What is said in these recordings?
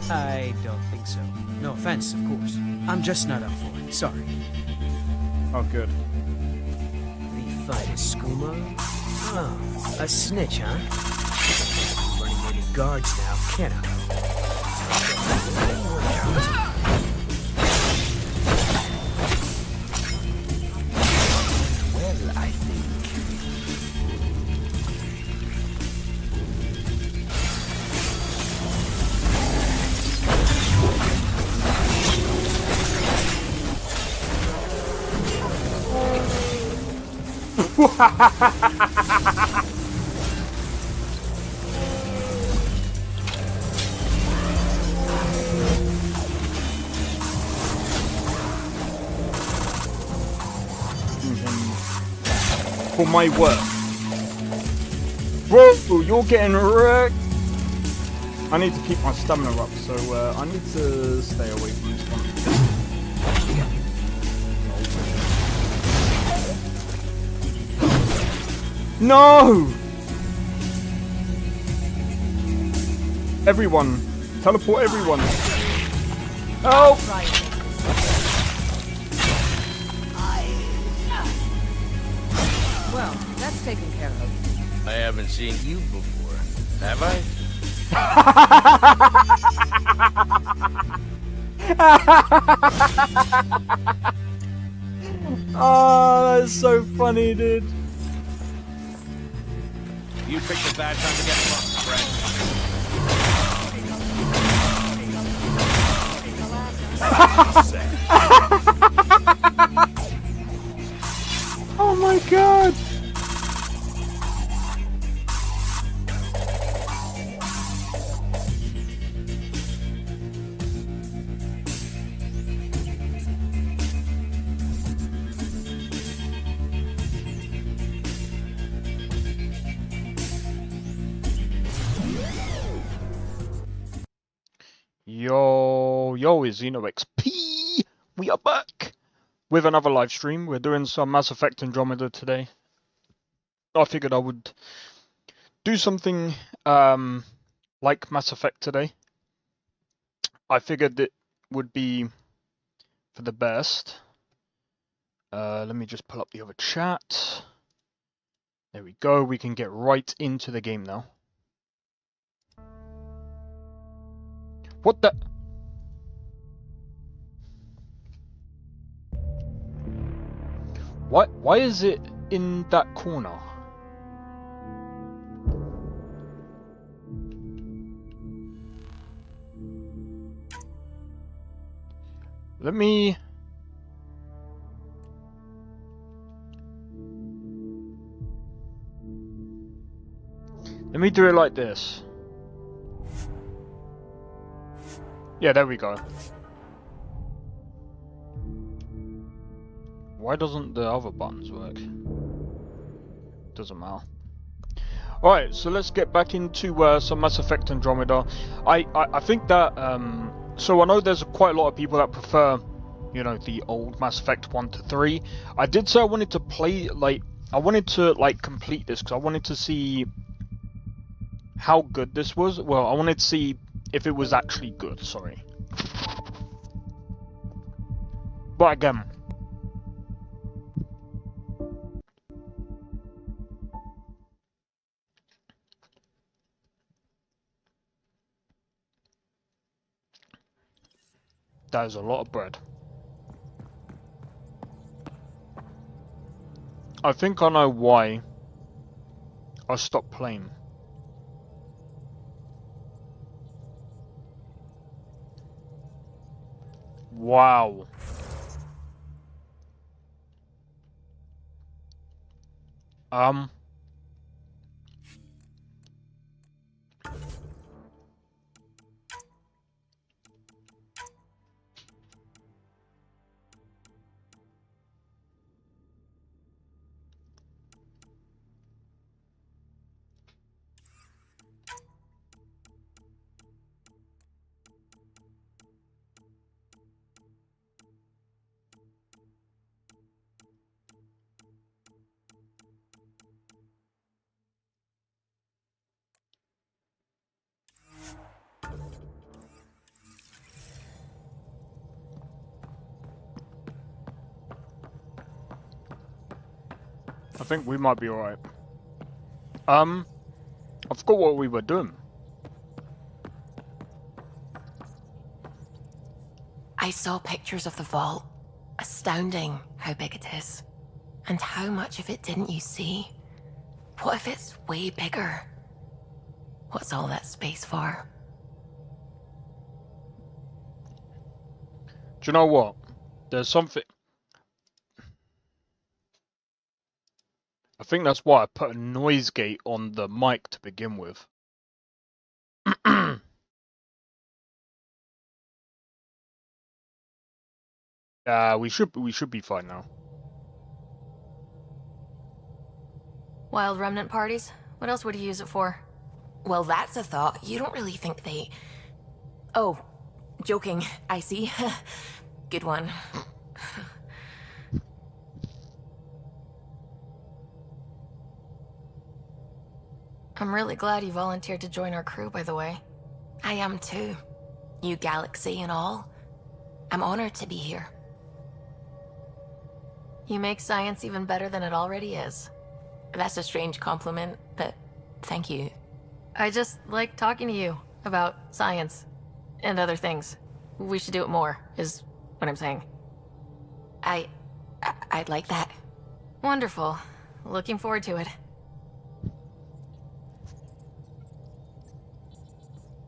I don't think so. No offense, of course. I'm just not up for it. Sorry. Oh, good. The finest skooma? Oh, a snitch, huh? Running any guards now, can I? Well, I think. For my work. Bro, you're getting wrecked. I need to keep my stamina up, so I need to stay away from this one. No! Everyone! Teleport everyone! Help! Well, that's taken care of. I haven't seen you before, have I? Oh, that's so funny, dude. You picked a bad time to get fucked, friend. Oh my god! Yo, it's XP. We are back with another live stream. We're doing some Mass Effect Andromeda today. I figured I would do something like Mass Effect today. I figured it would be for the best. Let me just pull up the other chat. There we go. We can get right into the game now. What the? Why is it in that corner? Let me do it like this. Yeah, there we go. Why doesn't the other buttons work? Doesn't matter. Alright, so let's get back into some Mass Effect Andromeda. I think that, so I know there's quite a lot of people that prefer, you know, the old Mass Effect 1 to 3. I did say I wanted to play, like, I wanted to, like, complete this, because I wanted to see how good this was. Well, I wanted to see if it was actually good, sorry. But again, that is a lot of bread. I think I know why I stopped playing. Wow. I think we might be alright. I forgot what we were doing. I saw pictures of the vault. Astounding how big it is. And how much of it didn't you see? What if it's way bigger? What's all that space for? Do you know what? There's something... I think that's why I put a noise gate on the mic to begin with. We should be fine now. Wild remnant parties? What else would you use it for? Well, that's a thought. You don't really think they... Oh, joking. I see. Good one. I'm really glad you volunteered to join our crew, by the way. I am too. New galaxy and all. I'm honored to be here. You make science even better than it already is. That's a strange compliment, but thank you. I just like talking to you about science and other things. We should do it more, is what I'm saying. I'd like that. Wonderful. Looking forward to it.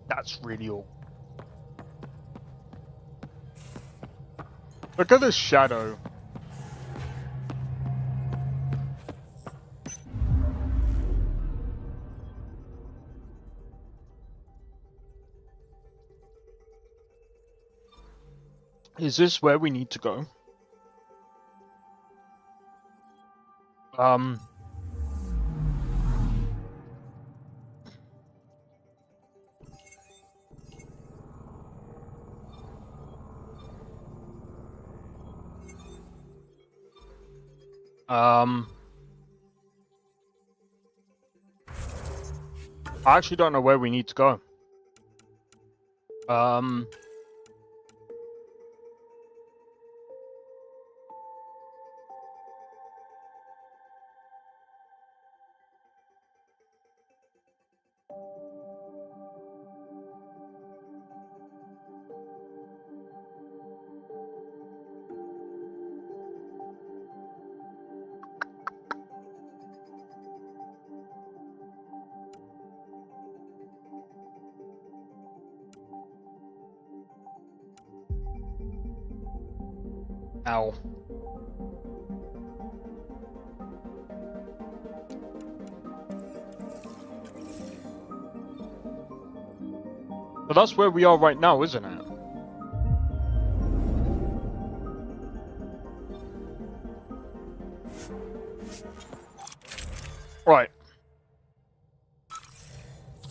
That's really all. Look at this shadow. Is this where we need to go? I actually don't know where we need to go. Ow. But that's where we are right now, isn't it? Right.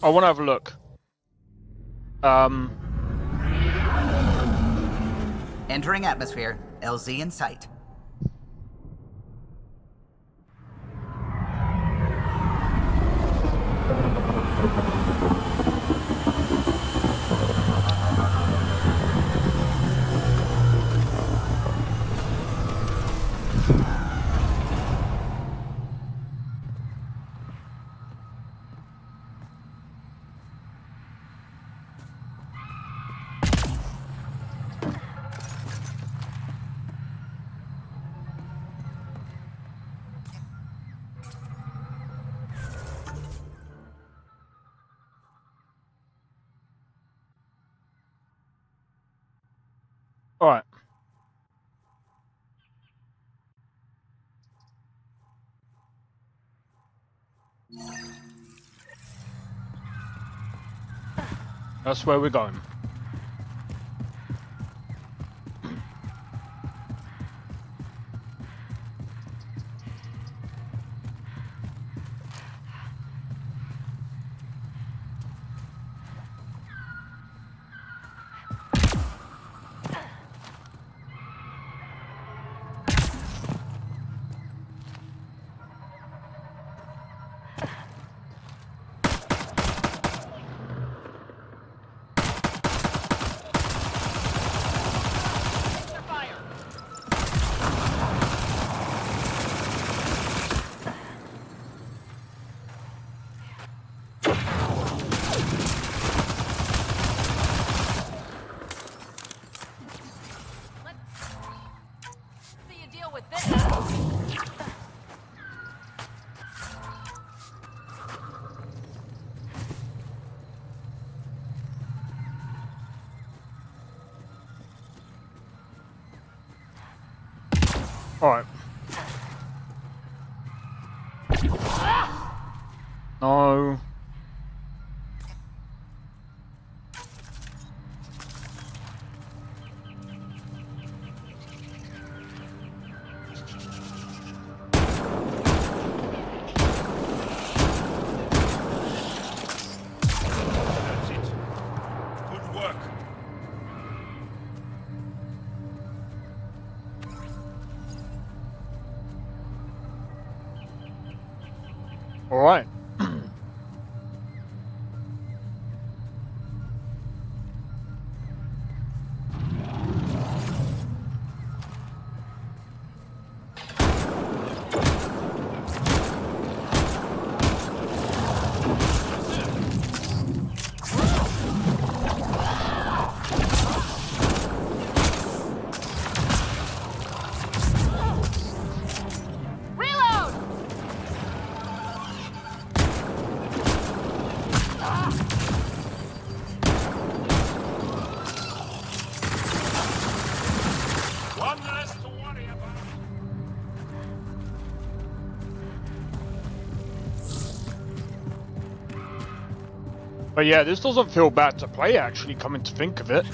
I want to have a look. Entering atmosphere. LZ in sight. Alright. That's where we're going. Alright. No. That's it. Good work. Alright. Reload! One less to worry about. But yeah, this doesn't feel bad to play, actually, coming to think of it.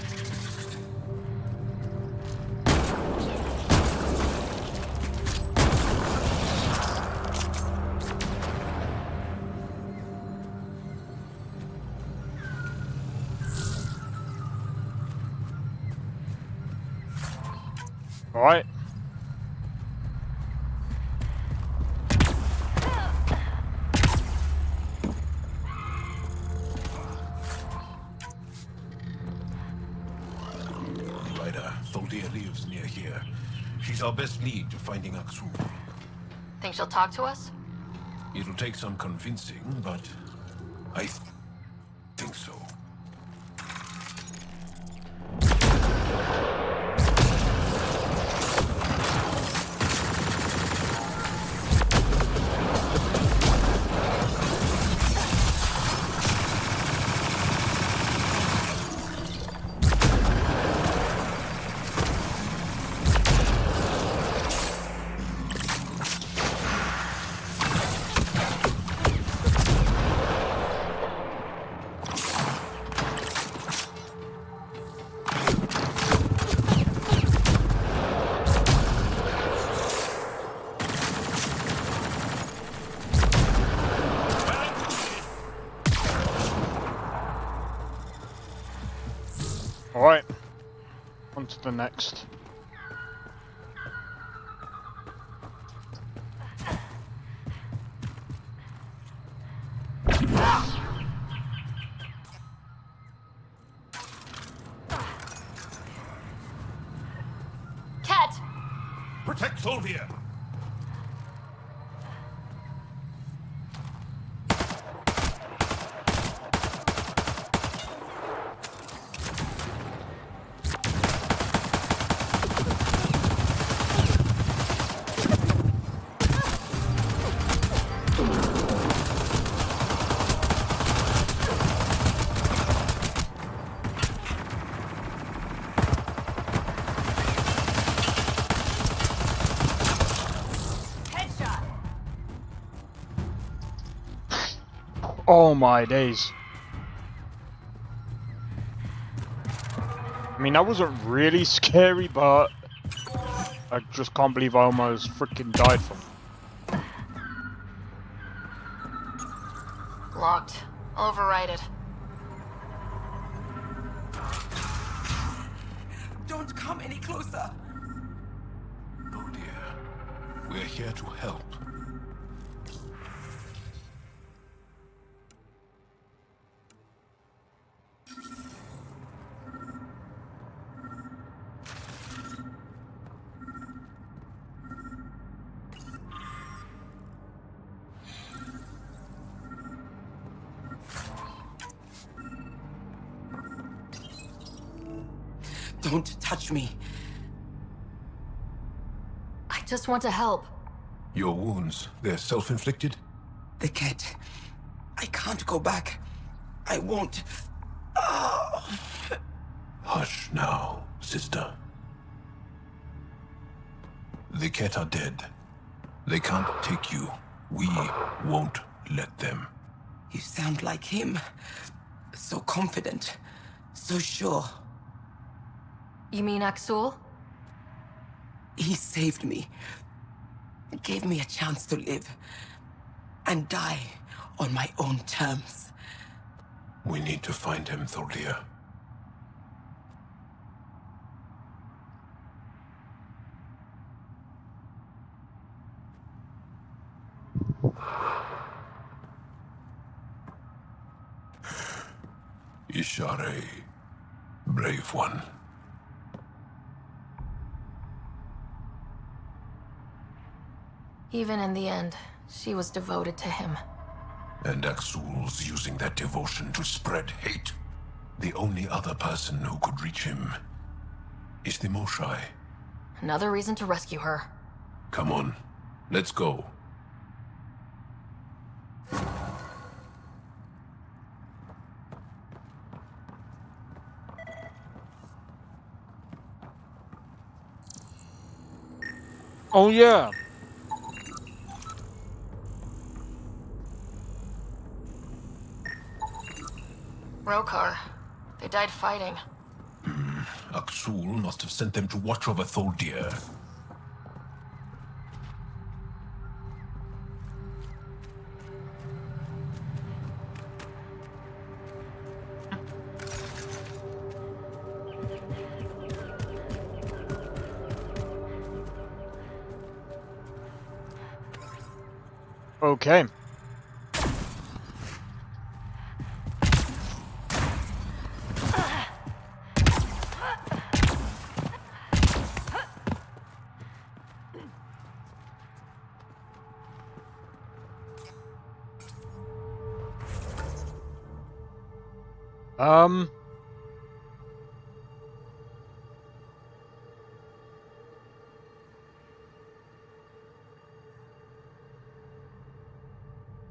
Alright. Ryder, Tholdia lives near here. She's our best lead to finding Aksu. Think she'll talk to us? It'll take some convincing, but I think so. Alright. On to the next. Cat! Protect Tholdia! Oh my days. I mean, that wasn't really scary, but I just can't believe I almost freaking died from it. Locked. I'll override it. Don't come any closer. Tholdia, we're here to help. Don't touch me. I just want to help. Your wounds, they're self-inflicted? The cat. I can't go back. I won't. Oh. Hush now, sister. The Ket are dead. They can't take you. We won't let them. You sound like him. So confident. So sure. You mean Axul? He saved me. Gave me a chance to live. And die on my own terms. We need to find him, Thordir. Ishare, brave one. Even in the end, she was devoted to him. And Axul's using that devotion to spread hate. The only other person who could reach him is the Moshai. Another reason to rescue her. Come on, let's go. Oh yeah. Rokar. They died fighting. Axul must have sent them to watch over Thordir. Okay.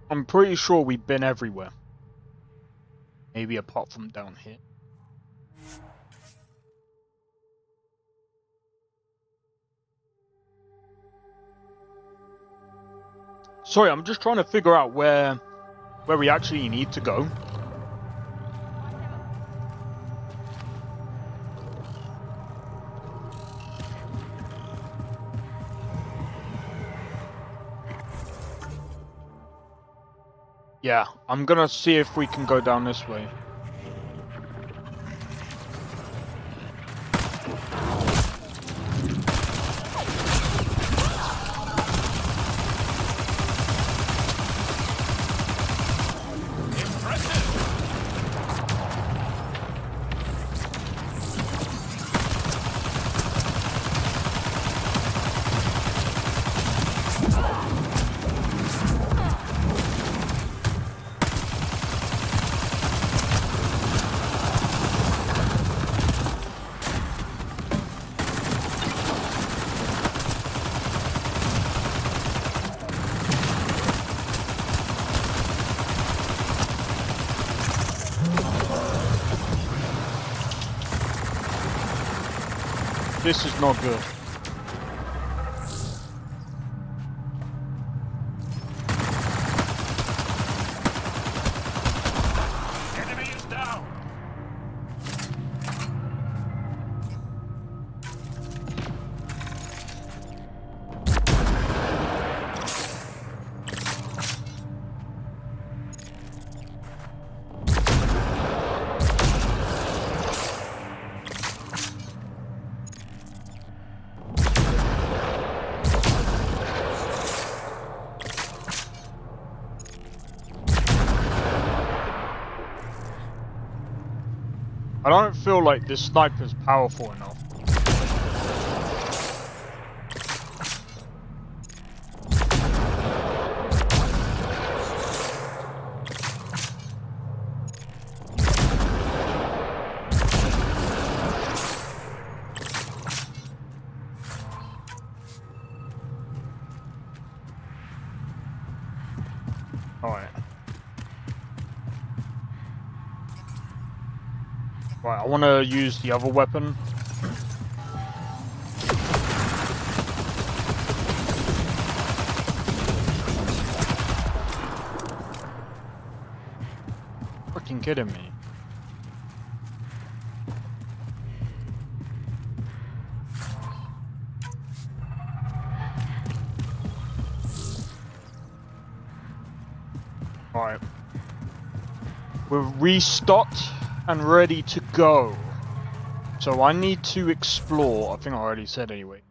I'm pretty sure we've been everywhere. Maybe apart from down here. Sorry, I'm just trying to figure out where we actually need to go. Yeah, I'm gonna see if we can go down this way. This is not good. Enemy is down. I don't feel like this sniper's powerful enough. Alright. Right, I want to use the other weapon. fucking kidding me? Alright. We're restocked and ready to go. So I need to explore. I think I already said anyway.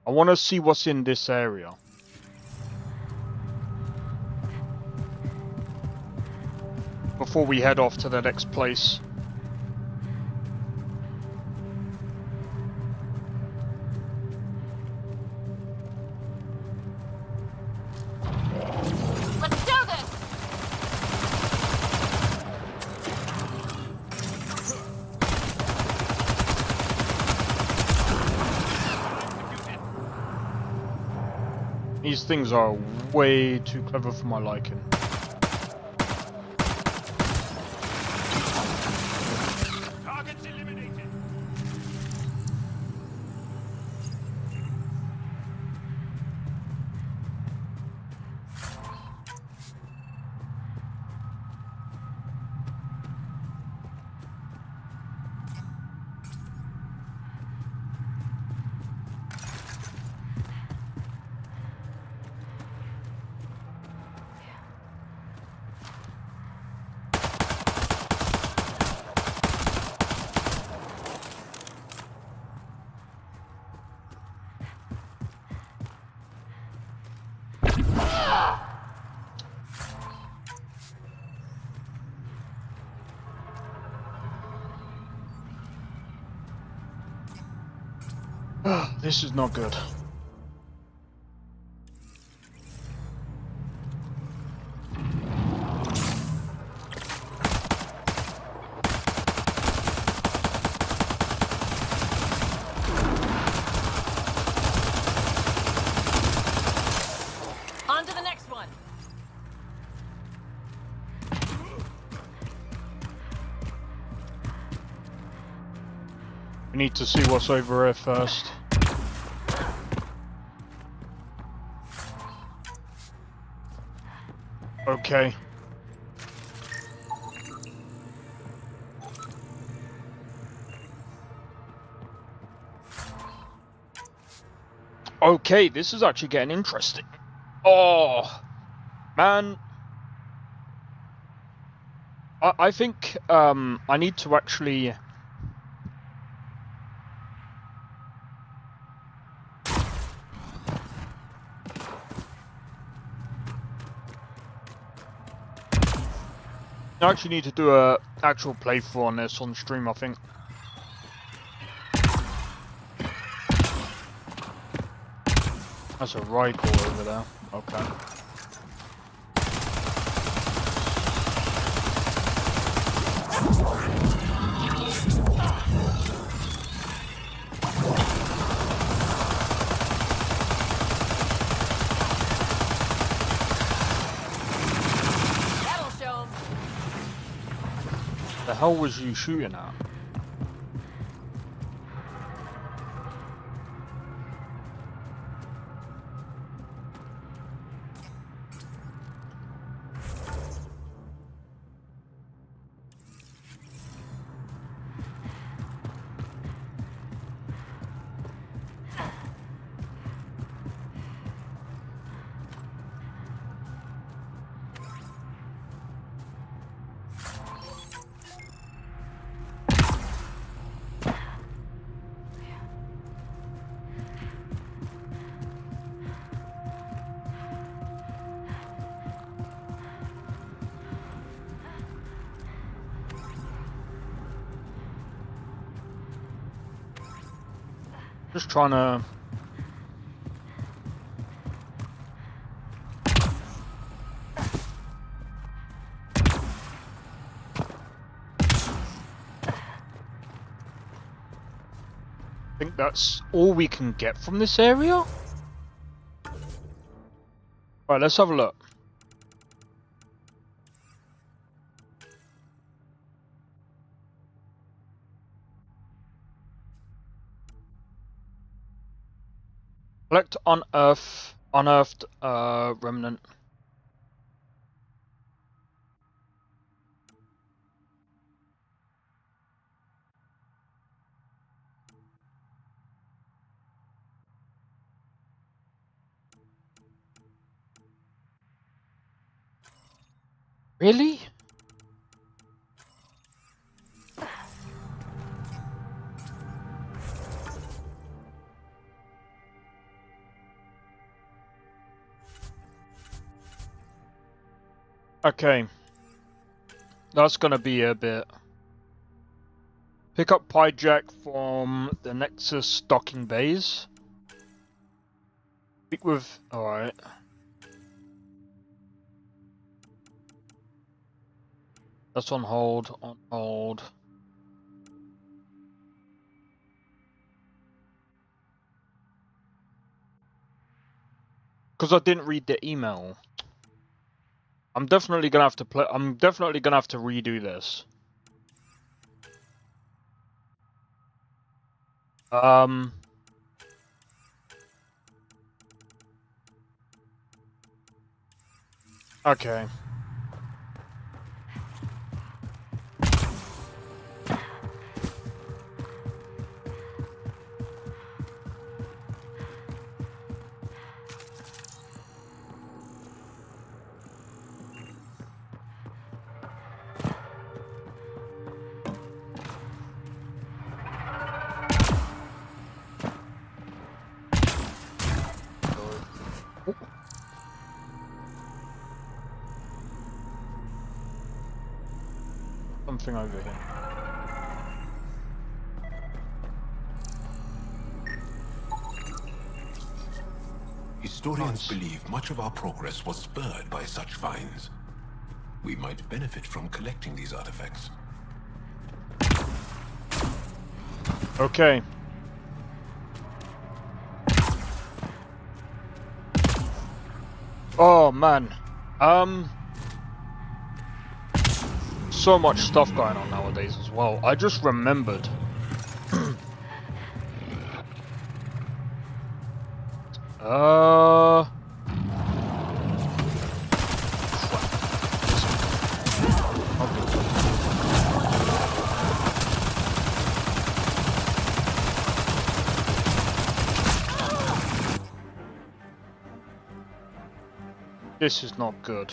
I want to see what's in this area. Before we head off to the next place. Let's do this! These things are way too clever for my liking. Targets eliminated. This is not good. On to the next one. We need to see what's over here first. Okay. Okay, this is actually getting interesting. Oh, man. I think I need to actually... I actually need to do a actual playthrough on this on stream, I think. That's a rifle over there. Okay. That'll show 'em. The hell was you shooting at? Just trying to... I think that's all we can get from this area? Right, let's have a look. Collect unearthed remnant. Really? Okay. That's gonna be a bit. Pick up Pie Jack from the Nexus docking bays. Speak with. Alright. That's on hold, on hold. Because I didn't read the email. I'm definitely gonna have to play. I'm definitely gonna have to redo this. Okay. Something over here. Historians believe much of our progress was spurred by such finds. We might benefit from collecting these artifacts. Okay. Oh man. So much stuff going on nowadays as well. I just remembered. This is not good.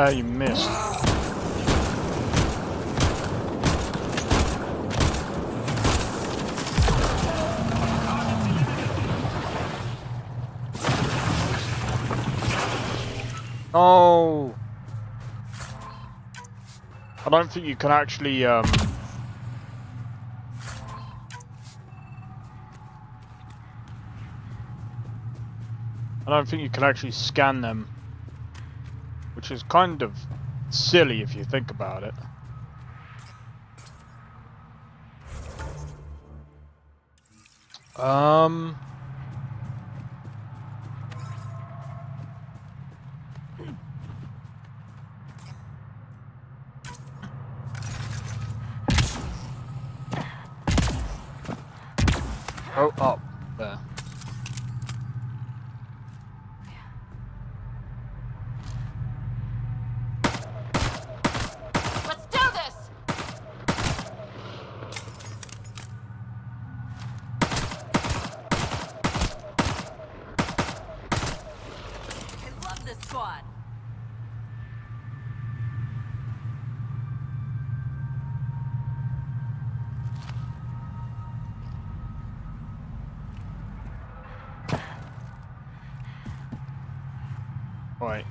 Ah, you missed. Oh, I don't think you can actually I don't think you can actually scan them. Which is kind of silly if you think about it. Oh, up there. Right.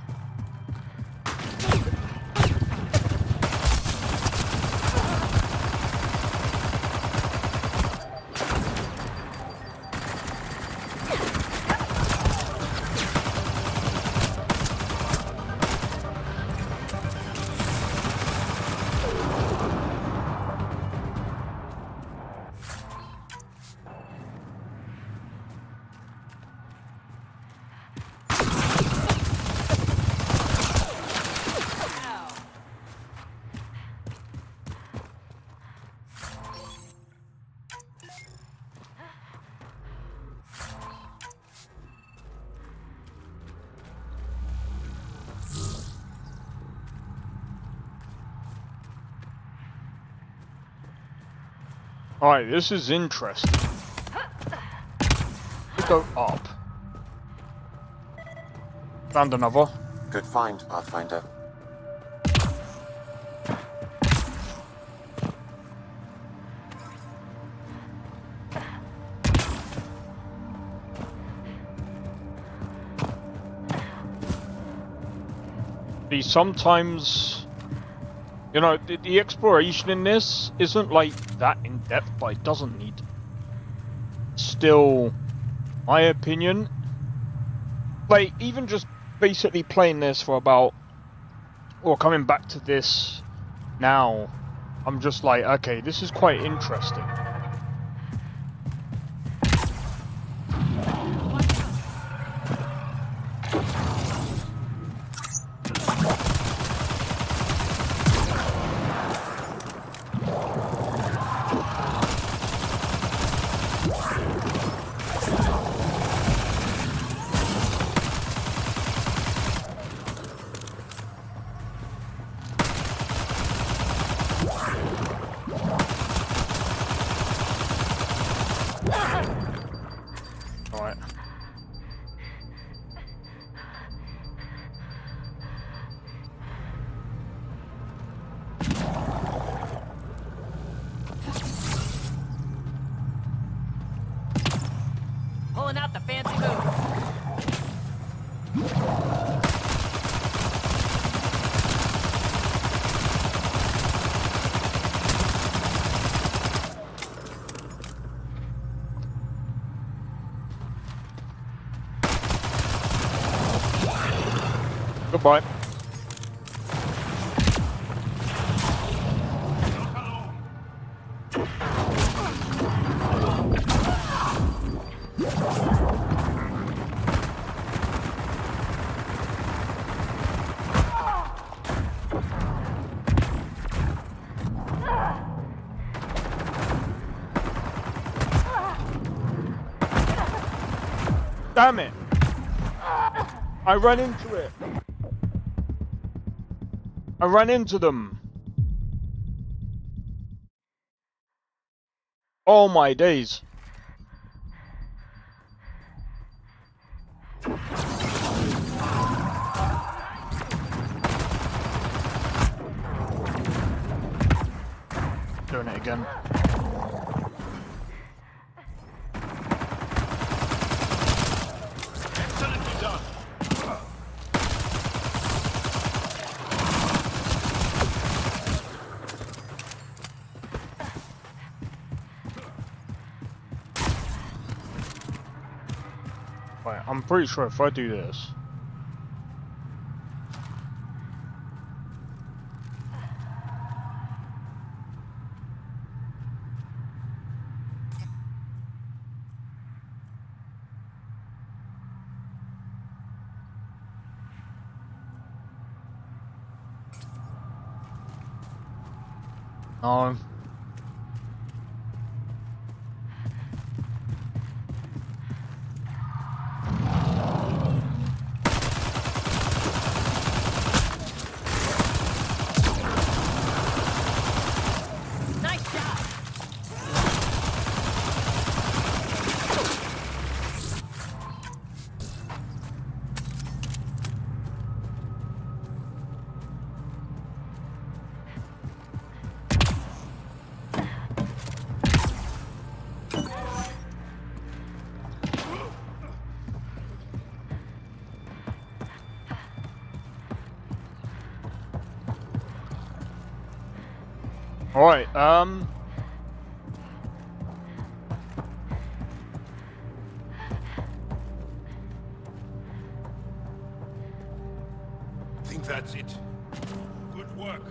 Alright, this is interesting. We go up. Found another. Good find, Pathfinder. Sometimes, you know, the exploration in this isn't like that in depth, but it doesn't need. Still, my opinion, like even just basically playing this for about, or coming back to this now, I'm just like, okay, this is quite interesting. Alright. Pulling out the fancy move. Goodbye. Damn it! I ran into it. I ran into them. Oh my days. Doing it again. Excellently done. Right, I'm pretty sure if I do this. No. Nice job. Alright, Think that's it. Good work.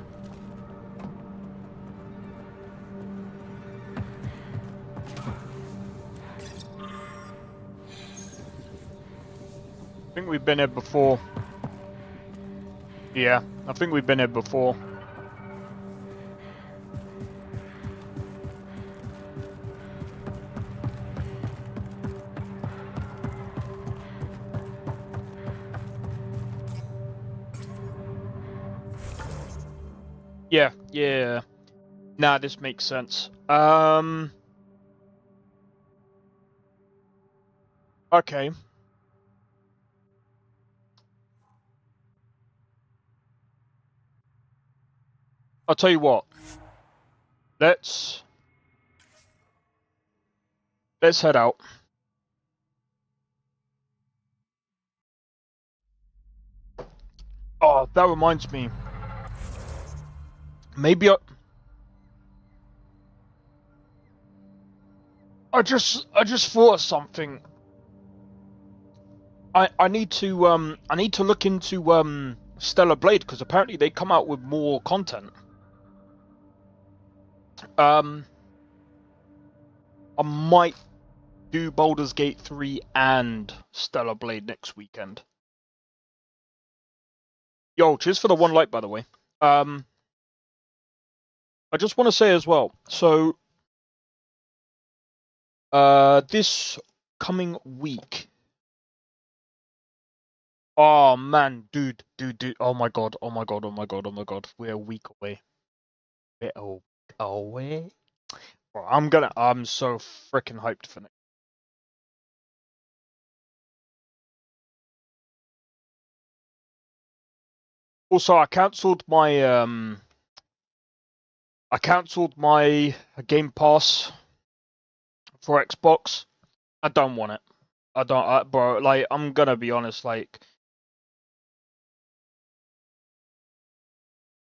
I think we've been here before. Yeah, I think we've been here before. Yeah. Nah, this makes sense. Okay. I'll tell you what. Let's head out. Oh, that reminds me. Maybe I just thought of something. I need to look into Stellar Blade because apparently they come out with more content. I might do Baldur's Gate 3 and Stellar Blade next weekend. Yo, cheers for the 1 like, by the way. I just want to say as well. So, this coming week. Oh man, dude. Oh my god. We're a week away. We're a week away. Bro, I'm so freaking hyped for next. Also, I cancelled my Game Pass for Xbox. I don't want it. Bro, like, I'm gonna be honest, like,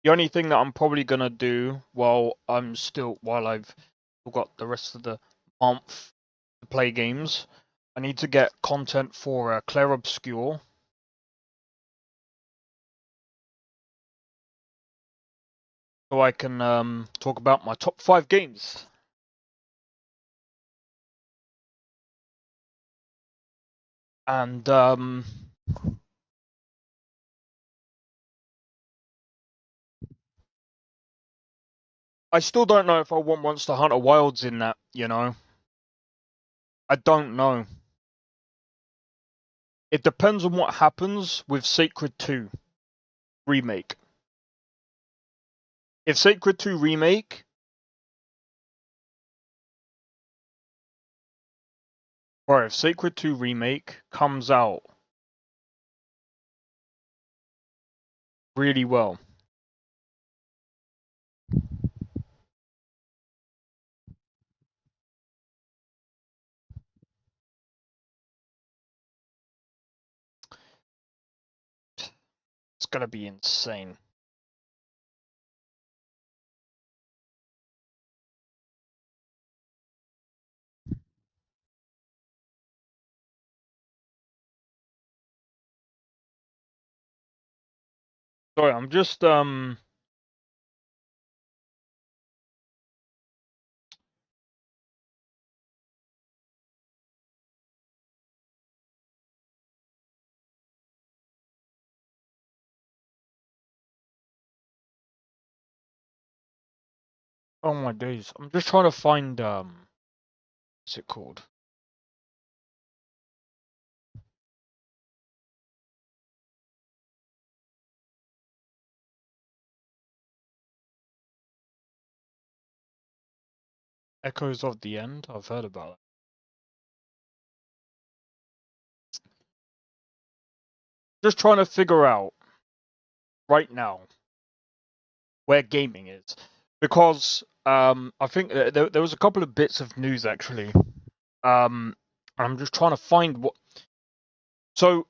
the only thing that I'm probably gonna do while I've still got the rest of the month to play games, I need to get content for Claire Obscure. So I can talk about my top 5 games. And I still don't know if I want Monster Hunter Wilds in that, you know. I don't know. It depends on what happens with Sacred 2 Remake. If Sacred 2 Remake if Sacred 2 Remake comes out really well, it's gonna be insane. Sorry, I'm just oh my days. I'm just trying to find what's it called? Echoes of the End? I've heard about it. Just trying to figure out right now where gaming is, because I think there was a couple of bits of news actually. I'm just trying to find what. So,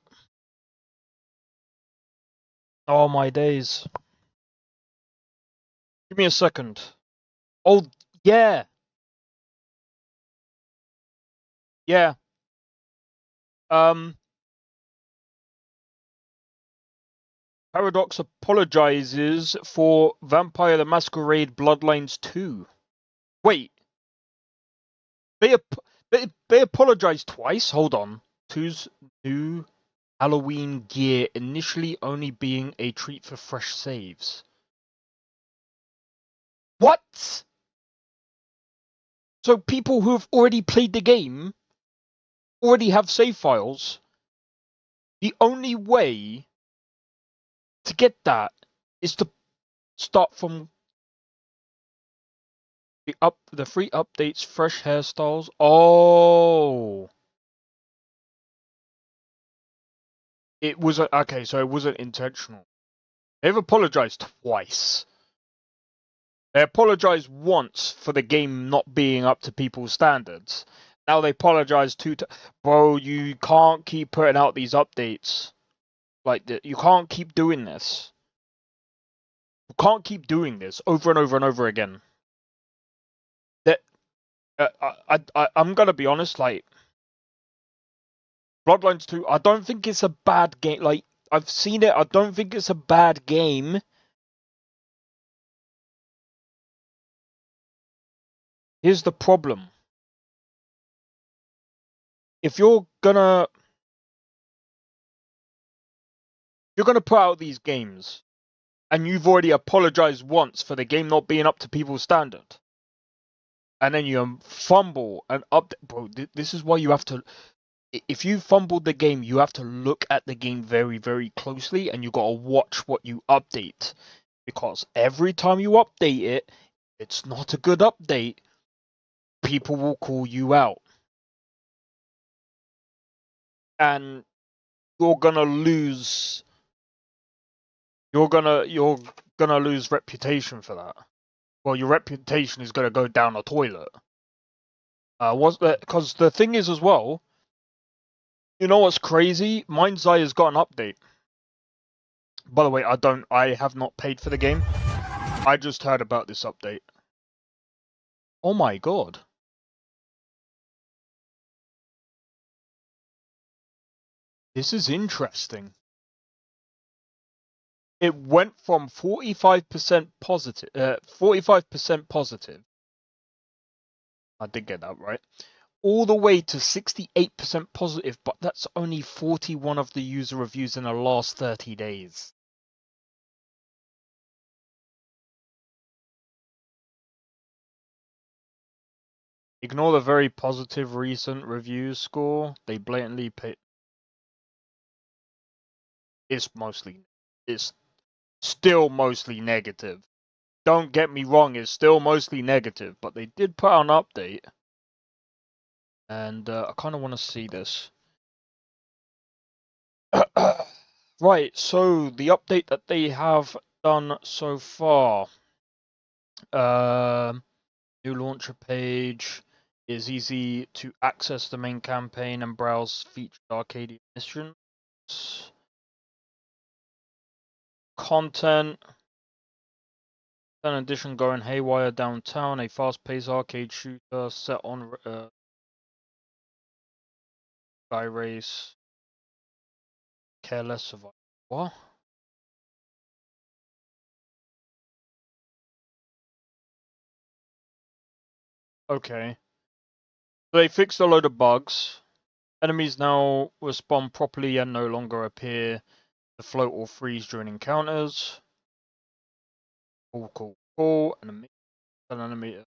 oh my days. Give me a second. Oh yeah, yeah. Paradox apologizes for Vampire the Masquerade Bloodlines 2. Wait, they apologized twice? Hold on. Two's new Halloween gear initially only being a treat for fresh saves. What? So people who have already played the game already have save files. The only way to get that is to start from the free updates, fresh hairstyles. Oh. it wasn't okay. So it wasn't intentional. They've apologized twice. They apologized once for the game not being up to people's standards. Now they apologize Bro, you can't keep putting out these updates. Like, you can't keep doing this. You can't keep doing this over and over and over again. That I'm gonna be honest, like, Bloodlines 2, I don't think it's a bad game. Like, I've seen it, I don't think it's a bad game. Here's the problem. If you're gonna put out these games, and you've already apologized once for the game not being up to people's standard, and then you fumble and update, bro, this is why you have to, if you fumbled the game, you have to look at the game very, very closely, and you gotta watch what you update, because every time you update it, it's not a good update, people will call you out. And you're gonna lose reputation for that. Well, your reputation is gonna go down the toilet. Because the thing is as well, you know what's crazy? Mind's Eye has got an update. By the way, I have not paid for the game. I just heard about this update. Oh my god. This is interesting. It went from 45% positive, 45% positive. I did get that right. All the way to 68% positive, but that's only 41 of the user reviews in the last 30 days. Ignore the very positive recent review score. They blatantly pay. It's still mostly negative. Don't get me wrong, it's still mostly negative, but they did put out an update. And I kind of want to see this. Right, so the update that they have done so far. New launcher page is easy to access the main campaign and browse featured arcade missions. Content. An addition going haywire downtown, a fast-paced arcade shooter set on Sky Race. Careless survival. What? Okay. So they fixed a load of bugs. Enemies now respond properly and no longer appear to float or freeze during encounters. Cool. And an enemy.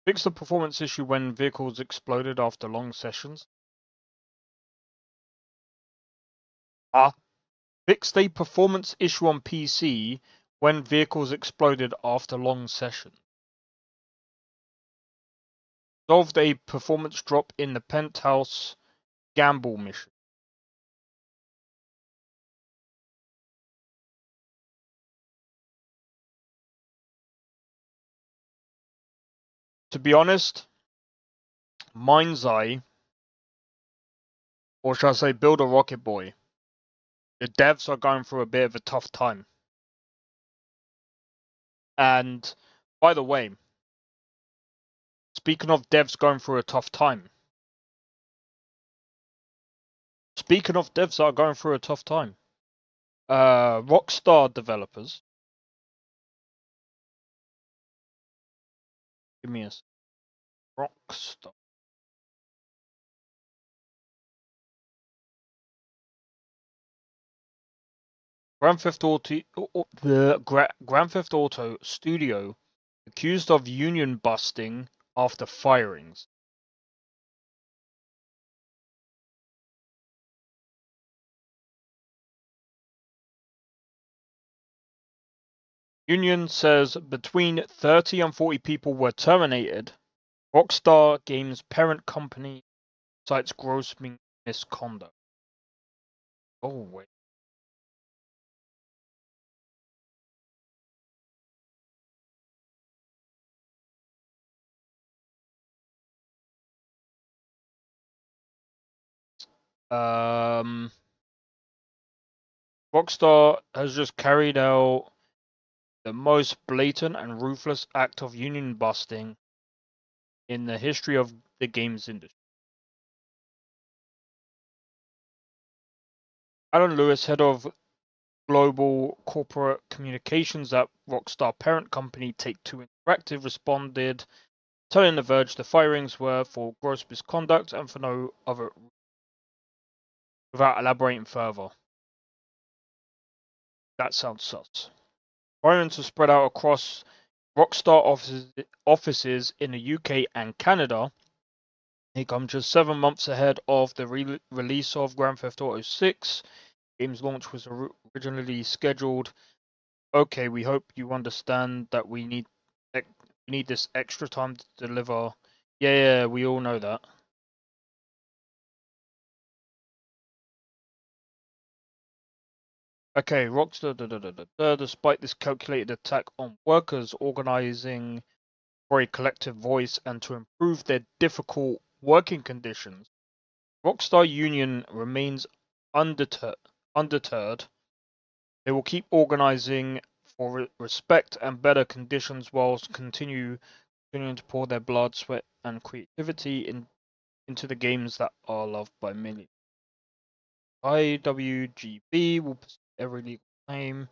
Fix the performance issue when vehicles exploded after long sessions. Fixed a performance issue on PC when vehicles exploded after long sessions. Solved a performance drop in the penthouse gamble mission. To be honest, Mind's Eye, or should I say Build a Rocket Boy, the devs are going through a bit of a tough time. And, by the way, speaking of devs going through a tough time, Rockstar developers, give me a Rockstar. Grand Theft Auto studio accused of union busting after firings. Union says between 30 and 40 people were terminated. Rockstar Games' parent company cites gross misconduct. Oh, wait. Rockstar has just carried out the most blatant and ruthless act of union busting in the history of the games industry. Alan Lewis, head of global corporate communications at Rockstar parent company Take-Two Interactive, responded, telling The Verge the firings were for gross misconduct and for no other, without elaborating further. That sounds sus. Firings are spread out across Rockstar offices in the UK and Canada. They come just 7 months ahead of the release of Grand Theft Auto 6. Game's launch was originally scheduled. Okay, we hope you understand that we need this extra time to deliver. Yeah, we all know that. Okay, Rockstar, despite this calculated attack on workers organizing for a collective voice and to improve their difficult working conditions, Rockstar Union remains undeterred. They will keep organizing for respect and better conditions whilst continuing to pour their blood, sweat, and creativity into the games that are loved by millions. IWGB will pursue every legal claim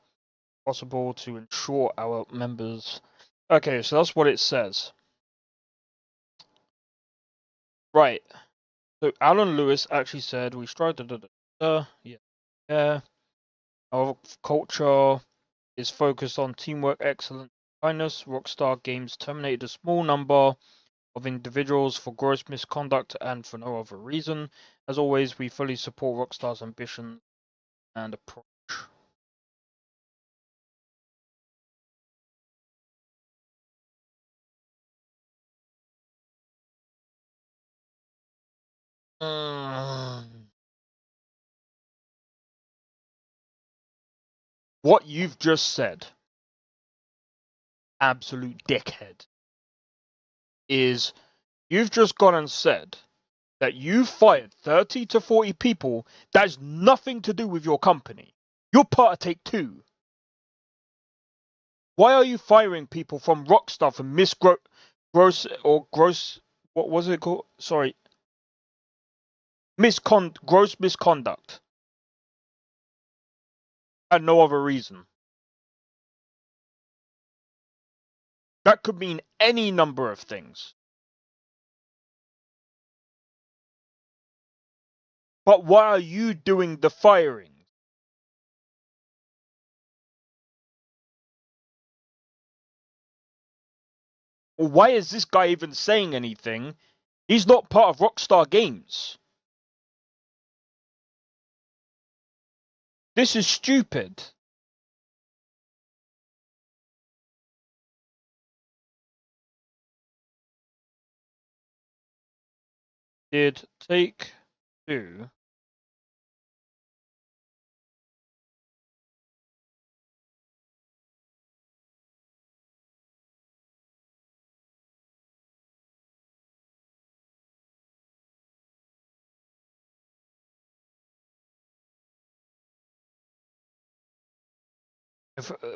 possible to ensure our members. Okay, so that's what it says. Right. So Alan Lewis actually said we strive yeah. Our culture is focused on teamwork, excellence, kindness. Rockstar Games terminated a small number of individuals for gross misconduct and for no other reason. As always, we fully support Rockstar's ambition and approach. What you've just said, absolute dickhead, is you've just gone and said that you fired 30 to 40 people that has nothing to do with your company. You're part of Take-Two. Why are you firing people from Rockstar for gross, what was it called? Sorry. Gross misconduct. And no other reason. That could mean any number of things. But why are you doing the firing? Or why is this guy even saying anything? He's not part of Rockstar Games. This is stupid. Did Take-Two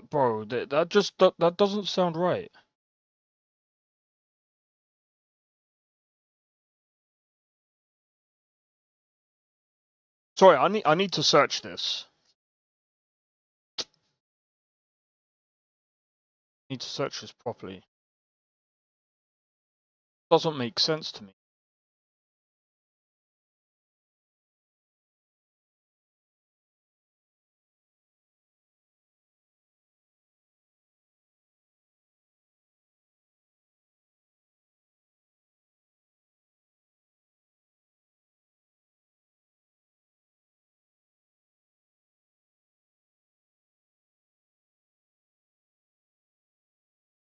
bro, that doesn't sound right. Sorry, I need to search this. I need to search this properly. Doesn't make sense to me.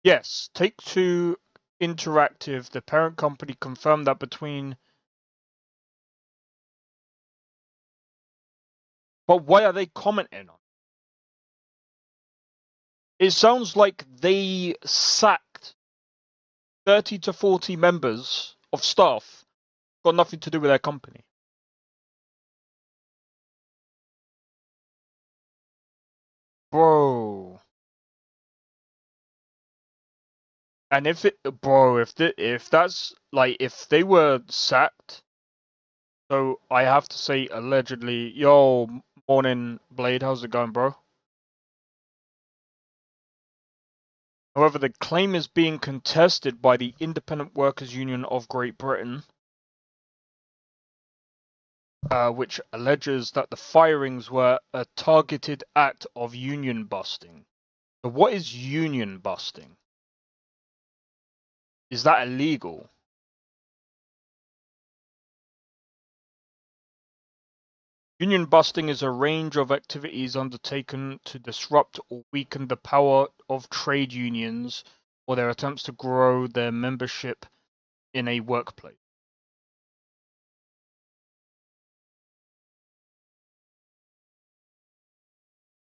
Yes, Take-Two Interactive, the parent company, confirmed that between But why are they commenting on it? It sounds like they sacked 30 to 40 members of staff. Got nothing to do with their company. Bro. And if it, bro, if that's like, if they were sacked, so I have to say allegedly, yo, morning Blade, how's it going, bro? However, the claim is being contested by the Independent Workers' Union of Great Britain, which alleges that the firings were a targeted act of union busting. So what is union busting? Is that illegal? Union busting is a range of activities undertaken to disrupt or weaken the power of trade unions or their attempts to grow their membership in a workplace.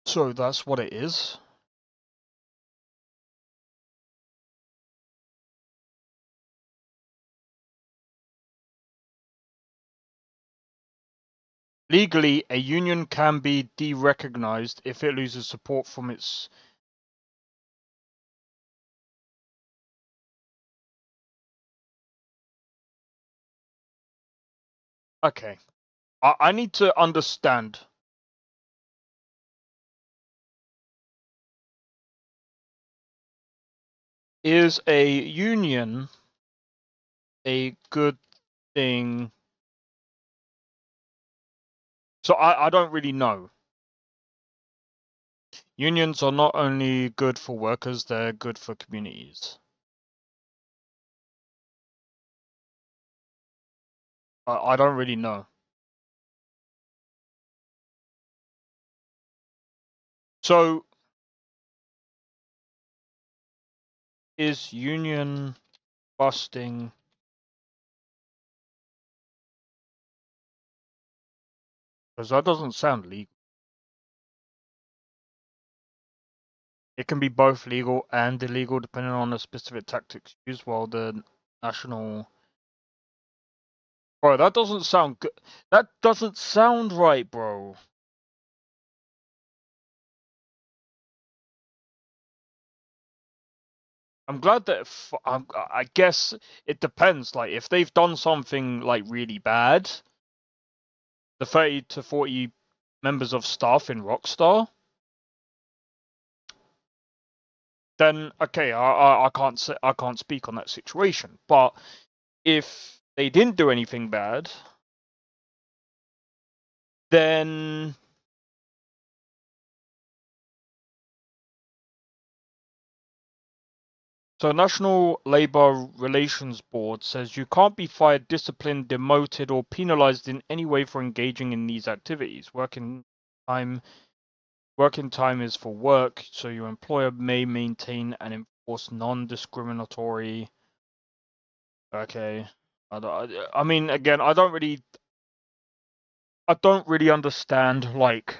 So that's what it is. Legally, a union can be derecognized if it loses support from its... Okay. I need to understand. Is a union a good thing? So I don't really know. Unions are not only good for workers, they're good for communities. I don't really know. So, is union busting... Because that doesn't sound legal. It can be both legal and illegal depending on the specific tactics used while the national... Bro, that doesn't sound good. That doesn't sound right, bro. I'm glad that I guess it depends. Like, if they've done something like really bad, the 30 to 40 members of staff in Rockstar, then okay, I can't say, I can't speak on that situation. But if they didn't do anything bad, then so National Labour Relations Board says you can't be fired, disciplined, demoted, or penalised in any way for engaging in these activities. Working time is for work, so your employer may maintain and enforce non-discriminatory... Okay. I mean, again, I don't really understand, like,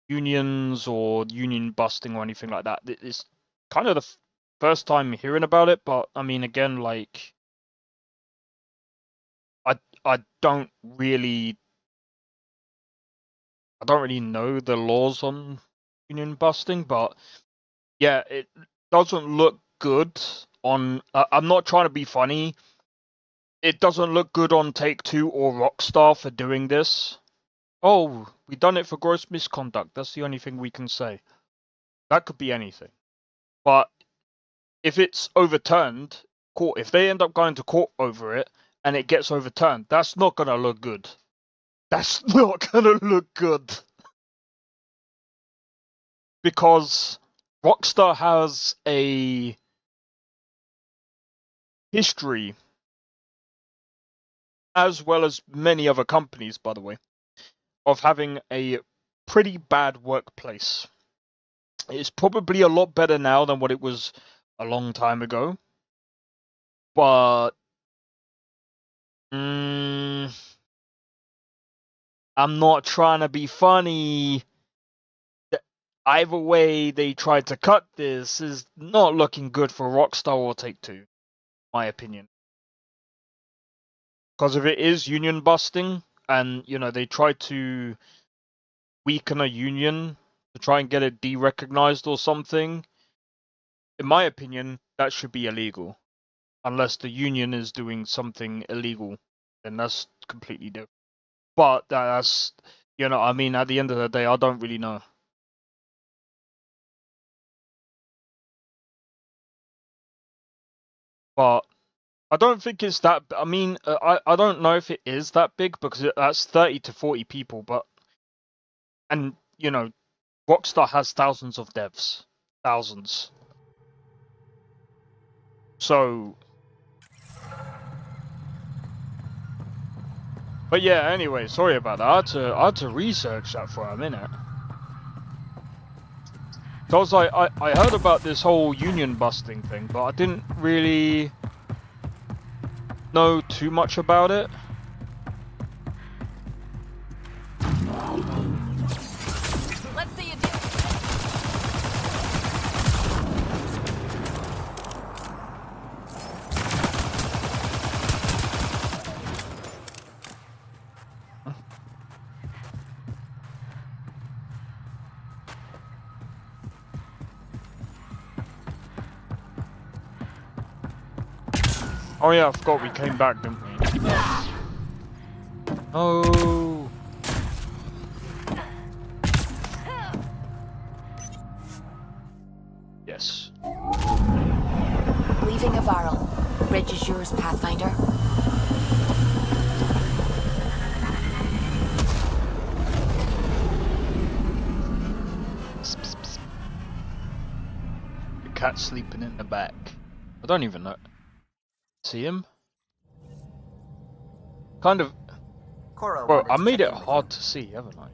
unions or union busting or anything like that. It's kind of the first time hearing about it, but I mean, again, like, I don't really know the laws on union busting, but yeah, it doesn't look good on... I'm not trying to be funny. It doesn't look good on Take-Two or Rockstar for doing this. Oh, we done it for gross misconduct. That's the only thing we can say. That could be anything. But if it's overturned, court, if they end up going to court over it and it gets overturned, that's not gonna look good. That's not gonna look good. Because Rockstar has a history, as well as many other companies, by the way, of having a pretty bad workplace. It's probably a lot better now than what it was a long time ago. But I'm not trying to be funny. Either way they tried to cut this is not looking good for Rockstar or Take-Two, my opinion. Because if it is union busting, and you know they try to weaken a union to try and get it de-recognized or something, in my opinion, that should be illegal. Unless the union is doing something illegal, then that's completely different. But that's, you know, I mean, at the end of the day, I don't really know. But I don't think it's that. I mean, I don't know if it is that big because that's 30 to 40 people. But and you know, Rockstar has thousands of devs, thousands. So, but yeah. Anyway, sorry about that. I had to research that for a minute. Because I heard about this whole union busting thing, but I didn't really know too much about it. Let's see you do. Oh yeah, I forgot we came back, didn't we? Oh. Yes. Leaving a barrel. Bridge is yours, Pathfinder. The cat's sleeping in the back. I don't even know. See him? Kind of. Cora Well, wanted I to made check it in with hard you. to see, haven't I?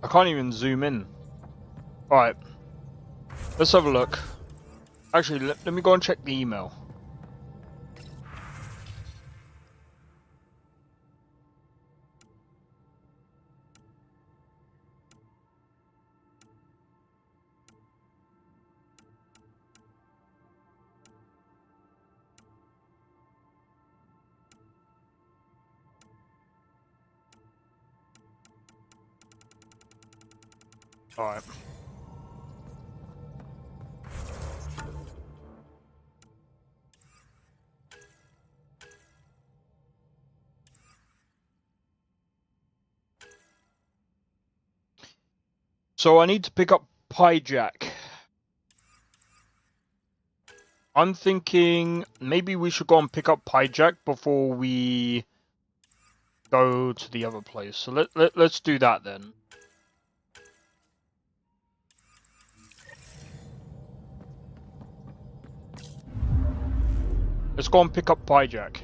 I can't even zoom in. Alright. Let's have a look. Actually, let me go and check the email. Alright. So I need to pick up Pyjack. I'm thinking maybe we should go and pick up Pyjack before we go to the other place. So let's do that then. Let's go and pick up Pyjack.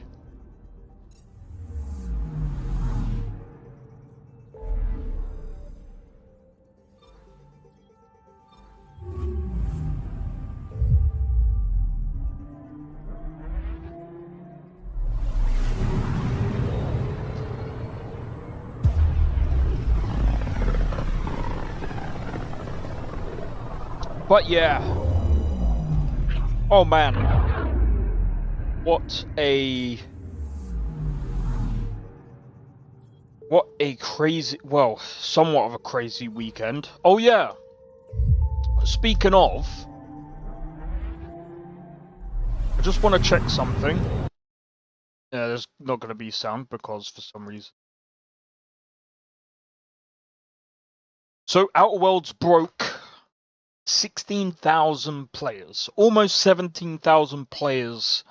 But yeah. Oh man. What a crazy, well, somewhat of a crazy weekend. Oh yeah. Speaking of, I just want to check something. Yeah, there's not going to be sound because for some reason. So Outer Worlds broke 16,000 players, almost 17,000 players,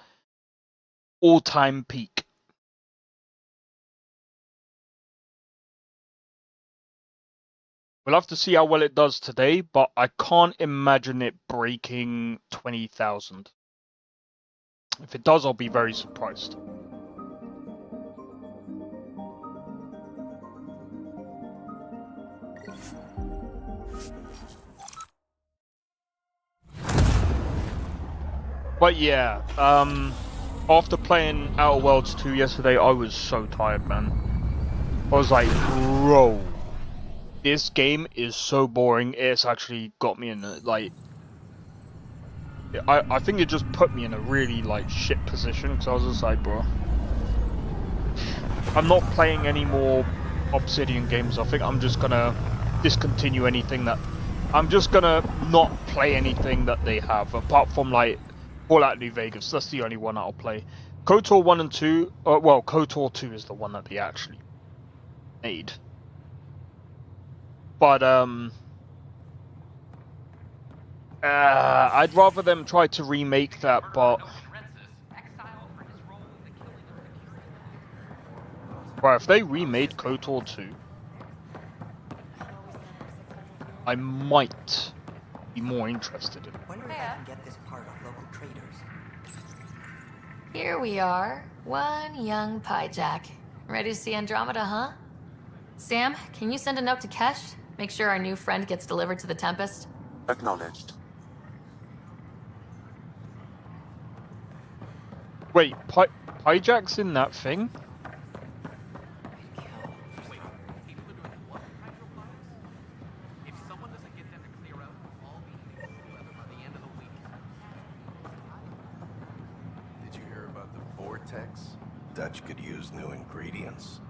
all-time peak. We'll have to see how well it does today, but I can't imagine it breaking 20,000. If it does, I'll be very surprised. But yeah, after playing Outer Worlds 2 yesterday, I was so tired, man. I was like, bro, this game is so boring. It's actually got me in a, like, I think it just put me in a really like shit position because I was just like, bro, I'm not playing any more Obsidian games. I think I'm just gonna discontinue anything that. I'm just gonna not play anything that they have apart from like Fallout New Vegas. That's the only one I'll play. KOTOR 1 and 2. Well, KOTOR 2 is the one that they actually made. But I'd rather them try to remake that, but well, if they remade KOTOR 2, I might be more interested in it. Wonder if I can get this part off local traders. Here we are, one young piejack. Ready to see Andromeda, huh? Sam, can you send a note to Kesh? Make sure our new friend gets delivered to the Tempest? Acknowledged. Wait, Hijack's in that thing? Did you hear about the vortex? Dutch could use new ingredients.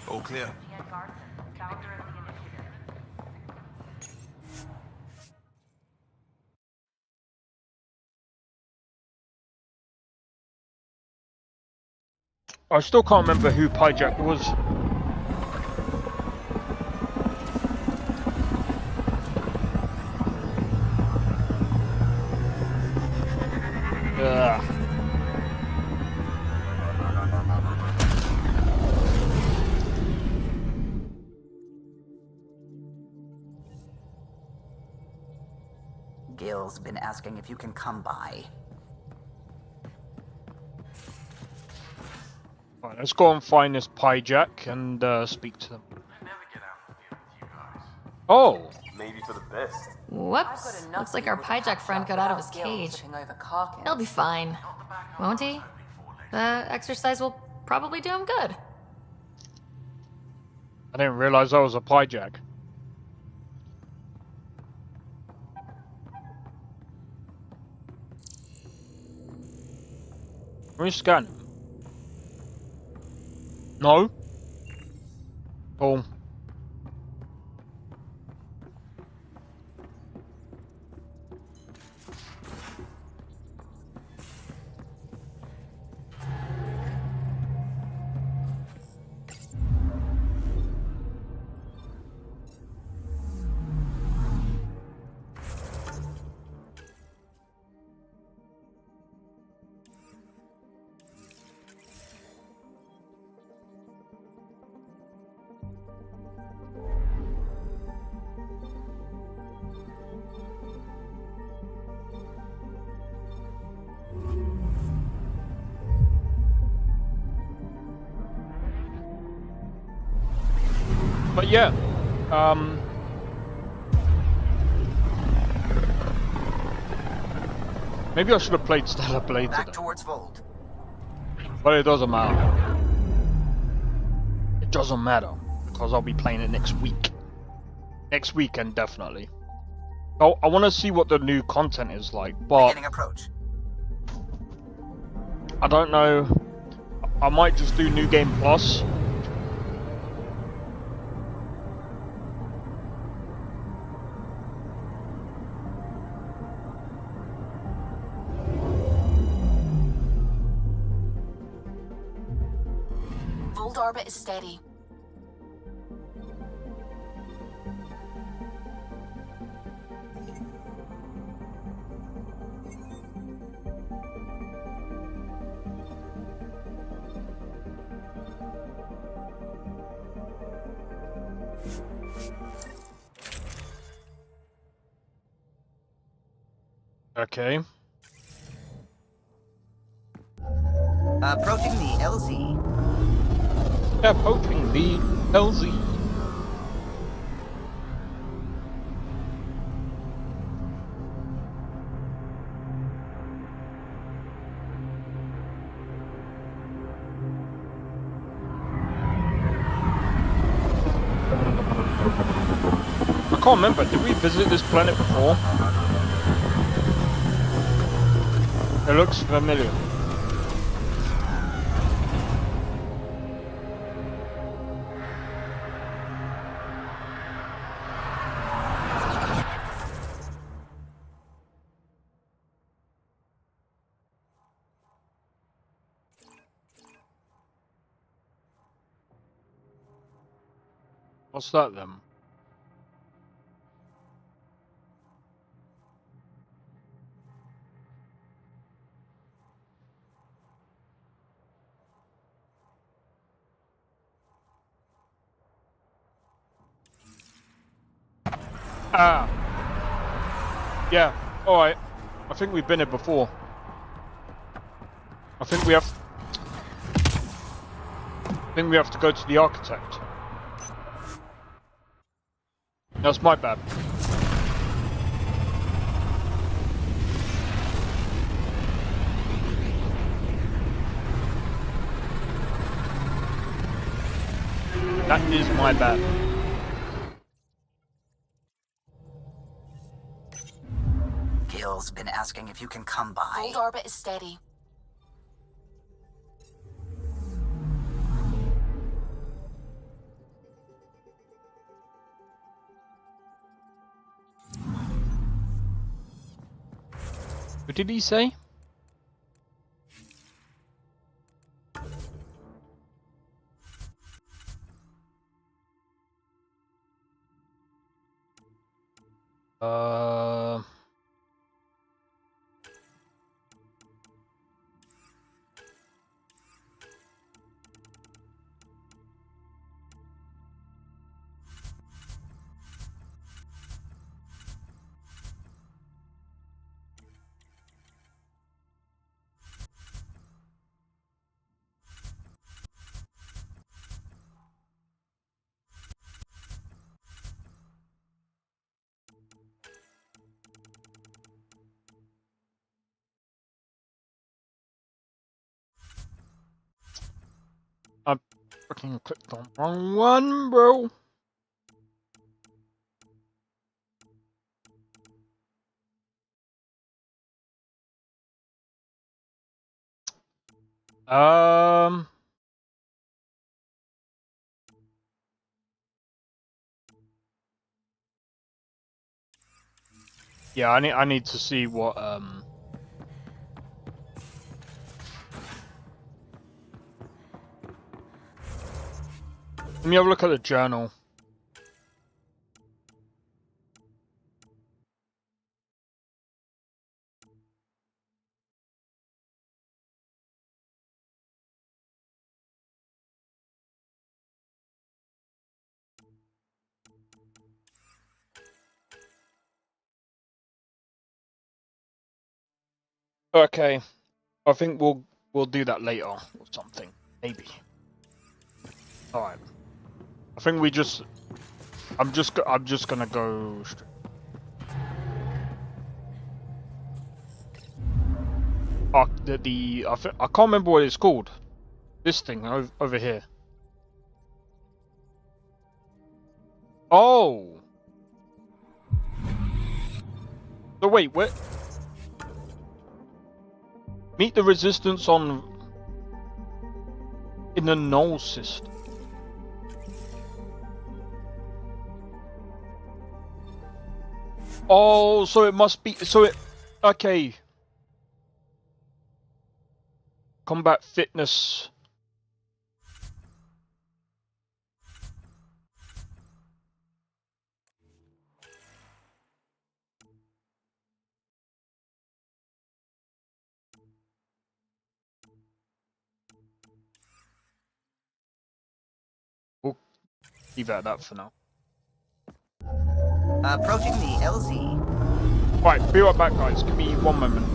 All clear. I still can't remember who Hijack was. Ugh. Gil's been asking if you can come by. Right, let's go and find this Hijack and speak to them. Oh! Maybe for the best. Whoops. Looks like our piejack friend got out of his cage. He'll be fine. Won't he? The exercise will probably do him good. I didn't realize I was a Hijack. Can we scan him? No? Oh. But yeah, maybe I should have played Stellar Blade Back today. towards Vold. But it doesn't matter. It doesn't matter, because I'll be playing it next week. Next weekend, definitely. Oh, I want to see what the new content is like, but Beginning approach. I don't know. I might just do New Game Plus. Vold orbit is steady. Okay. Approaching the LZ. Approaching the LZ. I can't remember, did we visit this planet before? It looks familiar. What's that then? Ah. Yeah, alright. I think we've been here before. I think we have to go to the architect. That's my bad. That is my bad. Gil's been asking if you can come by. Hold orbit is steady. What did he say? I fucking clicked on the wrong one, bro. Yeah, I need to see what let me have a look at the journal. Okay. I think we'll do that later or something. Maybe. Alright. I think we just I'm just gonna go straight. I can't remember what it's called. This thing over here. Oh. So wait, where? Meet the resistance in the null system. Oh, so it must be okay. Combat fitness. We'll leave it at that for now. Approaching the LZ. Right, be right back, guys. Give me 1 moment.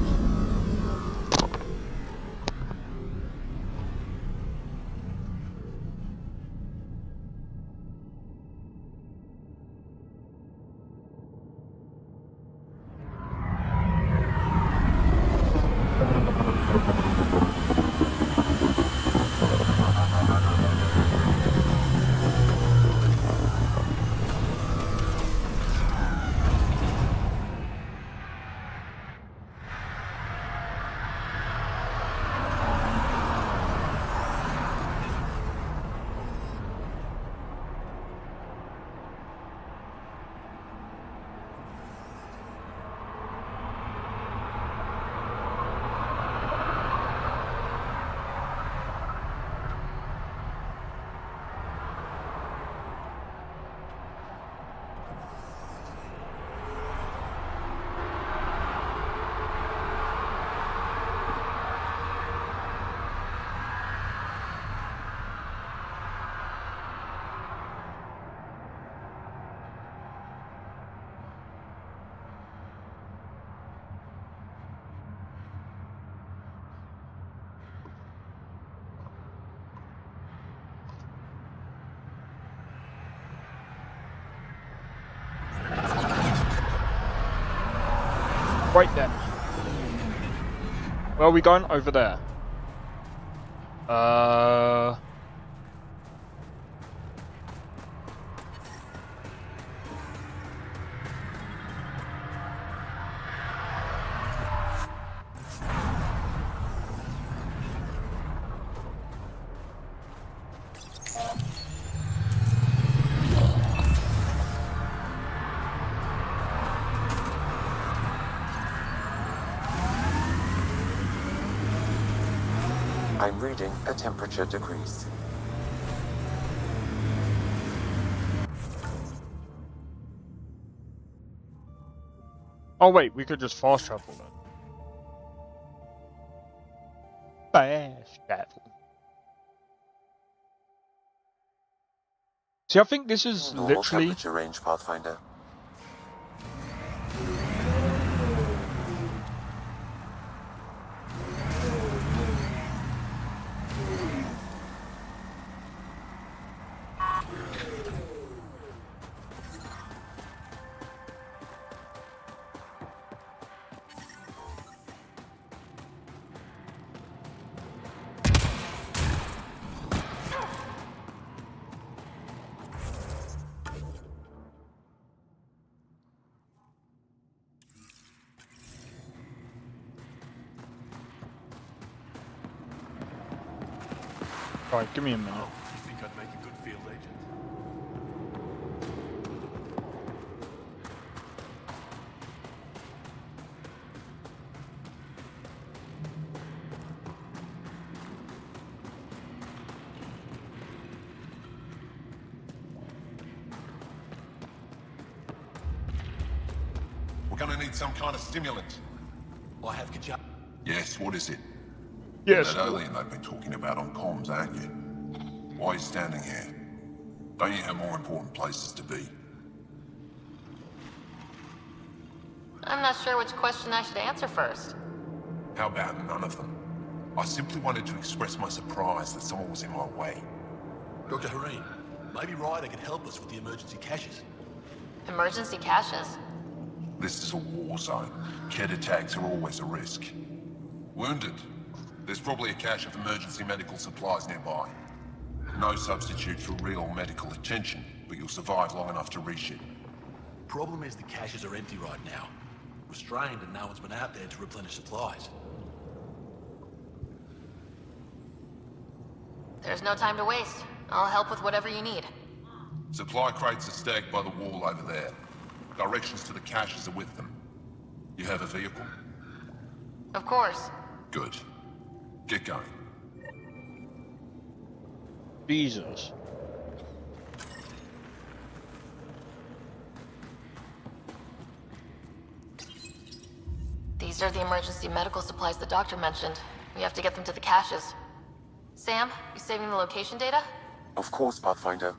Right then. Where are we going? Over there. I'm reading a temperature decrease. Oh wait, we could just fast travel then. Fast travel. See, I think this is Normal literally... temperature range, Pathfinder. Right, give me a minute. Oh, you think I'd make a good field agent? We're gonna need some kind of stimulant. I have Kaja. Yes, what is it? Yes. That alien they've been talking about on comms, aren't you? Why are you standing here? Don't you have more important places to be? I'm not sure which question I should answer first. How about none of them? I simply wanted to express my surprise that someone was in my way. Dr. Hareen, maybe Ryder could help us with the emergency caches. Emergency caches? This is a war zone. Kett attacks are always a risk. Wounded? There's probably a cache of emergency medical supplies nearby. No substitute for real medical attention, but you'll survive long enough to reship. Problem is the caches are empty right now. Restrained and no one's been out there to replenish supplies. There's no time to waste. I'll help with whatever you need. Supply crates are stacked by the wall over there. Directions to the caches are with them. You have a vehicle? Of course. Good. Get going. Jesus. These are the emergency medical supplies the doctor mentioned. We have to get them to the caches. Sam, you saving the location data? Of course, Pathfinder.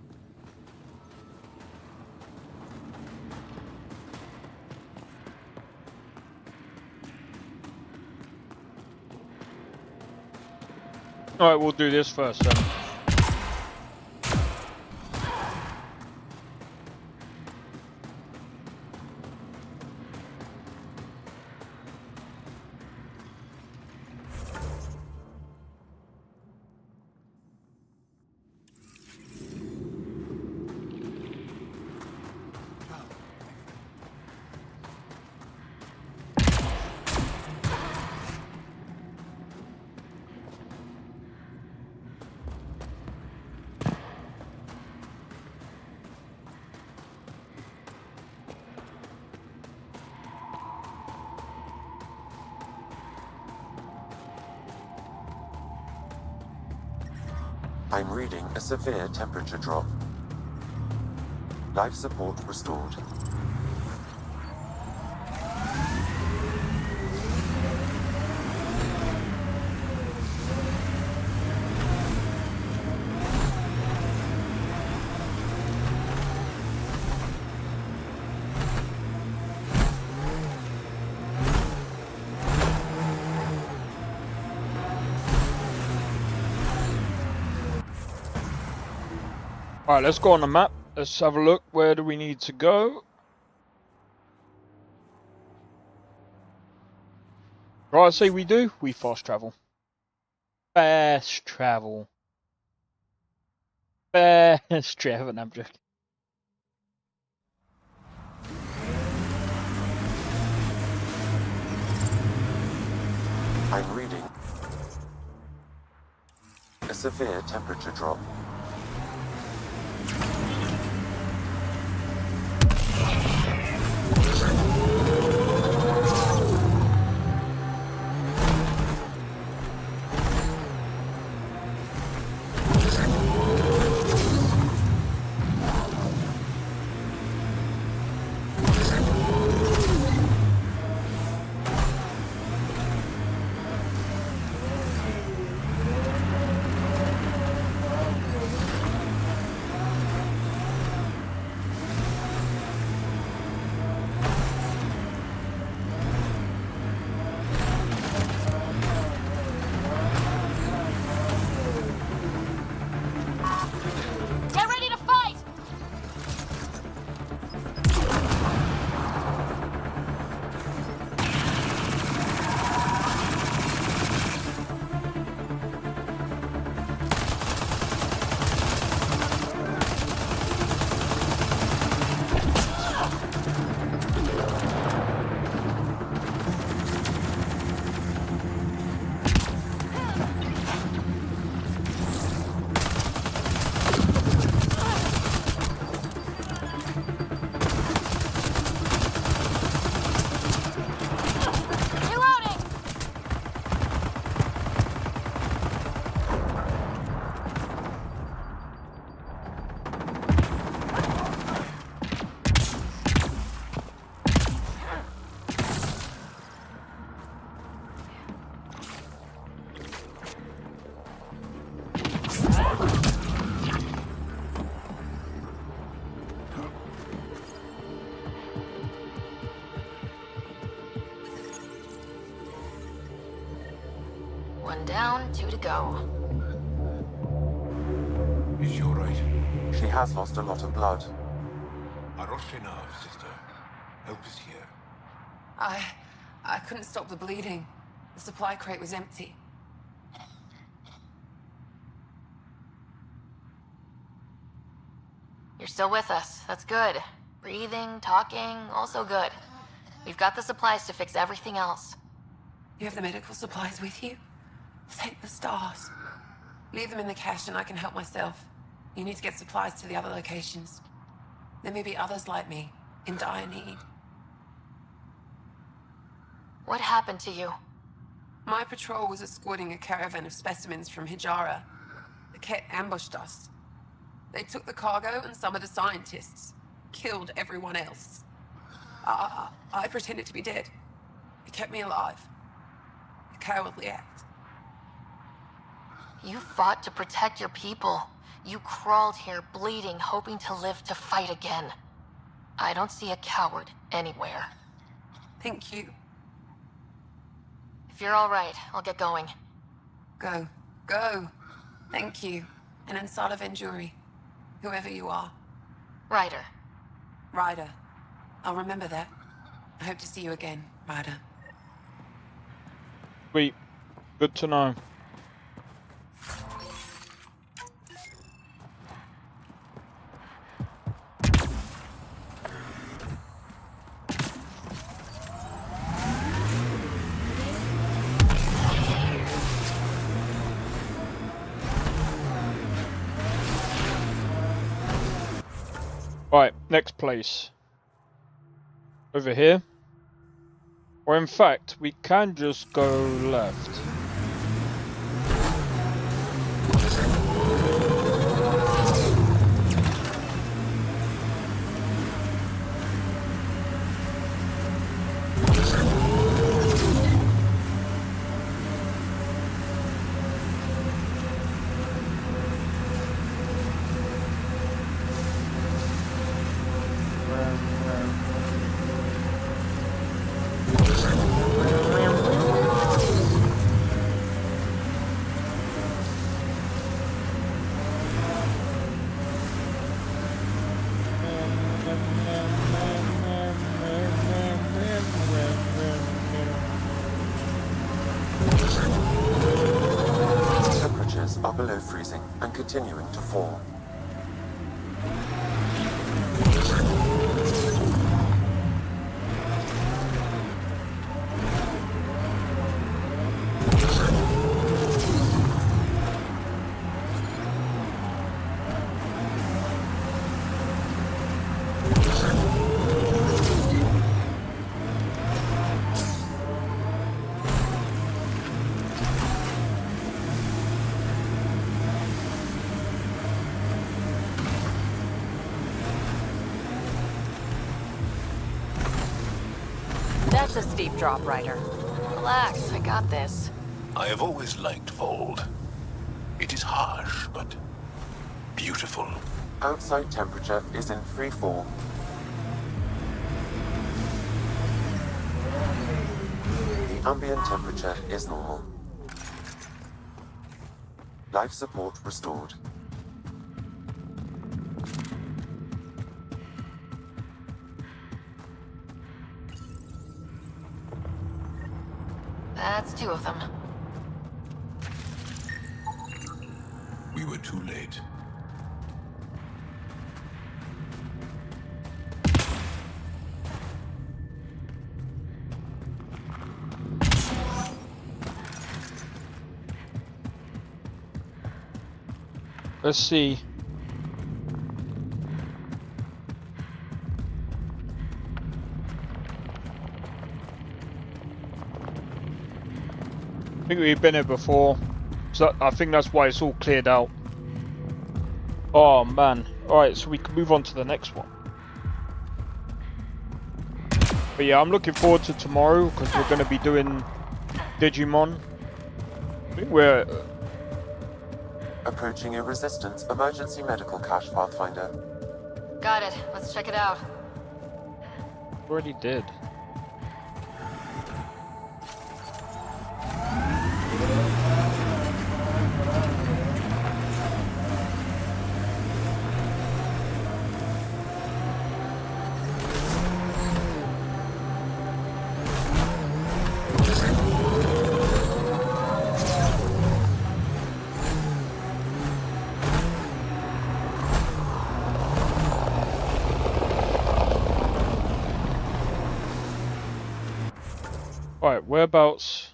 Alright, we'll do this first then. I'm reading a severe temperature drop. Life support restored. Alright, let's go on the map. Let's have a look. Where do we need to go? Right, I say we do. We fast travel. Fast travel. Fast travel. No, I'm joking. I'm reading a severe temperature drop. Get ready to fight! Reloading! One down, 2 to go. Is she alright? She has lost a lot of blood. Aroshenav, sister. Help is here. I couldn't stop the bleeding. The supply crate was empty. You're still with us. That's good. Breathing, talking, also good. We've got the supplies to fix everything else. You have the medical supplies with you? Thank the stars. Leave them in the cache and I can help myself. You need to get supplies to the other locations. There may be others like me, in dire need. What happened to you? My patrol was escorting a caravan of specimens from Hijara. The Ket ambushed us. They took the cargo and some of the scientists. Killed everyone else. I pretended to be dead. It kept me alive. A cowardly act. You fought to protect your people. You crawled here bleeding, hoping to live to fight again. I don't see a coward anywhere. Thank you. If you're all right, I'll get going. Go. Go. Thank you. And Ansala Venturi. Whoever you are. Ryder. Ryder. I'll remember that. I hope to see you again, Ryder. Sweet. Good to know. Right, next place. Over here. Or in fact, we can just go left. Temperatures are below freezing and continuing to fall. That's a steep drop, Ryder. Relax, I got this. I have always liked Vold. It is harsh, but beautiful. Outside temperature is in free fall. The ambient temperature is normal. Life support restored. That's 2 of them. We were too late. Let's see. I think we've been here before, so I think that's why it's all cleared out. Oh man. Alright, so we can move on to the next one. But yeah, I'm looking forward to tomorrow because we're going to be doing Digimon. I think we're... Approaching a resistance emergency medical cache, Pathfinder. Got it. Let's check it out. already did. Alright, whereabouts?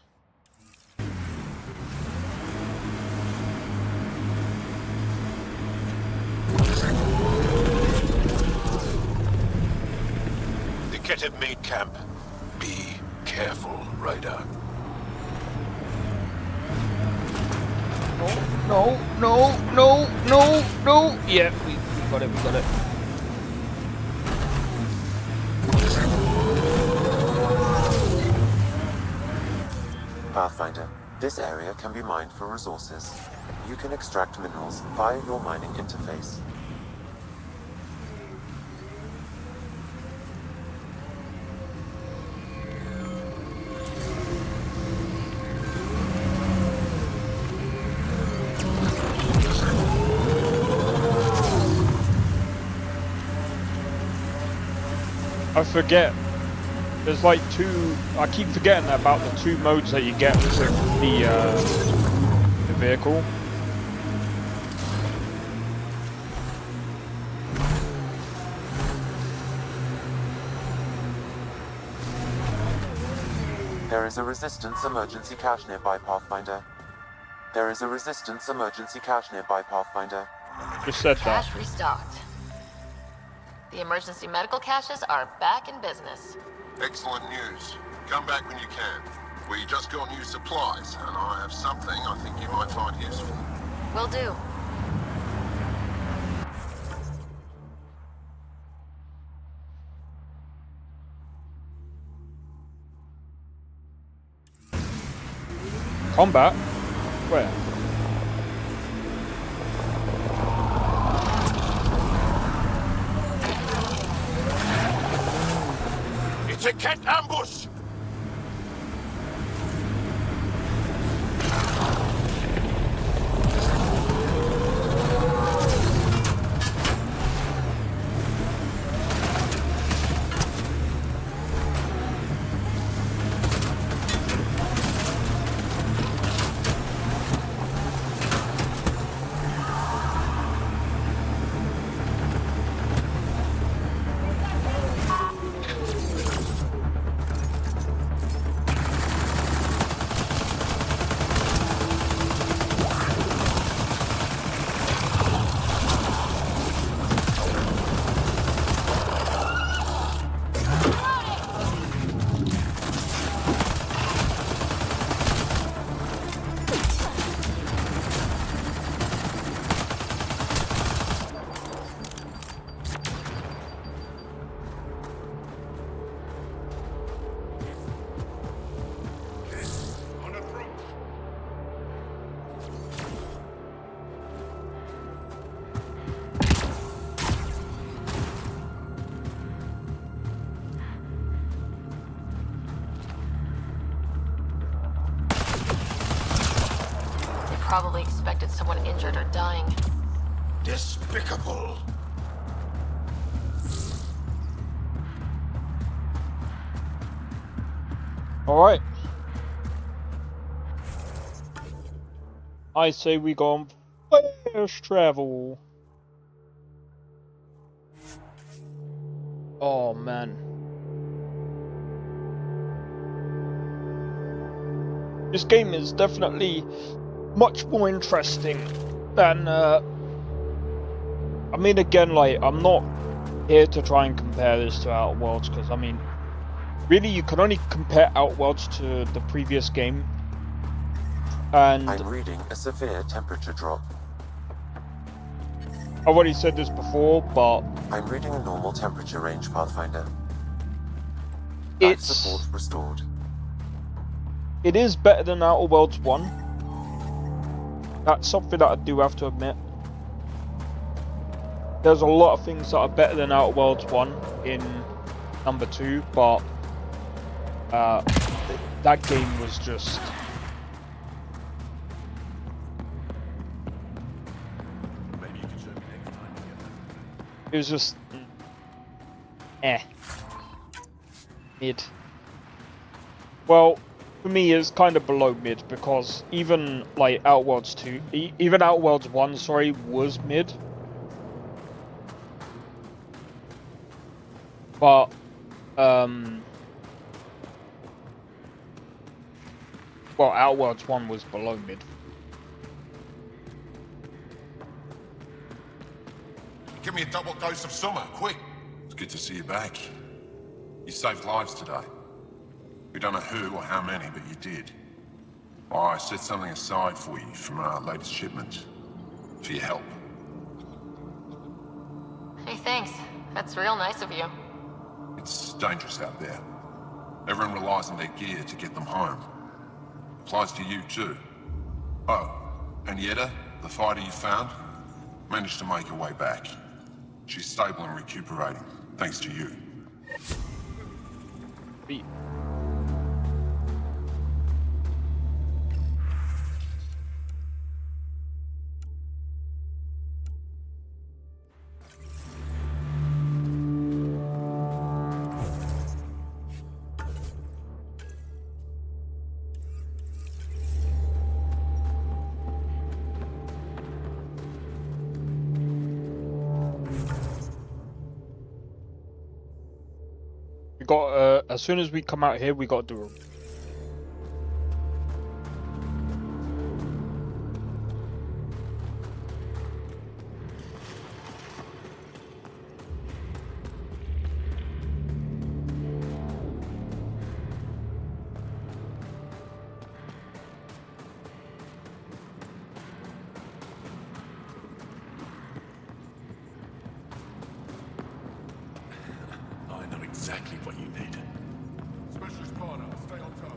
The Ket have made camp. Be careful, Ryder. No. Yeah, we got it. Pathfinder, this area can be mined for resources. You can extract minerals via your mining interface. I forget. There's like two. I keep forgetting about the two modes that you get with the vehicle. There is a resistance emergency cache nearby, Pathfinder. There is a resistance emergency cache nearby, Pathfinder. Just said that. Cache restocked. The emergency medical caches are back in business. Excellent news. Come back when you can. We just got new supplies, and I have something I think you might find useful. Will do. Combat? Where? It's a cat ambush! Probably expected someone injured or dying. Despicable! Alright. I say we go on fast travel. Oh man. This game is definitely much more interesting than I mean, again, like, I'm not here to try and compare this to Outer Worlds, because I mean, really you can only compare Outer Worlds to the previous game. And I'm reading a severe temperature drop. I've already said this before, but I'm reading a normal temperature range, Pathfinder. it's Support restored. it is better than Outer Worlds 1. That's something that I do have to admit. There's a lot of things that are better than Outer Worlds 1 in number 2, but that game was just... Maybe you can show me next time together. It was just... mid. Well, for me it's kind of below mid, because even like Outer Worlds 2, even Outer Worlds 1, sorry, was mid. But well, Outer Worlds 1 was below mid. Give me a double dose of summer, quick! It's good to see you back. You saved lives today. We don't know who or how many, but you did. I set something aside for you from our latest shipment. For your help. Hey, thanks. That's real nice of you. It's dangerous out there. Everyone relies on their gear to get them home. Applies to you too. Oh, and Yetta, the fighter you found, managed to make her way back. She's stable and recuperating, thanks to you. got as soon as we come out here, we got to do it. I know exactly what you need. Specialist partner, stay on task.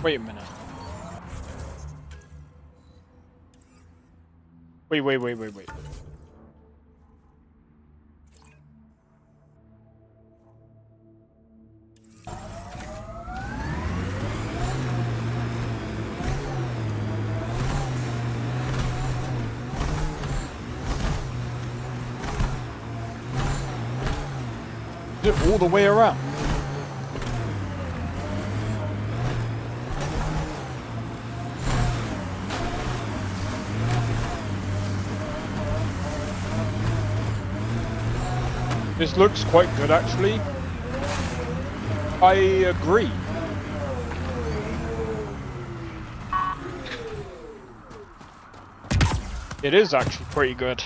Wait a minute. Wait. Is it all the way around? This looks quite good, actually. I agree. It is actually pretty good.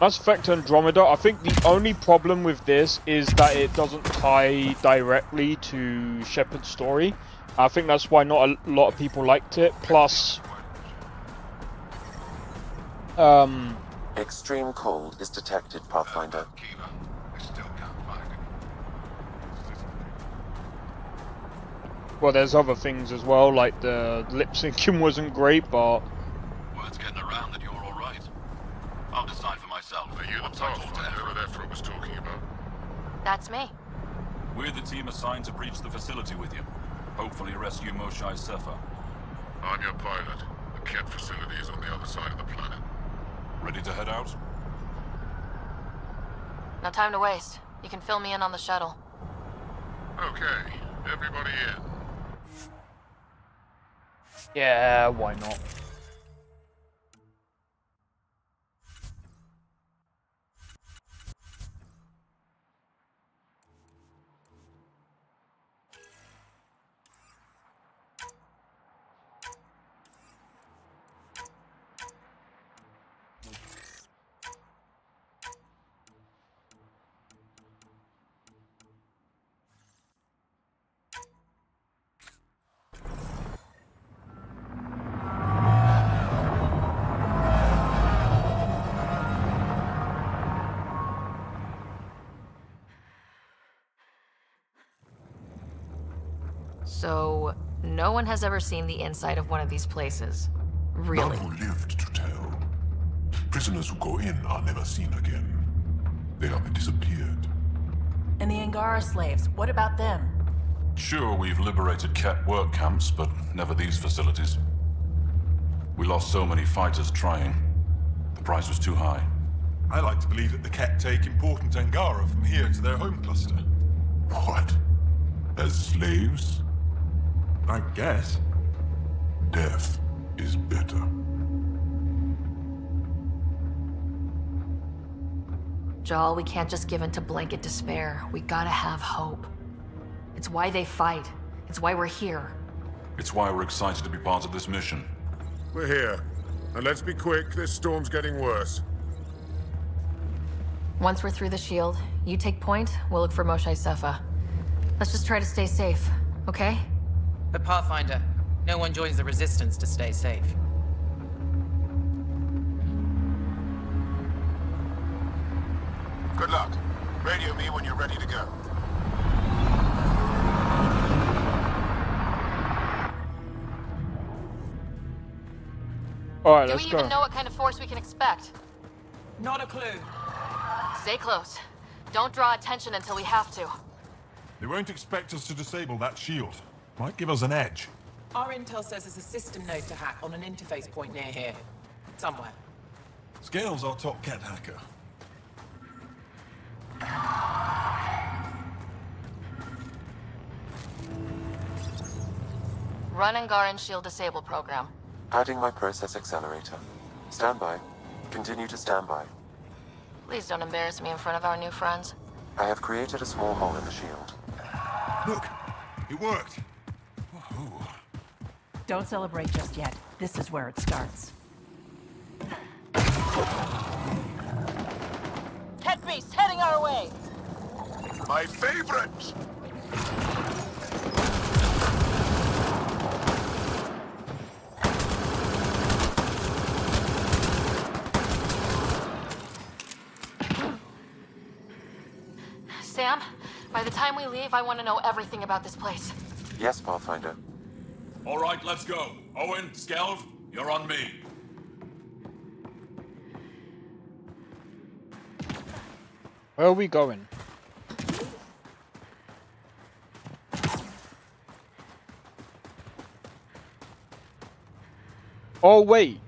Mass Effect Andromeda, I think the only problem with this is that it doesn't tie directly to Shepard's story. I think that's why not a lot of people liked it. Plus, Extreme cold is detected, Pathfinder. well, there's other things as well, like the lip syncing wasn't great, but Word's getting around that you're all right. I'll decide for myself. Are you the Pathfinder that Ephra was talking about? That's me. We're the team assigned to breach the facility with you. Hopefully rescue Moshae Sefa. I'm your pilot. The Ket facility is on the other side of the planet. Ready to head out? No time to waste. You can fill me in on the shuttle. Okay, everybody in. yeah, why not? So, no one has ever seen the inside of one of these places. Really? None who lived to tell. Prisoners who go in are never seen again. They have disappeared. And the Angara slaves, what about them? Sure, we've liberated Ket work camps, but never these facilities. We lost so many fighters trying. The price was too high. I like to believe that the Ket take important Angara from here to their home cluster. What? As slaves? I guess. Death is better. Jal, we can't just give in to blanket despair. We gotta have hope. It's why they fight. It's why we're here. It's why we're excited to be part of this mission. We're here. And let's be quick, this storm's getting worse. Once we're through the shield, you take point, we'll look for Moshae Sefa. Let's just try to stay safe, okay? But Pathfinder, no one joins the Resistance to stay safe. Good luck. Radio me when you're ready to go. Alright, Do let's we go. even know what kind of force we can expect? Not a clue. Stay close. Don't draw attention until we have to. They won't expect us to disable that shield. Might give us an edge. Our intel says there's a system node to hack on an interface point near here. Somewhere. Scales our top cat hacker. Run Angaran shield disable program. Adding my process accelerator. Stand by. Continue to stand by. Please don't embarrass me in front of our new friends. I have created a small hole in the shield. Look, it worked. Woohoo. Don't celebrate just yet. This is where it starts. Head beast heading our way! My favorite! Sam, by the time we leave, I want to know everything about this place. Yes, Pathfinder. All right, let's go. Owen, Skelv, you're on me. Where are we going? Oh, wait.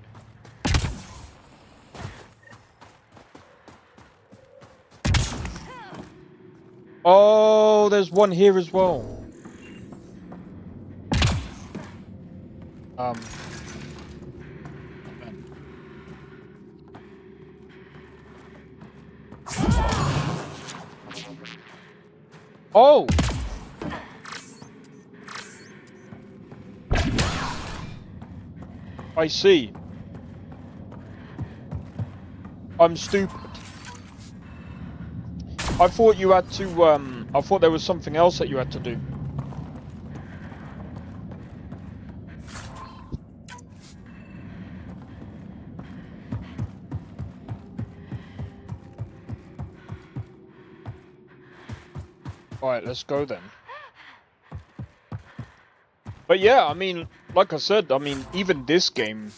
Oh, there's one here as well. Oh! I see. I'm stupid. I thought you had to, I thought there was something else that you had to do. Alright, let's go then. But yeah, I mean, like I said, I mean, even this game...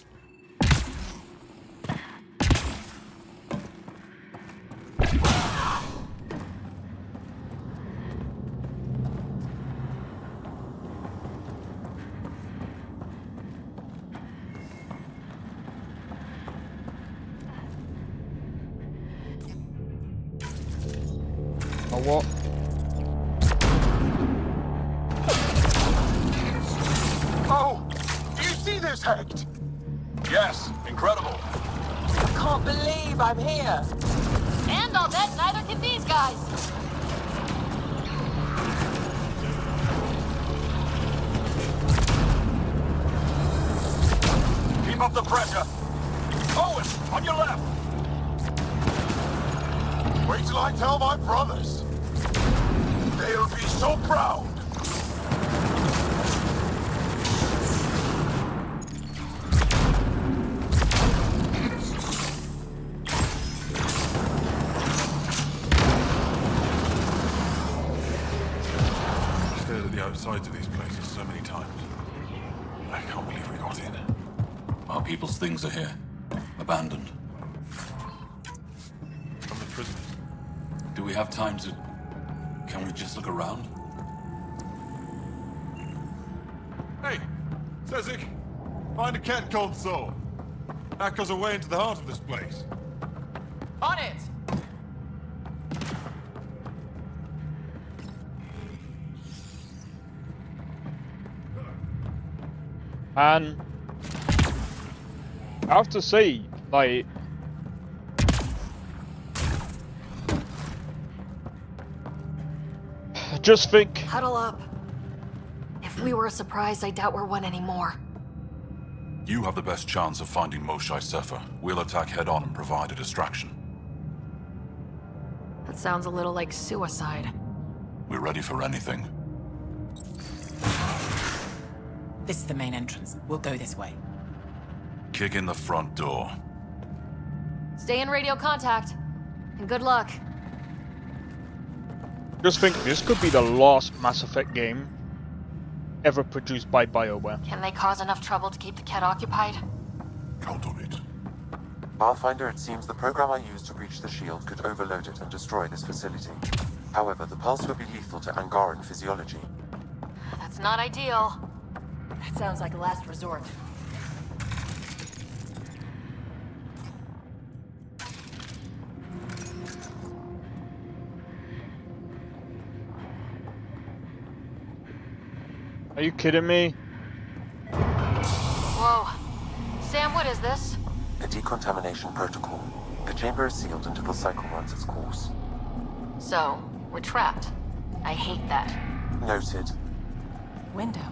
Oh, what? Oh! Do you see this, Hect? Yes, incredible. I can't believe I'm here! And I'll bet neither can these guys. Keep up the pressure. Owen, on your left. Wait till I tell my brothers. They'll be so proud. I've stared at the outsides of these places so many times. I can't believe we got in. Our people's things are here. Abandoned. From the prisoners. Do we have time to... Can we just look around? Hey, Sezik, find a cat called Saul. Hack us away into the heart of this place. On it! And I have to say, like, just think. Huddle up. If we were a surprise, I doubt we're one anymore. You have the best chance of finding Moshae Sefer. We'll attack head-on and provide a distraction. That sounds a little like suicide. We're ready for anything. This is the main entrance. We'll go this way. Kick in the front door. Stay in radio contact. And good luck. Just think, this could be the last Mass Effect game ever produced by BioWare. Can they cause enough trouble to keep the Ket occupied? Count on it. Pathfinder, it seems the program I used to breach the shield could overload it and destroy this facility. However, the pulse would be lethal to Angaran physiology. That's not ideal. That sounds like a last resort. Are you kidding me? Whoa. Sam, what is this? A decontamination protocol. The chamber is sealed until the cycle runs its course. So, we're trapped. I hate that. Noted. Window.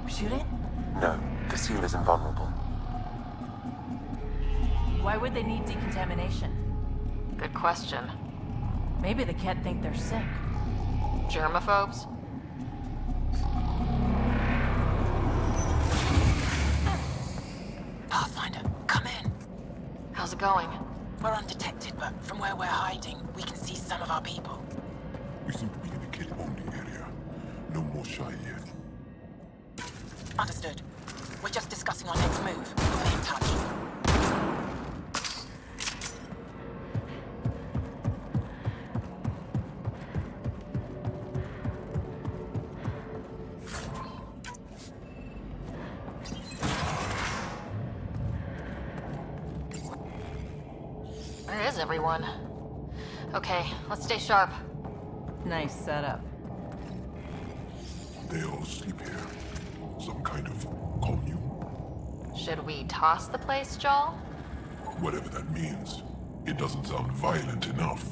Shoot it? No, the seal is invulnerable. Why would they need decontamination? Good question. Maybe the Ket think they're sick. Germaphobes? Pathfinder, come in. How's it going? We're undetected, but from where we're hiding, we can see some of our people. We seem to be in the kid-only area. No more shy yet. Understood. We're just discussing our next move. We'll be in touch. Where is everyone? Okay, let's stay sharp. Nice setup. They all sleep here. Some kind of commune. Should we toss the place, Joel? Whatever that means. It doesn't sound violent enough.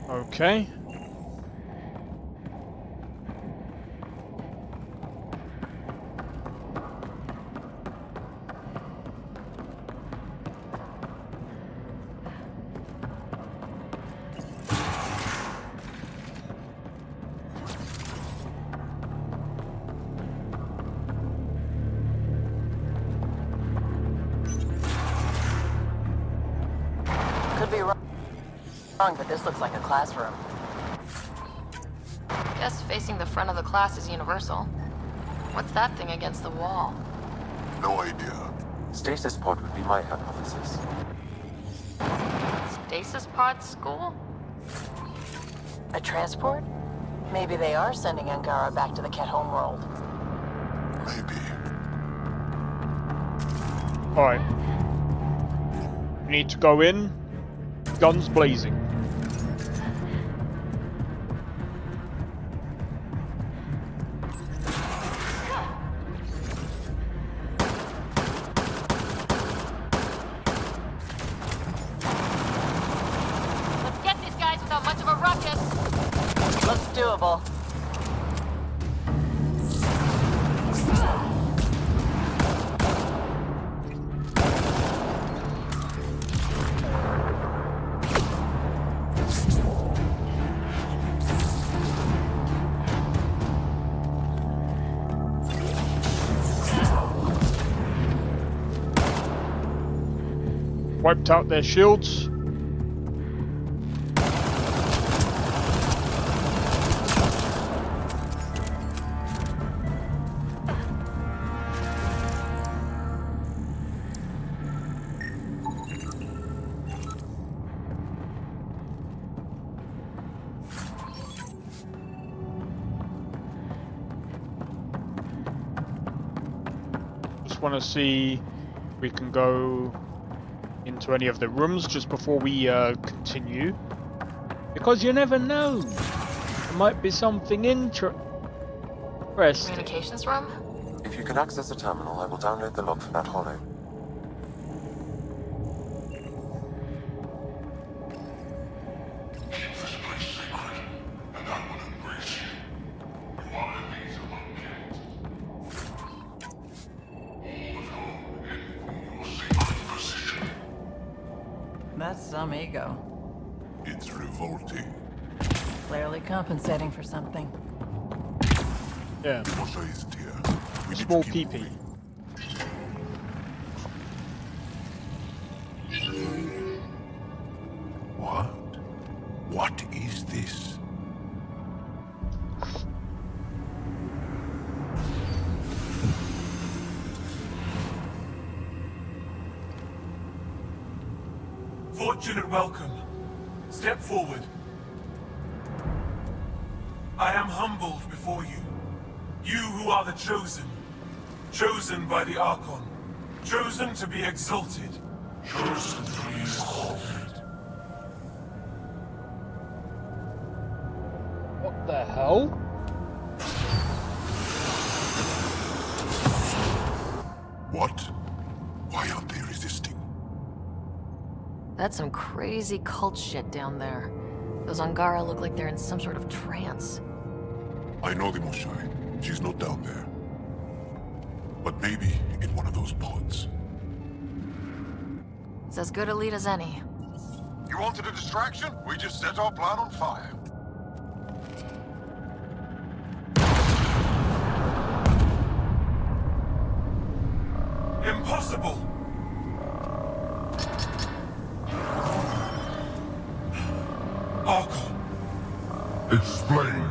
Okay. Could be wrong, but this looks like a classroom. Guess facing the front of the class is universal. What's that thing against the wall? No idea. Stasis pod would be my hypothesis. Stasis pod school? A transport? Maybe they are sending Angara back to the Ket homeworld. Maybe. Alright. We need to go in. Guns blazing. Let's get these guys without much of a ruckus. Looks doable. Wiped out their shields. Just want to see if we can go into any of the rooms just before we continue, because you never know, there might be something interesting. Communications room? If you can access the terminal, I will download the log from that hollow. That's some ego. It's revolting. Clearly compensating for something. Yeah. Mosha isn't here. We need Small to keep PP. moving. What? What is this? Fortunate welcome. Step forward. I am humbled before you. You who are the chosen. Chosen by the Archon. Chosen to be exalted. Chosen to be exalted. What the hell? What? Why aren't they resisting? That's some crazy cult shit down there. Those Angara look like they're in some sort of trance. I know the Moshai. She's not down there. But maybe in one of those pods. It's as good a lead as any. You wanted a distraction? We just set our plan on fire. Impossible! Archon, Explain.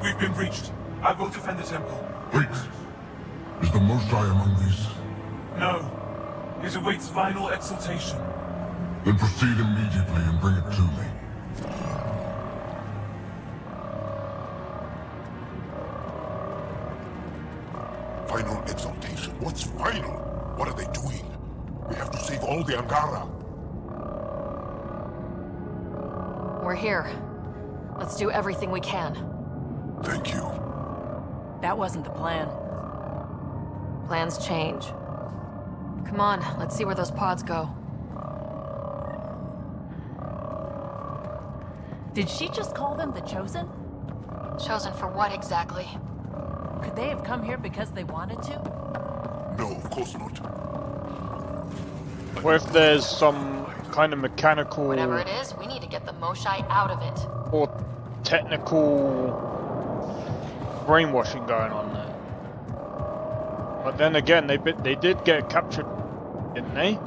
we've been breached. I will defend the temple. Wait. Is the Moshai among these? No. It awaits final exaltation. Then proceed immediately and bring it to me. Final exaltation? What's final? What are they doing? We have to save all the Angara. We're here. Let's do everything we can. Thank you. That wasn't the plan. Plans change. Come on, let's see where those pods go. Did she just call them the Chosen? Chosen for what exactly? Could they have come here because they wanted to? No, of course not. What if there's some kind of mechanical Whatever it is, we need to get the Moshai out of it. or technical brainwashing going on there? But then again, they did get captured, didn't they?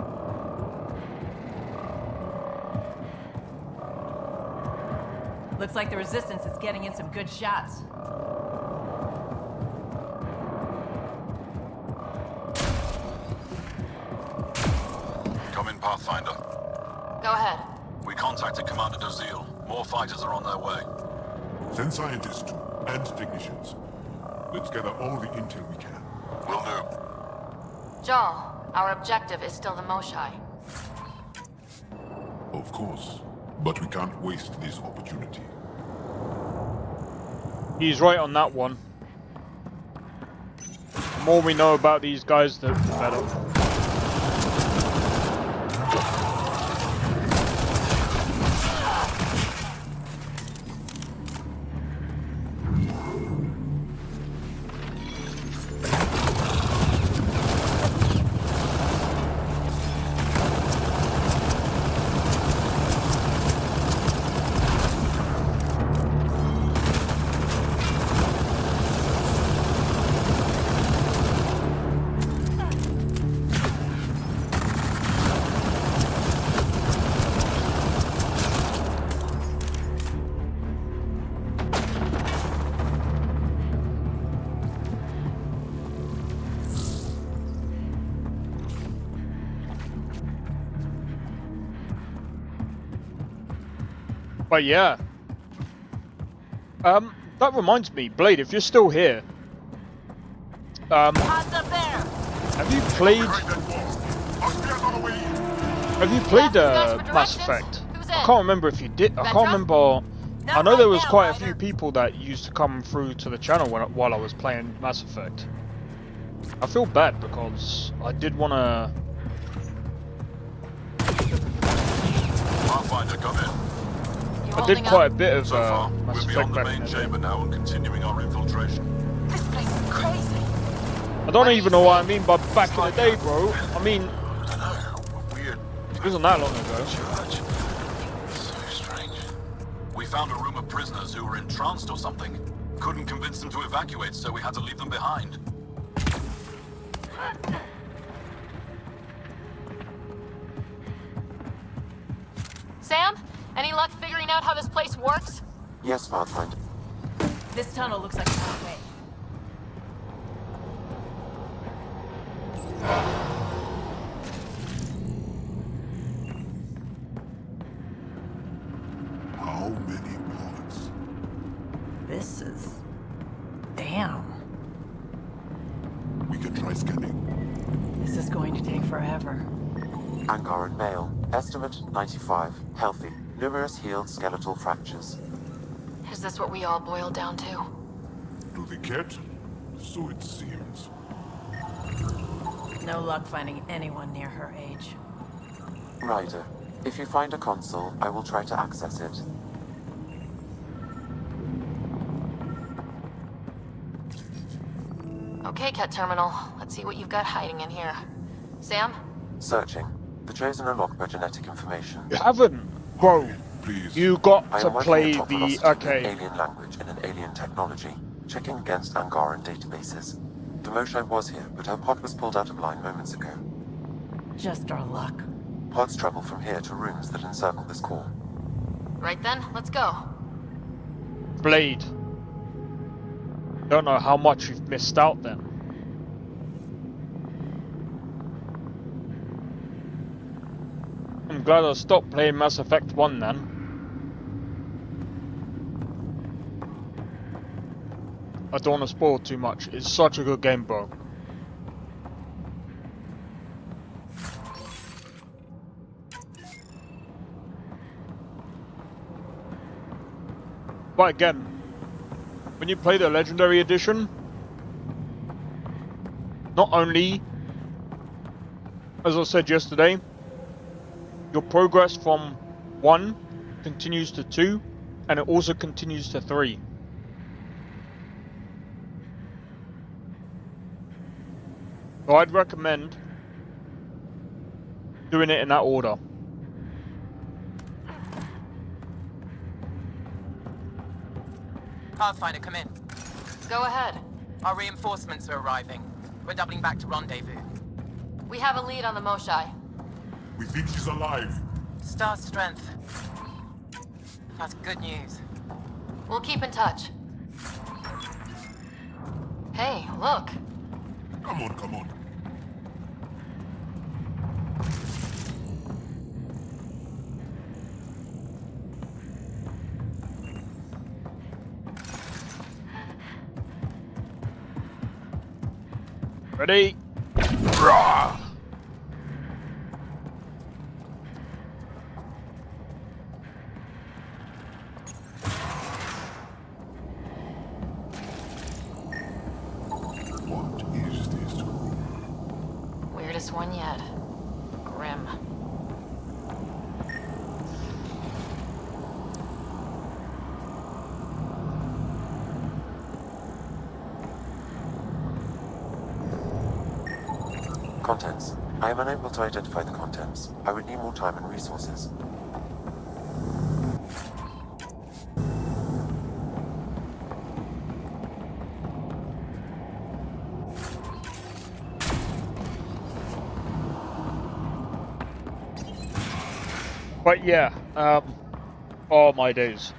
Looks like the Resistance is getting in some good shots. Come in, Pathfinder. Go ahead. We contacted Commander Dozil. More fighters are on their way. Send scientists too, and technicians. Let's gather all the intel we can. Will do. Jarl, our objective is still the Moshai. Of course. But we can't waste this opportunity. He's right on that one. The more we know about these guys, the better. But yeah. That reminds me, Blade, if you're still here, have you played Mass Effect? I can't remember if you did. I can't remember. I know there was quite a few people that used to come through to the channel while I was playing Mass Effect. I feel bad because I did want to. Pathfinder, come in. I did quite a bit of So far, Mass we're Effect beyond the back in main the day. chamber now and continuing our infiltration. This place is crazy. I don't even know what I mean by back in the day, bro. I mean, Weird. it wasn't that long ago. So strange. We found a room of prisoners who were entranced or something. Couldn't convince them to evacuate, so we had to leave them behind. Sam, any luck figuring out how this place works? Yes, Pathfinder. This tunnel looks like a way. How many pods? This is... damn. We can try scanning. Whatever. Angaran male. Estimate 95. Healthy. Numerous healed skeletal fractures. Is this what we all boiled down to? To the cat? So it seems. No luck finding anyone near her age. Ryder, if you find a console, I will try to access it. Okay, Cat Terminal. Let's see what you've got hiding in here. Sam? Searching. The Chosen are locked by genetic information. You haven't, bro. Please. You got I to am working play at top the velocity with okay. alien language and an alien technology, checking against Angaran databases. Demosha was here, but her pod was pulled out of line moments ago. Just our luck. Pods travel from here to rooms that encircle this core. Right then, let's go. Blade. Don't know how much you've missed out then. I'm glad I stopped playing Mass Effect 1 then. I don't want to spoil too much. It's such a good game, bro. But again, when you play the Legendary Edition, not only, as I said yesterday, your progress from 1 continues to 2, and it also continues to 3. So I'd recommend doing it in that order. Pathfinder, come in. Go ahead. Our reinforcements are arriving. We're doubling back to rendezvous. We have a lead on the Moshai. We think she's alive. Star strength. That's good news. We'll keep in touch. Hey, look. Come on, come on. Ready? Rah! What is this room? Weirdest one yet. Grim. Contents. I am unable to identify the contents. I would need more time and resources. But yeah, oh my days.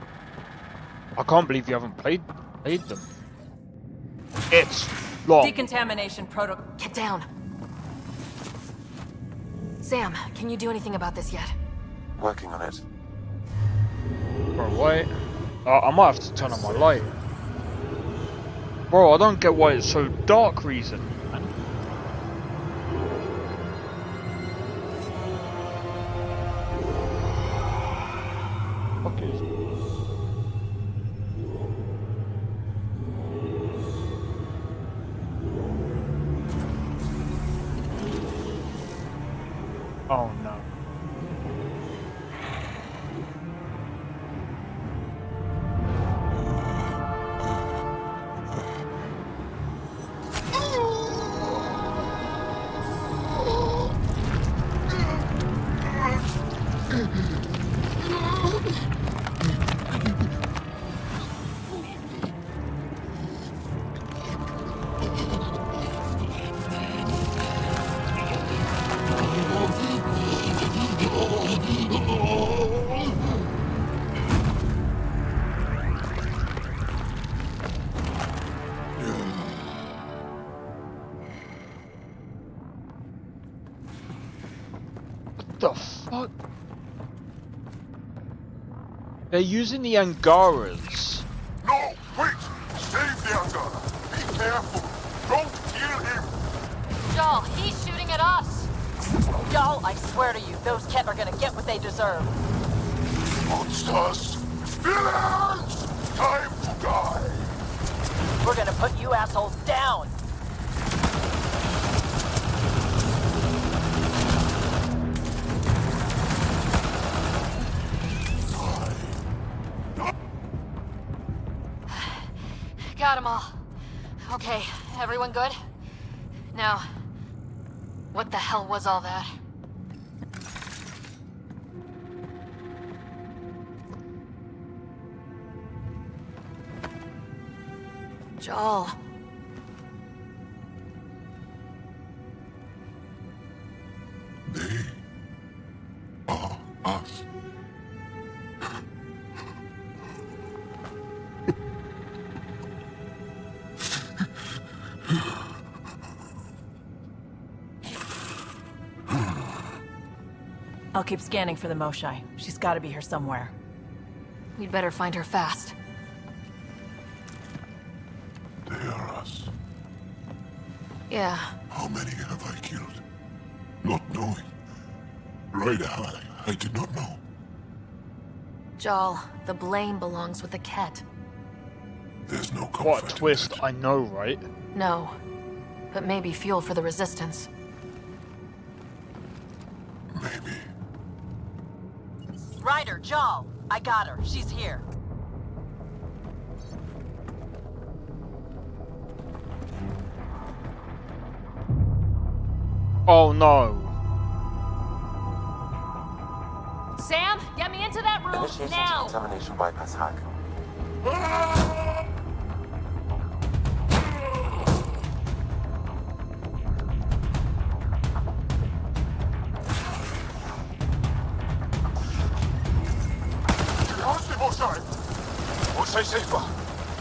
I can't believe you haven't played them. It's long. Decontamination protocol. Get down. Sam, can you do anything about this yet? Working on it. Bro, wait. I might have to turn on my light. Bro, I don't get why it's so dark reason, man. Okay. Oh no. What the fuck? They're using the Angaras. No, wait! Save the Angara! Be careful! Don't kill him! Joel, he's shooting at us. Y'all, I swear to you, those Ket are gonna get what they deserve. Monsters! Villains! Time to die! We're gonna put you assholes down! Got them all. Okay, everyone good? Now, what the hell was all that? Joel. They are us. I'll keep scanning for the Moshai. She's gotta be here somewhere. We'd better find her fast. They are us. Yeah. How many have I killed? Not knowing. Ryder, I did not know. Joel, the blame belongs with the Ket. There's no comfort. What a twist, I know, right? No. But maybe fuel for the Resistance. Maybe. Ryder, Joel, I got her. She's here. Oh no. Sam, get me into that room Initiating now! decontamination bypass hack. How's the Moshai? Moshai safer.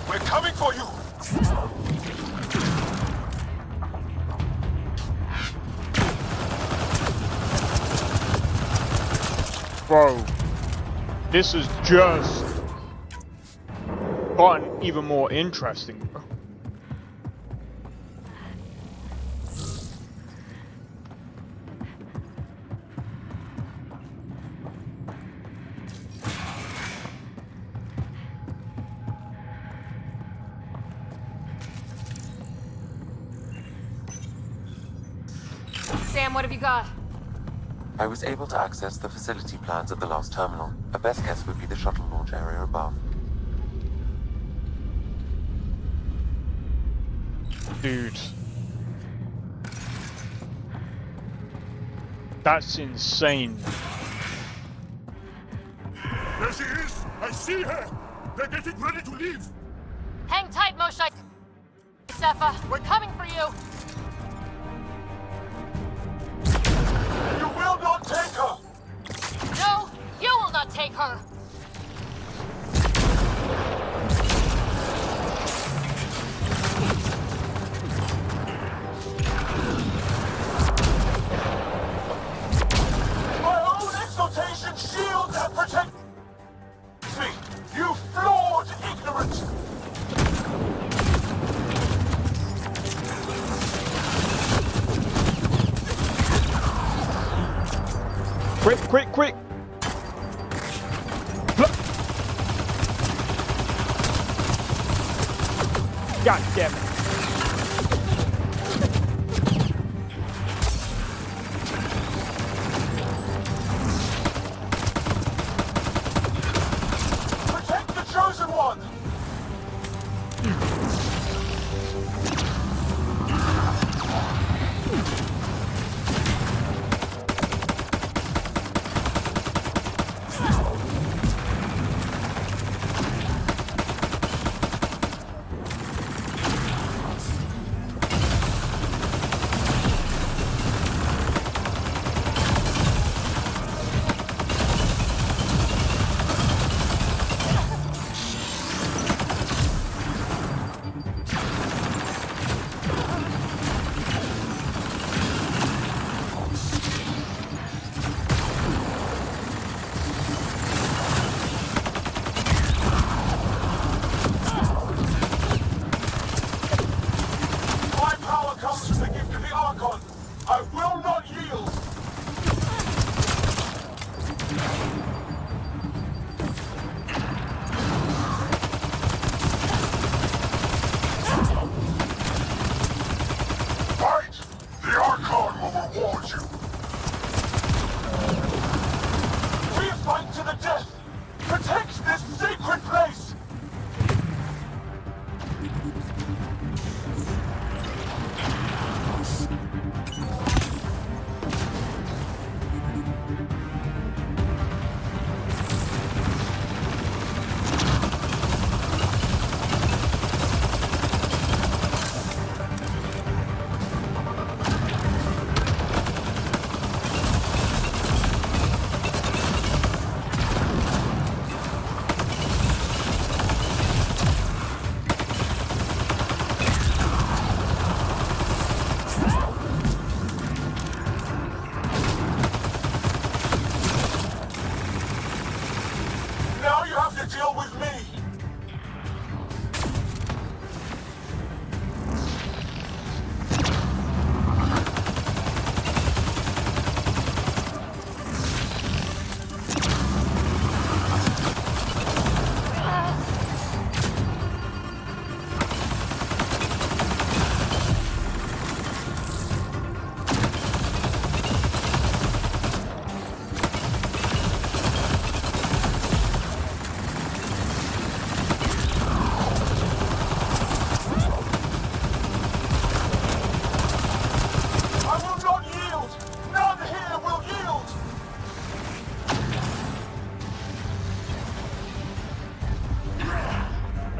We're coming for you. Bro, this has just gotten even more interesting, bro. Sam, what have you got? I was able to access the facility plans at the last terminal. A best guess would be the shuttle launch area above. Dude. That's insane. There she is! I see her! They're getting ready to leave! Hang tight, Moshai. Sefa, we're coming for you! You will not take her! No, you will not take her! My own exaltation shields and protect me! You flawed ignorant! Quick, quick, quick! God damn it. Protect the chosen one!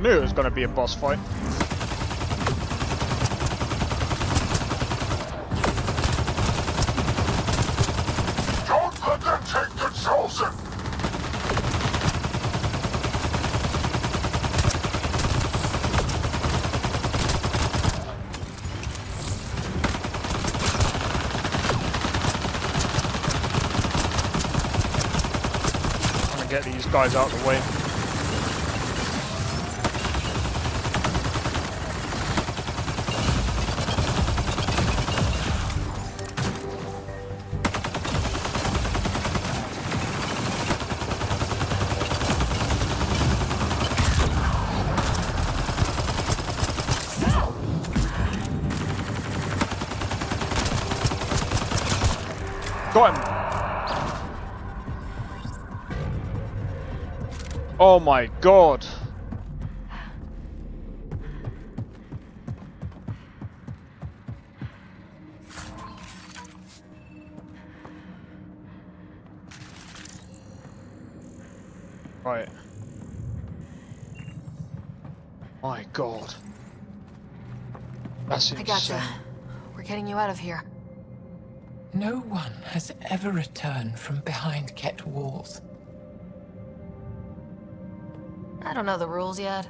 I knew it was going to be a boss fight. Don't let them take the Chosen! I'm going to get these guys out of the way. Got him! Oh my god! Right. My god. That's insane. I gotcha. We're getting you out of here. No one has ever returned from behind Ket walls. I don't know the rules yet.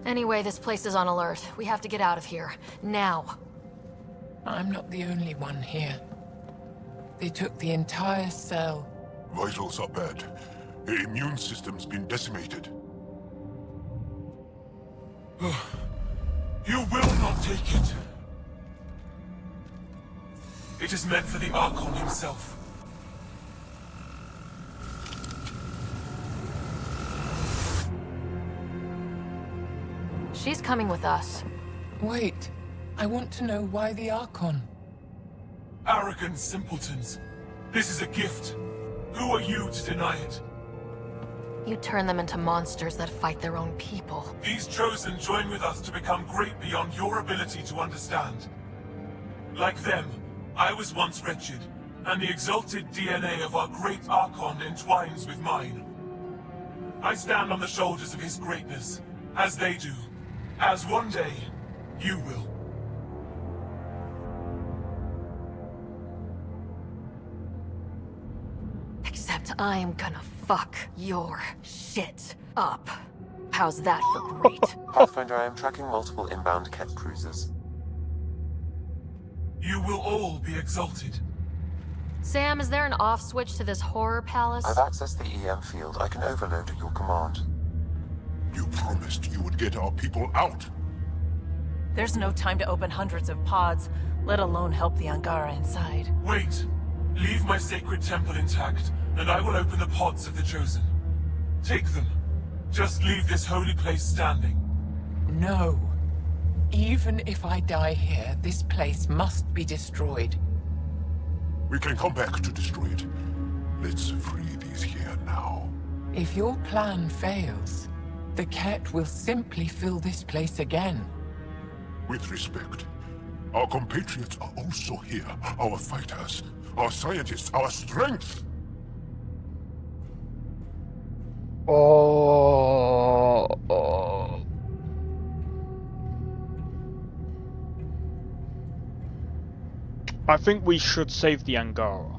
Anyway, this place is on alert. We have to get out of here. Now. I'm not the only one here. They took the entire cell. Vitals are bad. The immune system's been decimated. You will not take it. It is meant for the Archon himself. She's coming with us. Wait. I want to know why the Archon. Arrogant simpletons. This is a gift. Who are you to deny it? You turn them into monsters that fight their own people. These Chosen join with us to become great beyond your ability to understand. Like them, I was once wretched, and the exalted DNA of our great Archon entwines with mine. I stand on the shoulders of his greatness, as they do, as one day, you will. Except I am gonna fuck your shit up. How's that for great? Pathfinder, I am tracking multiple inbound Ket cruisers. You will all be exalted. Sam, is there an off switch to this horror palace? I've accessed the EM field. I can overload at your command. You promised you would get our people out. There's no time to open hundreds of pods, let alone help the Angara inside. Wait. Leave my sacred temple intact, and I will open the pods of the Chosen. Take them. Just leave this holy place standing. No. Even if I die here, this place must be destroyed. We can come back to destroy it. Let's free these here now. If your plan fails, the Ket will simply fill this place again. With respect, our compatriots are also here. Our fighters, our scientists, our strength. Oh. I think we should save the Angara.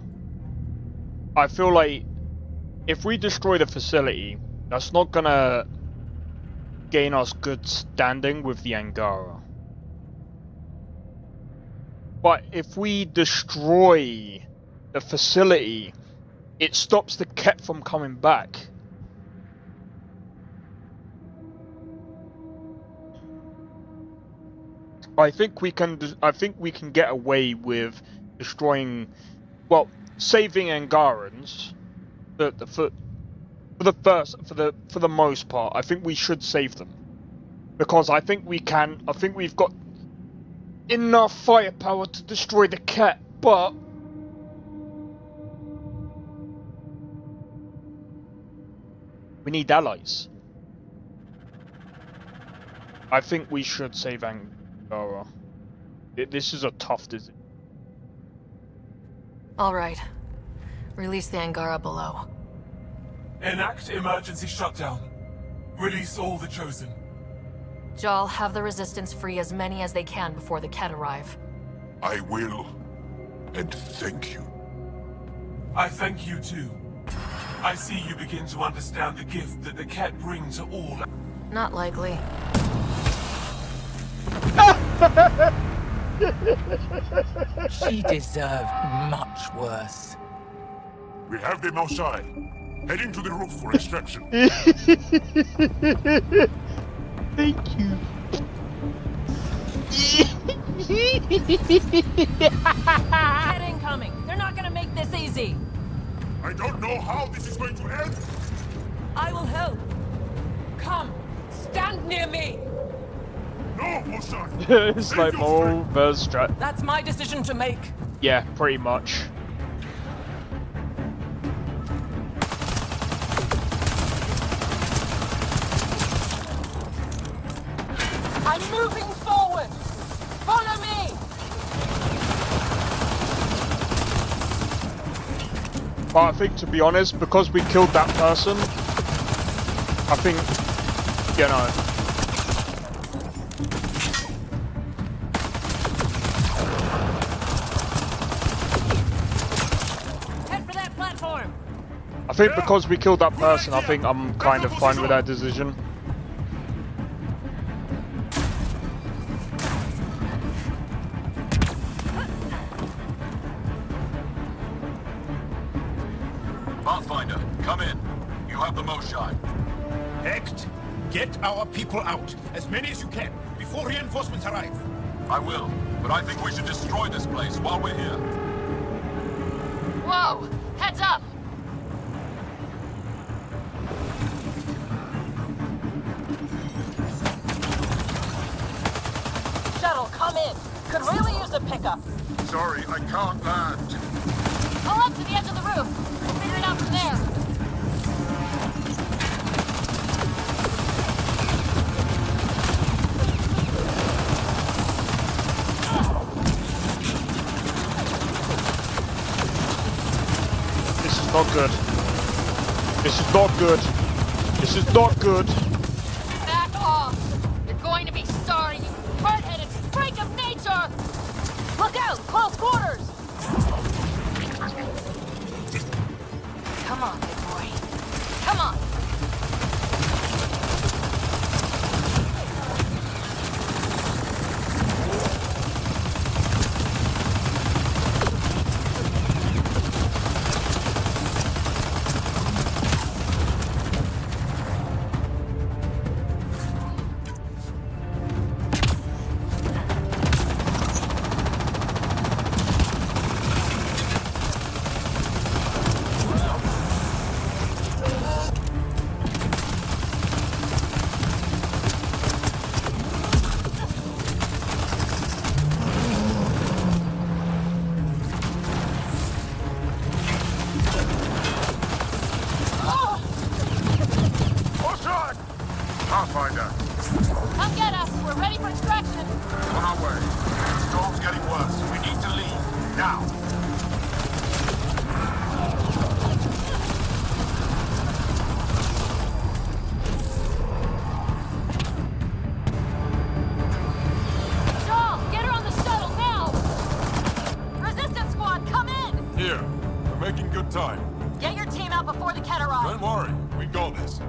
I feel like if we destroy the facility, that's not gonna gain us good standing with the Angara. But if we destroy the facility, it stops the Ket from coming back. I think we can get away with destroying, well, saving Angarans. For the most part, I think we should save them because I think we can. I think we've got enough firepower to destroy the Ket, but we need allies. I think we should save Angara. This is a tough decision. All right. Release the Angara below. Enact emergency shutdown. Release all the Chosen. Jal, have the Resistance free as many as they can before the Ket arrive. I will. And thank you. I thank you too. I see you begin to understand the gift that the Ket bring to all. Not likely. She deserved much worse. We have them outside. Heading to the roof for extraction. Thank you. Ket incoming. They're not gonna make this easy. I don't know how this is going to end. I will help. Come, stand near me. No, Oshan. It's like my whole verse strat. That's my decision to make. Yeah, pretty much. I'm moving forward. Follow me. But I think, to be honest, because we killed that person, I think, you know. Head for that platform. I think because we killed that person, I think I'm kind of fine with that decision. Pathfinder, come in. You have the most shine. Hecht, get our people out. As many as you can, before reinforcements arrive. I will, but I think we should destroy this place while we're here. Whoa! Heads up! Shuttle, come in. Could really use a pickup. Sorry, I can't land. Pull up to the edge of the roof. We'll figure it out from there. This is not good. This is not good. This is not good. Back off! You're going to be sorry, you hard-headed freak of nature! Look out! Close quarters! Come on, big boy. Come on! Oshan! Pathfinder, Come get us! We're ready for extraction! on our way. The storm's getting worse. We need to leave. Now. Shaw, get her on the shuttle now! Resistance squad, come in! Here, we're making good time. Get your team out before the Ket arrives. Don't worry, we got this.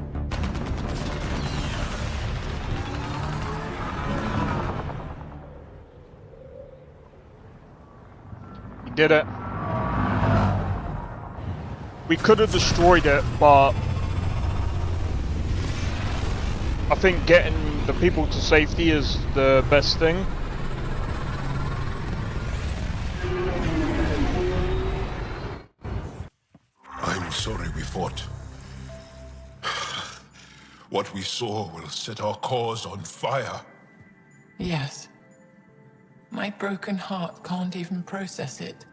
We did it. We could have destroyed it, but I think getting the people to safety is the best thing. I'm sorry we fought. What we saw will set our cause on fire. Yes. My broken heart can't even process it.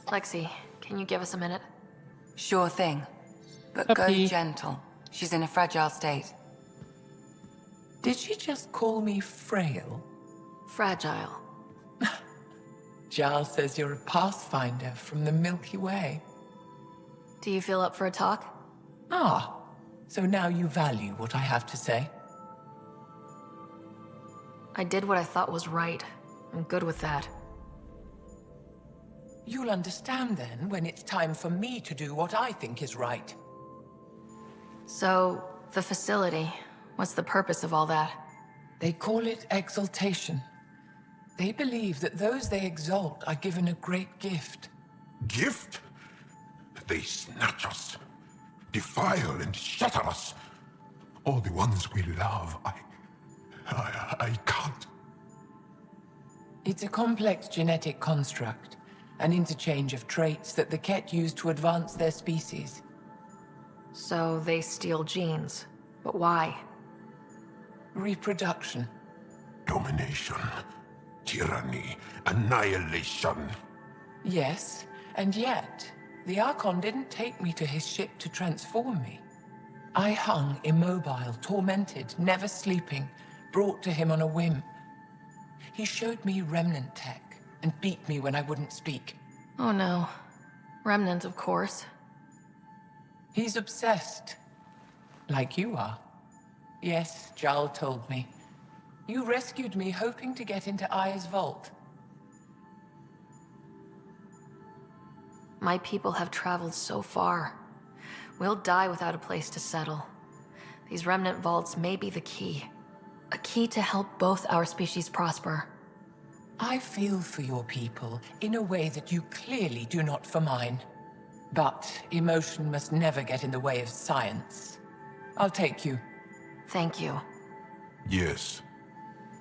Lexi, can you give us a minute? Sure thing. But Puppy. go gentle. She's in a fragile state. Did she just call me frail? Fragile. Giles says you're a pathfinder from the Milky Way. Do you feel up for a talk? Ah, so now you value what I have to say? I did what I thought was right. I'm good with that. You'll understand then when it's time for me to do what I think is right. So, the facility. What's the purpose of all that? They call it exaltation. They believe that those they exalt are given a great gift. Gift? They snatch us, defile and shatter us. All the ones we love. I can't. It's a complex genetic construct, an interchange of traits that the Ket use to advance their species. So they steal genes. But why? Reproduction. Domination, tyranny, annihilation. Yes, and yet, the Archon didn't take me to his ship to transform me. I hung immobile, tormented, never sleeping, brought to him on a whim. He showed me remnant tech and beat me when I wouldn't speak. Oh no. Remnant, of course. He's obsessed. Like you are. Yes, Jarl told me. You rescued me hoping to get into Ai's vault. My people have traveled so far. We'll die without a place to settle. These remnant vaults may be the key. A key to help both our species prosper. I feel for your people in a way that you clearly do not for mine. But emotion must never get in the way of science. I'll take you. Thank you. Yes.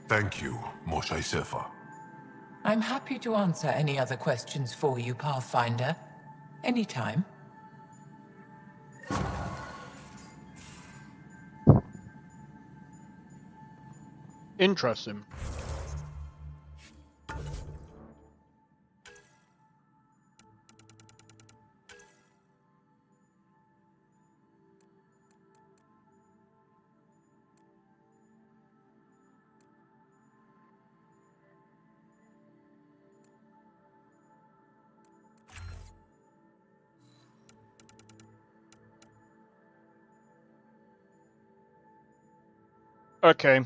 Thank you, Moshe Sefer. I'm happy to answer any other questions for you, Pathfinder. Anytime. Interesting. Okay.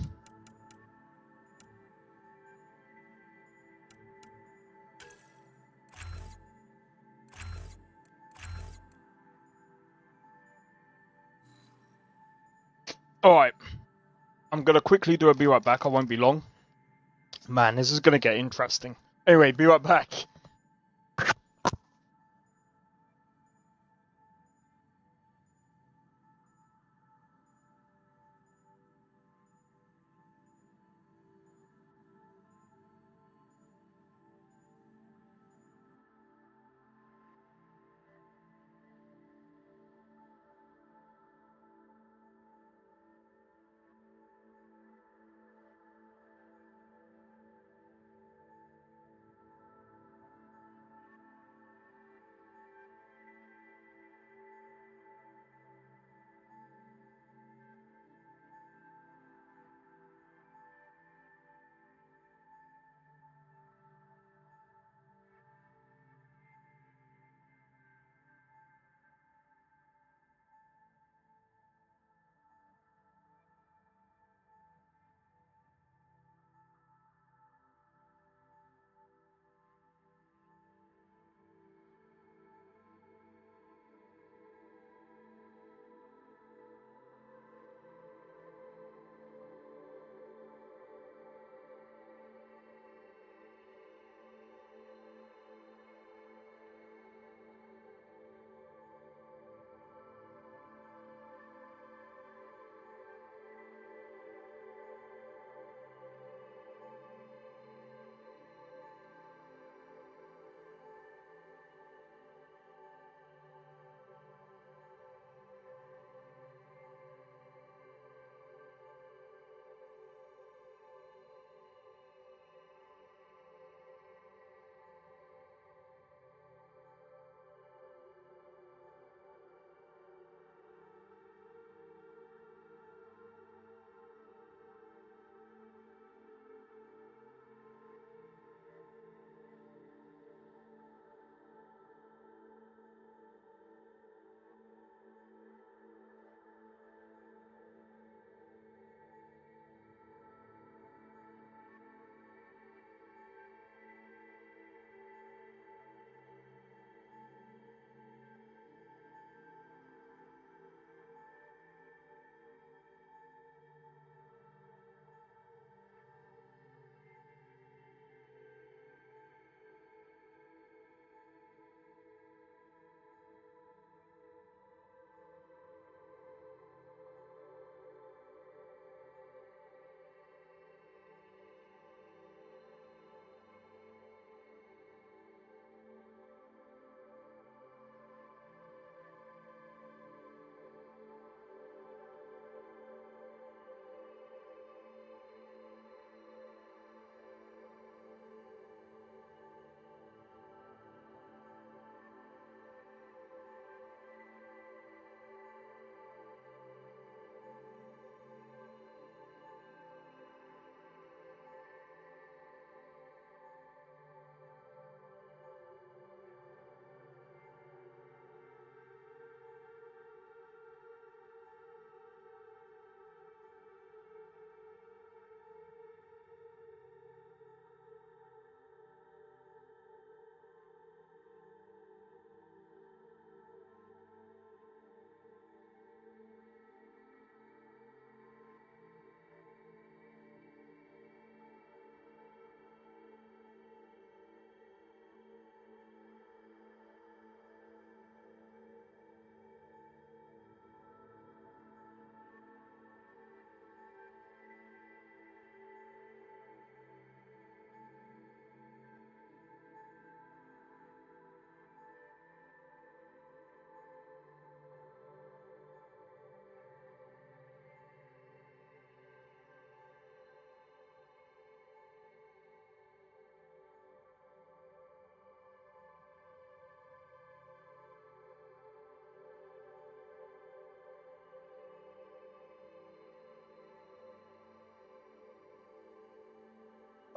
Alright. I'm gonna quickly do a be right back. I won't be long. Man, this is gonna get interesting. Anyway, be right back.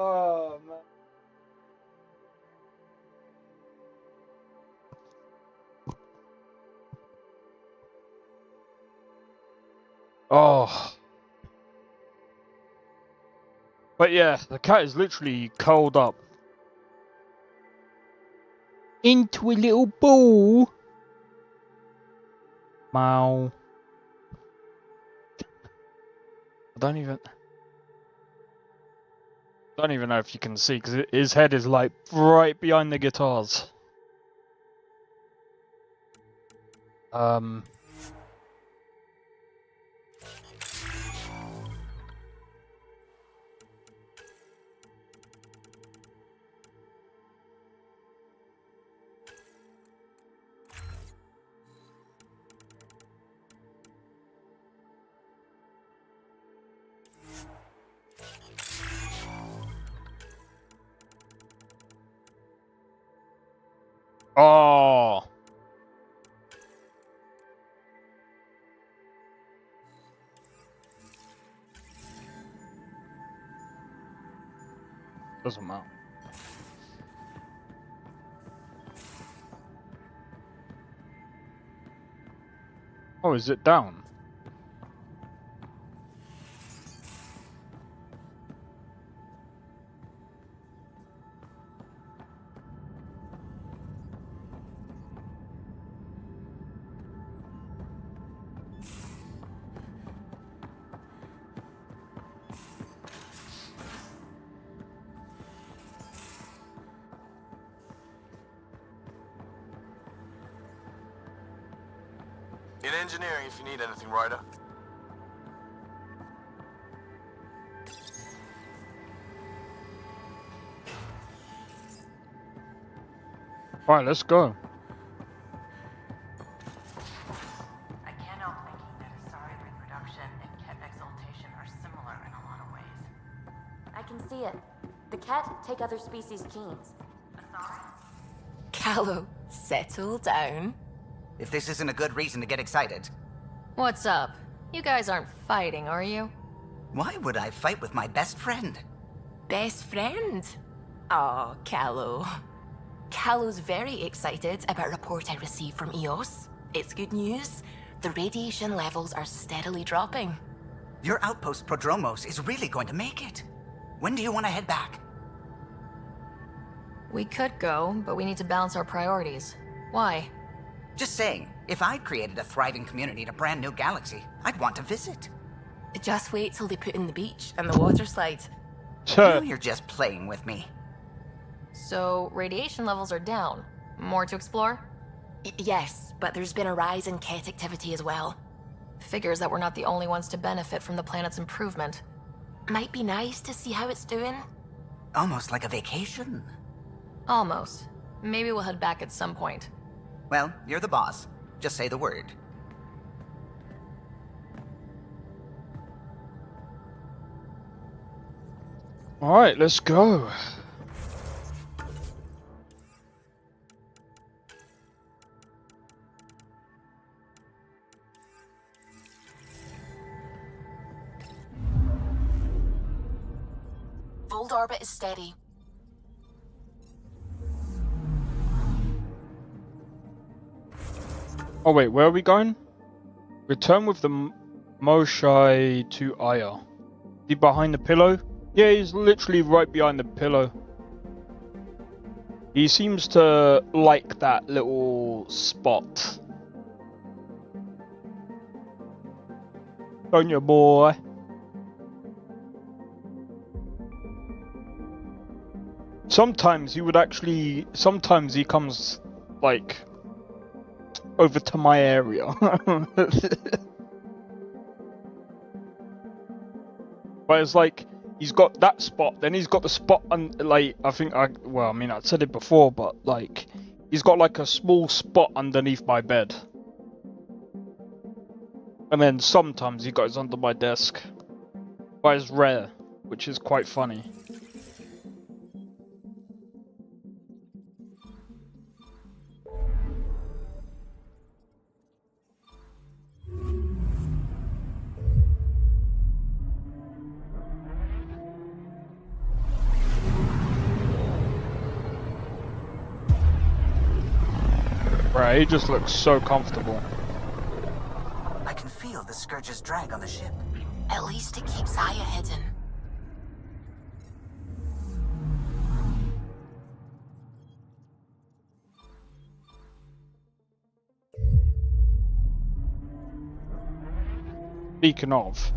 Oh man. Oh. But yeah, the cat is literally curled up into a little ball. Meow. I don't even know if you can see because his head is like right behind the guitars. Oh. Doesn't matter. Oh, is it down? In engineering, if you need anything, Ryder. Alright, let's go. I can't help thinking that Asari reproduction and Ket exaltation are similar in a lot of ways. I can see it. The Ket take other species' genes. Asari? Callow, settle down. If this isn't a good reason to get excited. What's up? You guys aren't fighting, are you? Why would I fight with my best friend? Best friend? Oh, Callow. Callow's very excited about a report I received from EOS. It's good news. The radiation levels are steadily dropping. Your outpost Prodromos is really going to make it. When do you want to head back? We could go, but we need to balance our priorities. Why? Just saying, if I'd created a thriving community in a brand new galaxy, I'd want to visit. Just wait till they put in the beach and the water slide. Now you're just playing with me. So, radiation levels are down. More to explore? Yes, but there's been a rise in Ket activity as well. Figures that we're not the only ones to benefit from the planet's improvement. Might be nice to see how it's doing. Almost like a vacation. Almost. Maybe we'll head back at some point. Well, you're the boss. Just say the word. Alright, let's go. Fold orbit is steady. Oh wait, where are we going? Return with the Moshai to Aya. Is he behind the pillow? Yeah, he's literally right behind the pillow. He seems to like that little spot. Don't you, boy? Sometimes he would actually... Sometimes he comes, like, over to my area. But it's like, he's got that spot, then he's got the spot, and like, I said it before, but like, he's got like a small spot underneath my bed. And then sometimes he goes under my desk. But it's rare, which is quite funny. Right, he just looks so comfortable. I can feel the Scourge's drag on the ship. At least it keeps Aya hidden. Speaking of.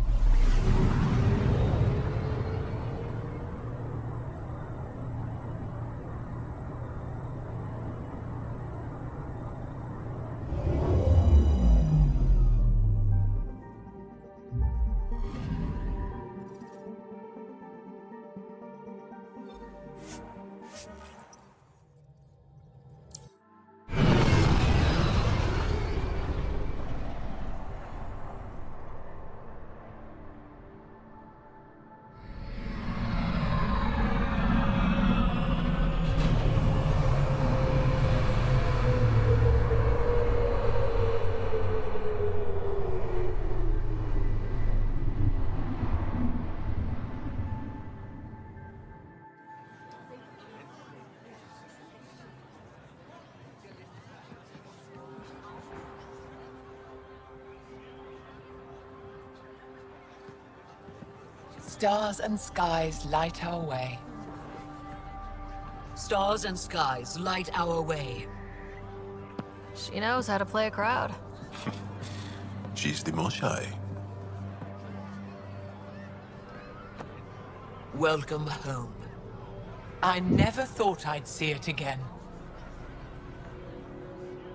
Stars and skies light our way. Stars and skies light our way. She knows how to play a crowd. She's the Moshai. Welcome home. I never thought I'd see it again.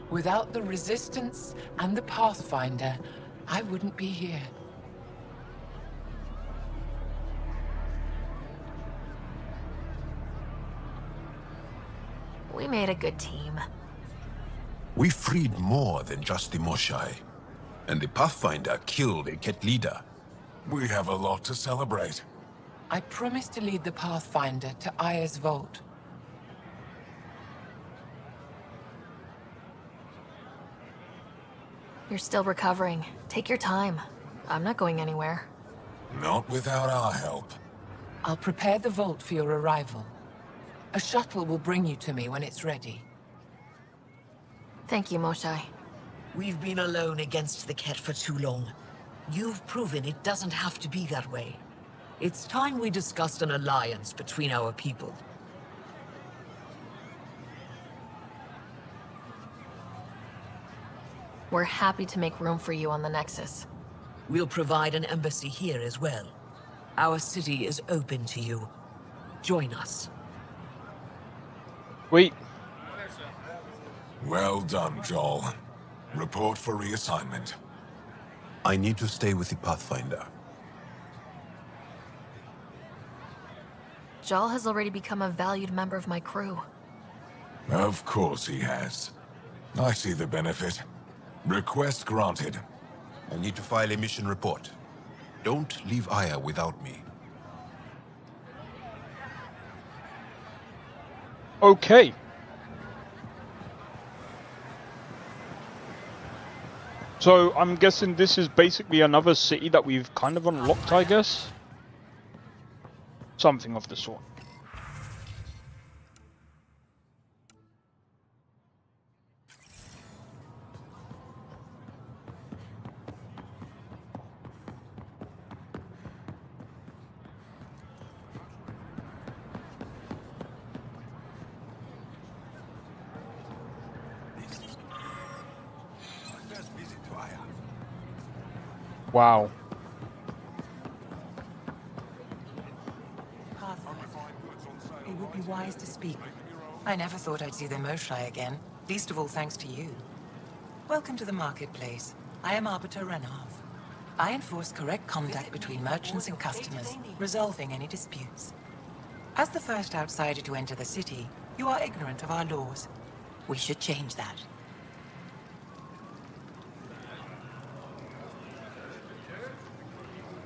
Without the Resistance and the Pathfinder, I wouldn't be here. We made a good team. We freed more than just the Moshai. And the Pathfinder killed a Ket leader. We have a lot to celebrate. I promised to lead the Pathfinder to Aya's vault. You're still recovering. Take your time. I'm not going anywhere. Not without our help. I'll prepare the vault for your arrival. A shuttle will bring you to me when it's ready. Thank you, Moshai. We've been alone against the Ket for too long. You've proven it doesn't have to be that way. It's time we discussed an alliance between our people. We're happy to make room for you on the Nexus. We'll provide an embassy here as well. Our city is open to you. Join us. Wait. Well done, Joel. Report for reassignment. I need to stay with the Pathfinder. Jal has already become a valued member of my crew. Of course he has. I see the benefit. Request granted. I need to file a mission report. Don't leave Aya without me. Okay. So I'm guessing this is basically another city that we've kind of unlocked, I guess? Something of the sort. Wow. It would be wise to speak. I never thought I'd see the Moshai again, least of all thanks to you. Welcome to the marketplace. I am Arbiter Renov. I enforce correct contact between merchants and customers, resolving any disputes. As the first outsider to enter the city, you are ignorant of our laws. We should change that.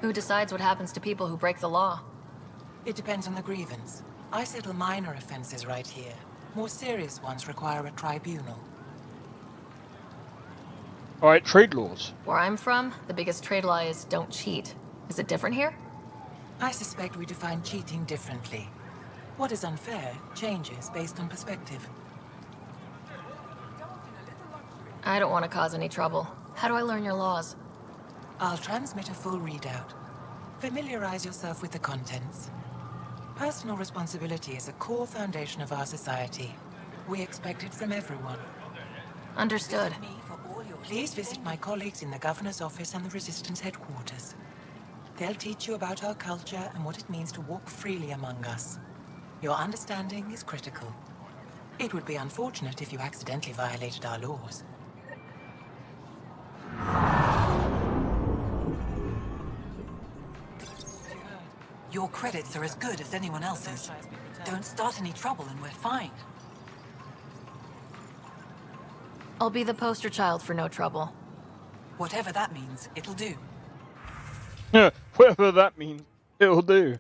Who decides what happens to people who break the law? It depends on the grievance. I settle minor offenses right here. More serious ones require a tribunal. Alright, trade laws. Where I'm from, the biggest trade law is don't cheat. Is it different here? I suspect we define cheating differently. What is unfair changes based on perspective. I don't want to cause any trouble. How do I learn your laws? I'll transmit a full readout. Familiarize yourself with the contents. Personal responsibility is a core foundation of our society. We expect it from everyone. Understood. Please visit my colleagues in the Governor's office and the Resistance headquarters. They'll teach you about our culture and what it means to walk freely among us. Your understanding is critical. It would be unfortunate if you accidentally violated our laws. Your credits are as good as anyone else's. Don't start any trouble and we're fine. I'll be the poster child for no trouble. Whatever that means, it'll do. Whatever that means, it'll do.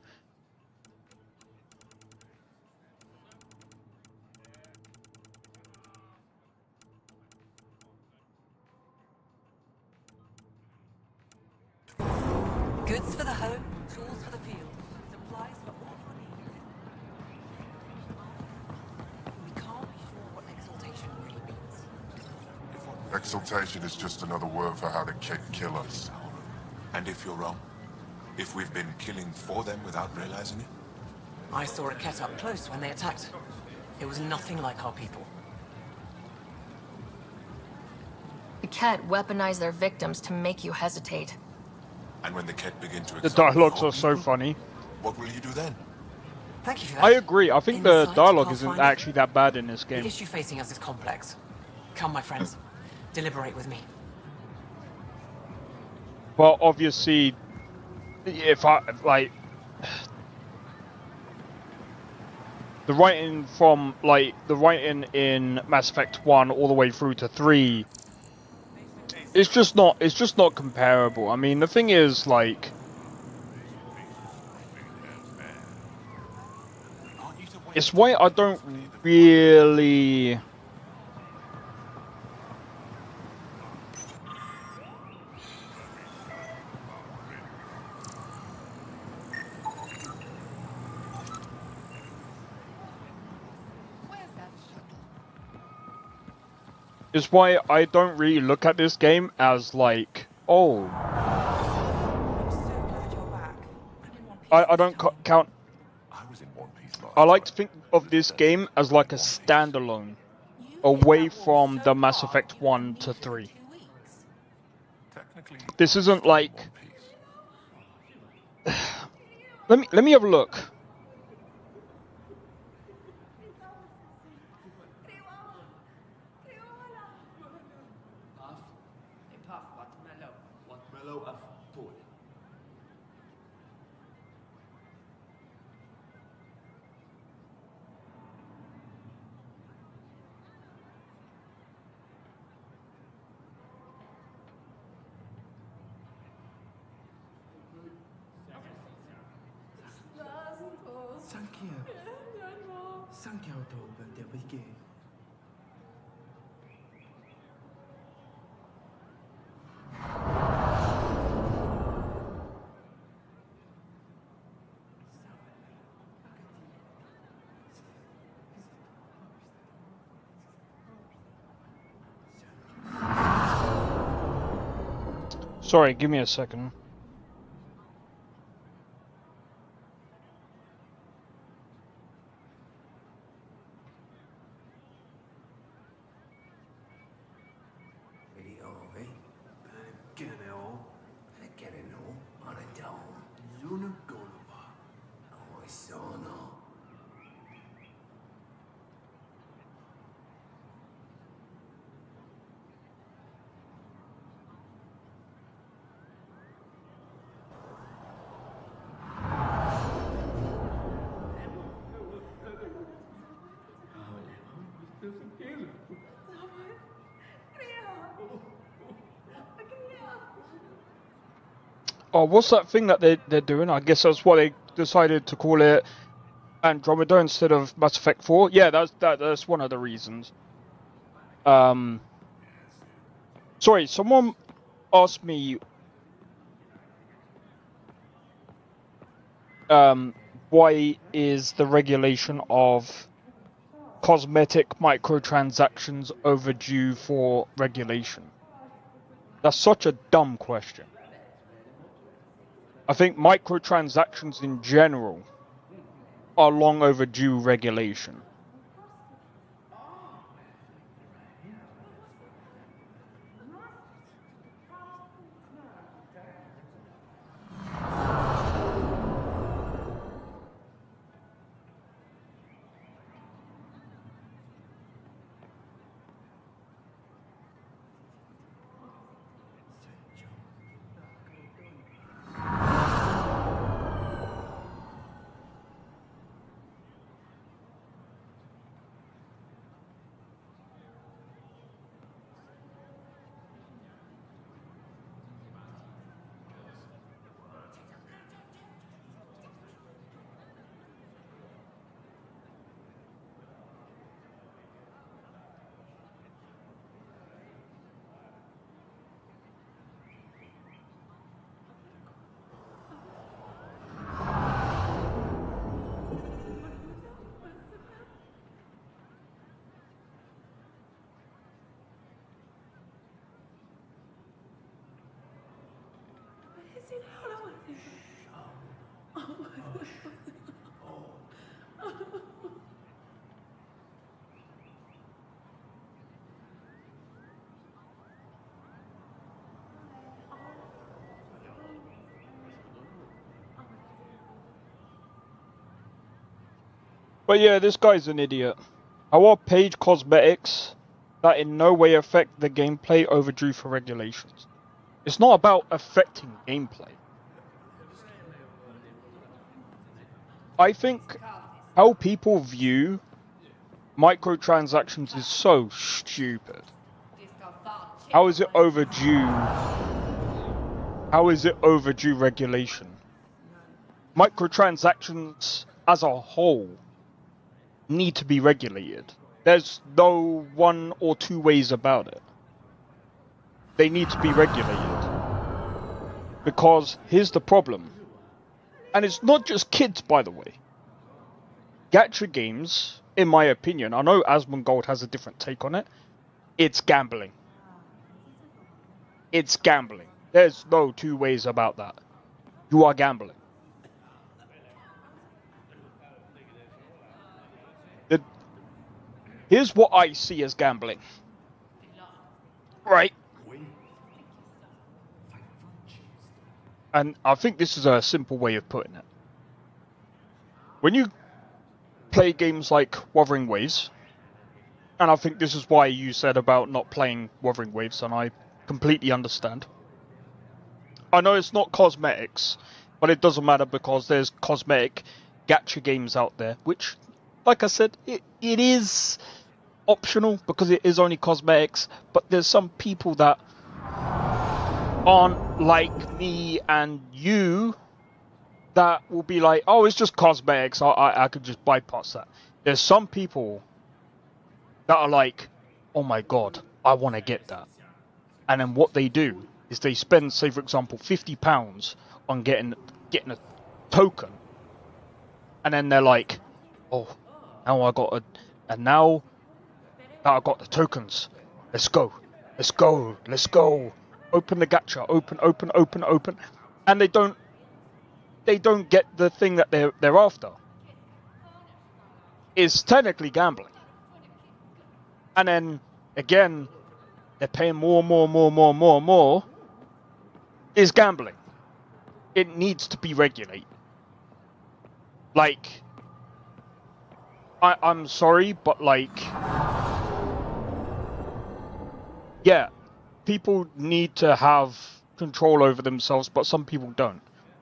Goods for the home, tools for the field, supplies for all your needs. We can't be sure what exaltation really means. Exaltation is just another word for how the Kett kill us. And if you're wrong? If we've been killing for them without realizing it? I saw a Kett up close when they attacked. It was nothing like our people. The Kett weaponize their victims to make you hesitate. And when the Kett begin to The dialogues are so funny. what will you do then? Thank you for that. I agree. I think the Insight, dialogue isn't Pathfinder. actually that bad in this The game. issue facing us is complex. Come, my friends. Deliberate with me. Well, obviously, if I like the writing from the writing in Mass Effect 1 all the way through to 3, it's just not comparable. I mean, the thing is, like, it's why I don't really. It's why I don't really look at this game as like, oh, I don't count. I like to think of this game as like a standalone, away from the Mass Effect 1 to 3. This isn't like. Let me have a look. Sorry, give me a second. Oh, what's that thing that they're doing? I guess that's why they decided to call it Andromeda instead of Mass Effect 4. Yeah, that's one of the reasons. Sorry, someone asked me why is the regulation of cosmetic microtransactions overdue for regulation? That's such a dumb question. I think microtransactions in general are long overdue regulation. But yeah, this guy's an idiot. How are page cosmetics that in no way affect the gameplay overdue for regulations? It's not about affecting gameplay. I think how people view microtransactions is so stupid. How is it overdue? How is it overdue regulation? Microtransactions as a whole need to be regulated. There's no one or two ways about it. They need to be regulated. Because here's the problem. And it's not just kids, by the way. Gacha games, in my opinion, I know Asmongold has a different take on it. It's gambling. It's gambling. There's no two ways about that. You are gambling. Here's what I see as gambling. Right. And I think this is a simple way of putting it. When you play games like Wuthering Waves, and I think this is why you said about not playing Wuthering Waves, and I completely understand. I know it's not cosmetics, but it doesn't matter because there's cosmetic gacha games out there, which, like I said, it is optional because it is only cosmetics, but there's some people that aren't like me and you that will be like, oh, it's just cosmetics, I could just bypass that. There's some people that are like, oh my god, I want to get that. And then what they do is they spend, say for example, £50 on getting a token. And then they're like, oh, now I got and now that I got the tokens, let's go. Open the gacha, open. And they don't get the thing that they're after. It's technically gambling. And then again, they're paying more. Is gambling. It needs to be regulated. Like, I'm sorry, but like, yeah, people need to have control over themselves, but some people don't.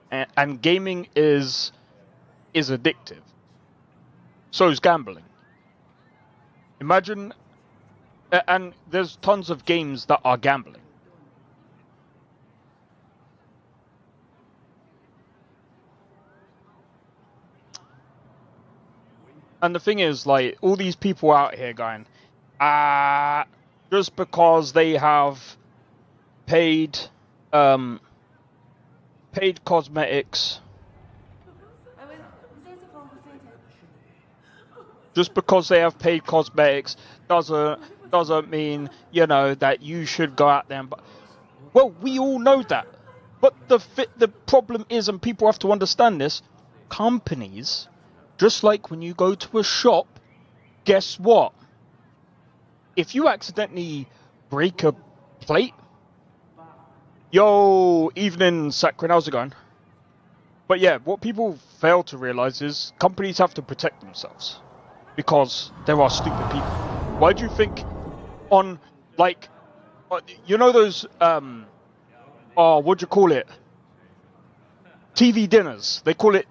And gaming is addictive. So is gambling. Imagine, and there's tons of games that are gambling. And the thing is, like, all these people out here going, just because they have paid cosmetics, Just because they have paid cosmetics doesn't mean, you know, that you should go out there and buy. Well, we all know that. But the problem is, and people have to understand this, companies, just like when you go to a shop, guess what? If you accidentally break a plate, yo, evening, Sakrin, how's it going? But yeah, what people fail to realize is companies have to protect themselves because there are stupid people. Why do you think on, like, you know those, what do you call it? TV dinners. They call it,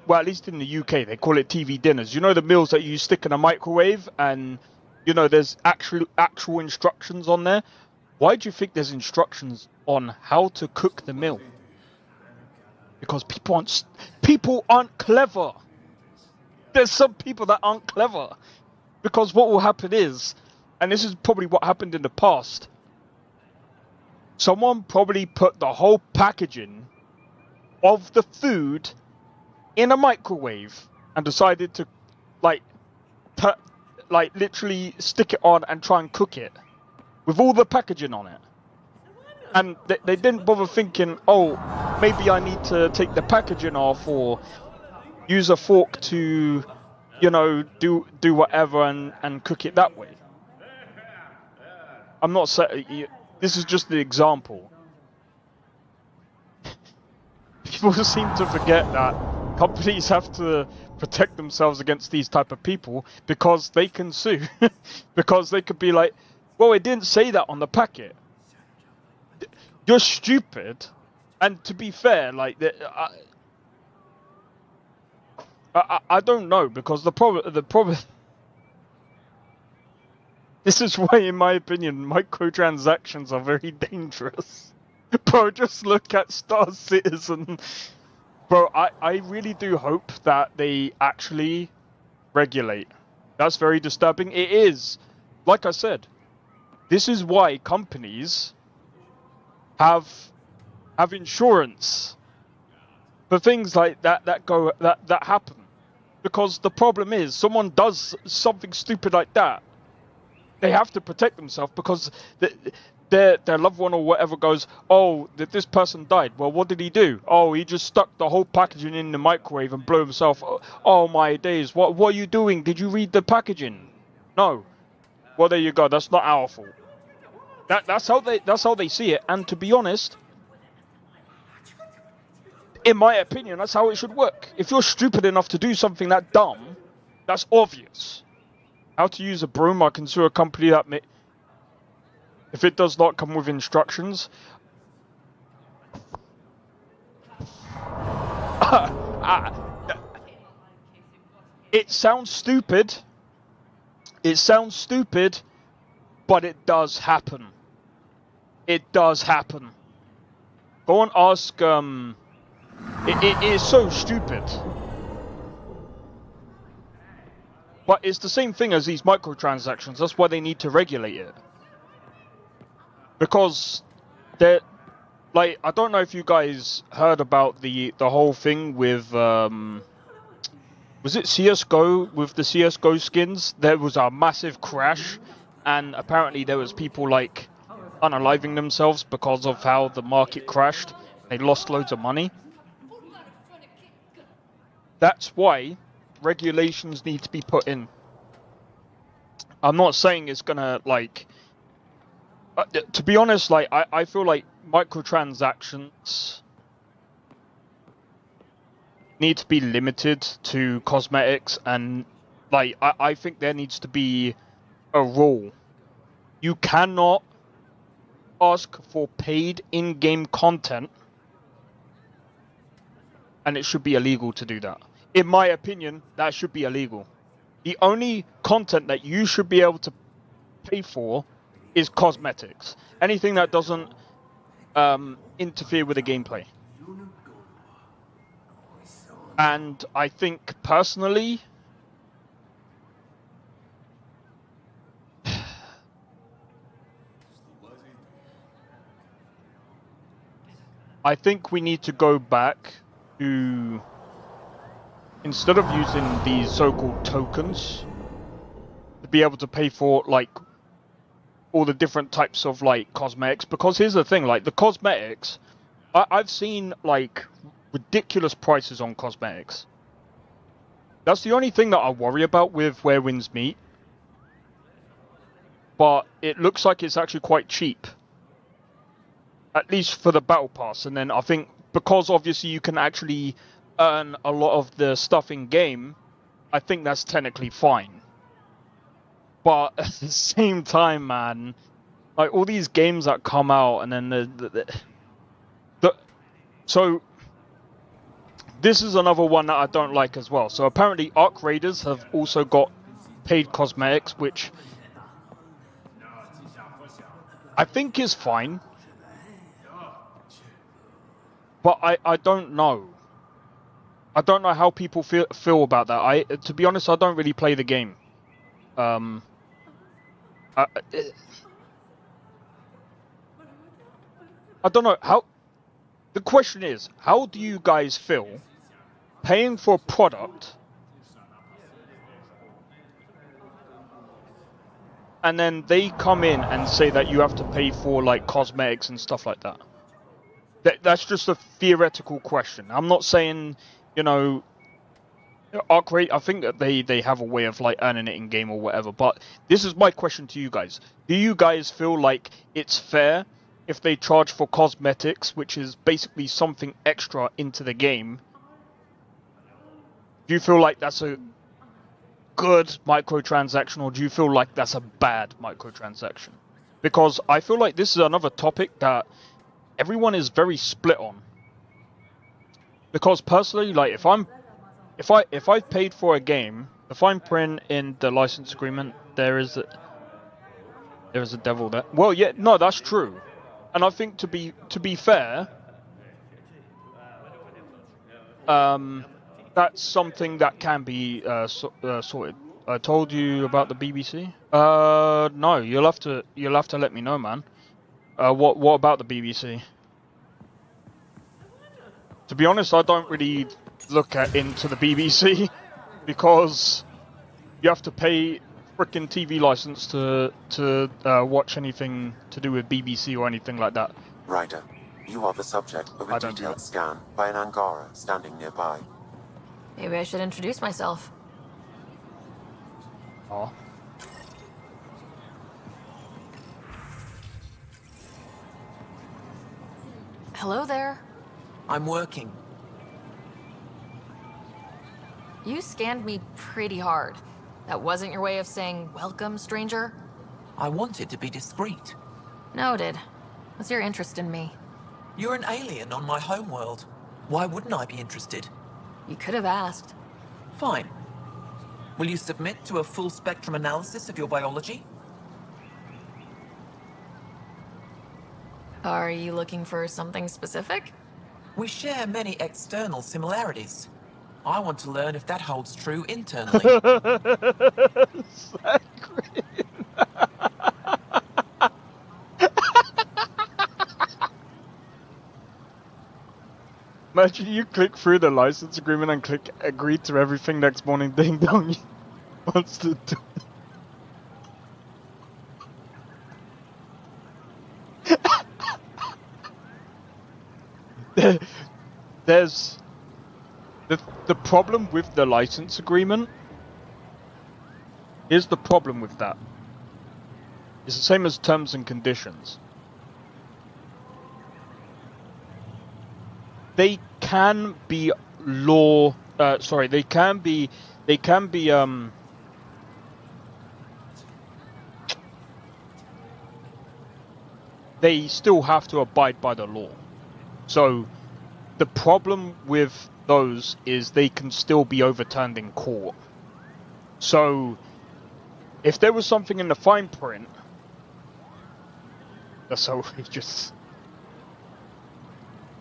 well, at least in the UK, they call it TV dinners. You know the meals that you stick in a microwave and, you know, there's actual instructions on there? Why do you think there's instructions on how to cook the meal? Because people aren't clever. There's some people that aren't clever. Because what will happen is, and this is probably what happened in the past, someone probably put the whole packaging of the food in a microwave and decided to, like literally stick it on and try and cook it with all the packaging on it. And they didn't bother thinking, oh, maybe I need to take the packaging off or use a fork to, you know, do whatever and cook it that way. I'm not saying, this is just the example. People seem to forget that companies have to protect themselves against these type of people because they can sue. Because they could be like, well, it didn't say that on the packet. You're stupid. And to be fair, like, I don't know, because the problem this is why, in my opinion, microtransactions are very dangerous. Bro, just look at Star Citizen. Bro, I really do hope that they actually regulate. That's very disturbing. It is. Like I said, this is why companies have insurance for things like that happen. Because the problem is, someone does something stupid like that, they have to protect themselves because their loved one or whatever goes, oh, this person died. Well, what did he do? Oh, he just stuck the whole packaging in the microwave and blew himself. Oh my days! What are you doing? Did you read the packaging? No. Well, there you go. That's not our fault. That's how they see it. And to be honest, in my opinion, that's how it should work. If you're stupid enough to do something that dumb, that's obvious. How to use a broom? I can sue a company that if it does not come with instructions. It sounds stupid. It sounds stupid, but it does happen. It does happen. Go and ask, it is so stupid. But it's the same thing as these microtransactions. That's why they need to regulate it. Because they're, like, I don't know if you guys heard about the whole thing with, was it CSGO, with the CSGO skins? There was a massive crash, and apparently there was people, like, unaliving themselves because of how the market crashed. They lost loads of money. That's why regulations need to be put in. I'm not saying it's gonna, like, to be honest, like, I feel like microtransactions need to be limited to cosmetics, and, like, I think there needs to be a rule. You cannot ask for paid in-game content, and it should be illegal to do that. In my opinion, that should be illegal. The only content that you should be able to pay for is cosmetics. Anything that doesn't interfere with the gameplay. And I think, personally, I think we need to go back to, instead of using these so-called tokens, be able to pay for like all the different types of like cosmetics. Because here's the thing, like the cosmetics, I've seen like ridiculous prices on cosmetics. That's the only thing that I worry about with Where Winds Meet. But it looks like it's actually quite cheap. At least for the battle pass. And then I think because obviously you can actually earn a lot of the stuff in game, I think that's technically fine. But at the same time, man, like all these games that come out and then so this is another one that I don't like as well. So apparently Arc Raiders have also got paid cosmetics, which I think is fine. But I don't know. I don't know how people feel about that. To be honest, I don't really play the game. I don't know how. The question is, how do you guys feel paying for a product and then they come in and say that you have to pay for like cosmetics and stuff like that? That's just a theoretical question. I'm not saying, you know, Arc Raid, I think that they have a way of like earning it in game or whatever, but this is my question to you guys. Do you guys feel like it's fair if they charge for cosmetics, which is basically something extra into the game? Do you feel like that's a good microtransaction, or do you feel like that's a bad microtransaction? Because I feel like this is another topic that everyone is very split on. Because personally, like if I've paid for a game, the fine print in the license agreement, there is a devil there. Well, yeah, no, that's true. And I think to be fair, that's something that can be sorted. I told you about the BBC. No, you'll have to let me know, man. What about the BBC? To be honest, I don't really look into the BBC because you have to pay frickin' TV license to watch anything to do with BBC or anything like that. Ryder, you are the subject of a detailed scan by an Angara standing nearby. Maybe I should introduce myself. Oh. Hello there. I'm working. You scanned me pretty hard. That wasn't your way of saying, welcome, stranger? I wanted to be discreet. Noted. What's your interest in me? You're an alien on my homeworld. Why wouldn't I be interested? You could have asked. Fine. Will you submit to a full spectrum analysis of your biology? Are you looking for something specific? We share many external similarities. I want to learn if that holds true internally. Imagine you click through the license agreement and click agree to everything, next morning ding dong wants to do it. There's the problem with the license agreement. Here's the problem with that. It's the same as terms and conditions. They can be they can be they still have to abide by the law. So the problem with those is they can still be overturned in court. So if there was something in the fine print, that's so outrageous.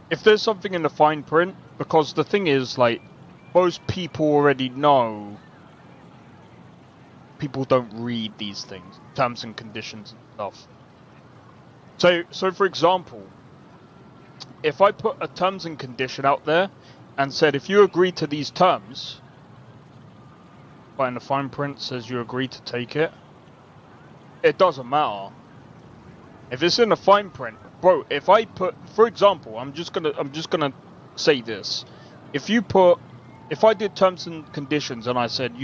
If there's something in the fine print, because the thing is, like, most people already know people don't read these things, terms and conditions and stuff. So for example, if I put a terms and condition out there and said, if you agree to these terms, but in the fine print says you agree to take it, it doesn't matter. If it's in the fine print, bro. If I put, for example, I'm just gonna say this. If I did terms and conditions and I said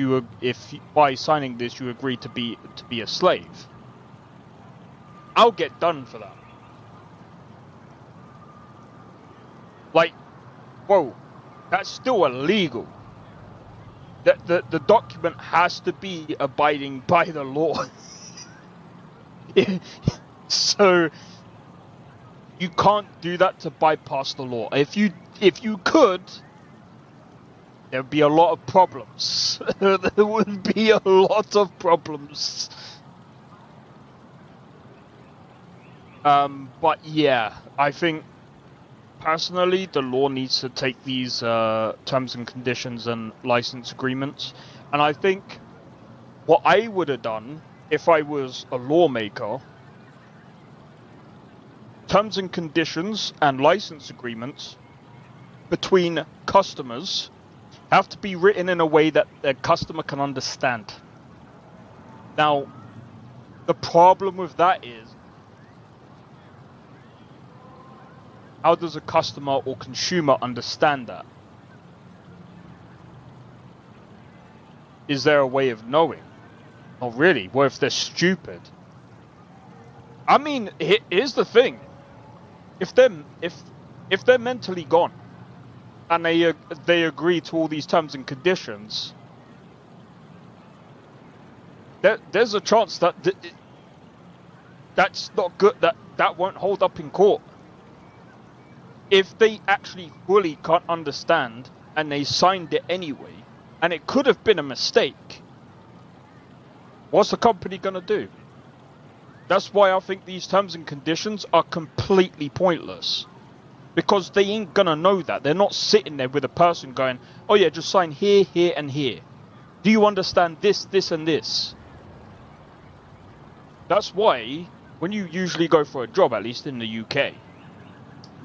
if by signing this you agree to be a slave, I'll get done for that. Like, whoa, that's still illegal. The document has to be abiding by the law. So you can't do that to bypass the law. If you could, there would be a lot of problems. There would be a lot of problems. But yeah, I think personally the law needs to take these terms and conditions and license agreements, and I think what I would have done if I was a lawmaker, terms and conditions and license agreements between customers have to be written in a way that the customer can understand. Now, the problem with that is, how does a customer or consumer understand that? Is there a way of knowing? Not really. What if they're stupid? I mean, here's the thing. If they're mentally gone and they agree to all these terms and conditions, there's a chance that that's not good. That won't hold up in court. If they actually fully can't understand and they signed it anyway, and it could have been a mistake, what's the company gonna do? That's why I think these terms and conditions are completely pointless. Because they ain't gonna know that. They're not sitting there with a person going, oh yeah, just sign here, here, and here. Do you understand this, this, and this? That's why, when you usually go for a job, at least in the UK,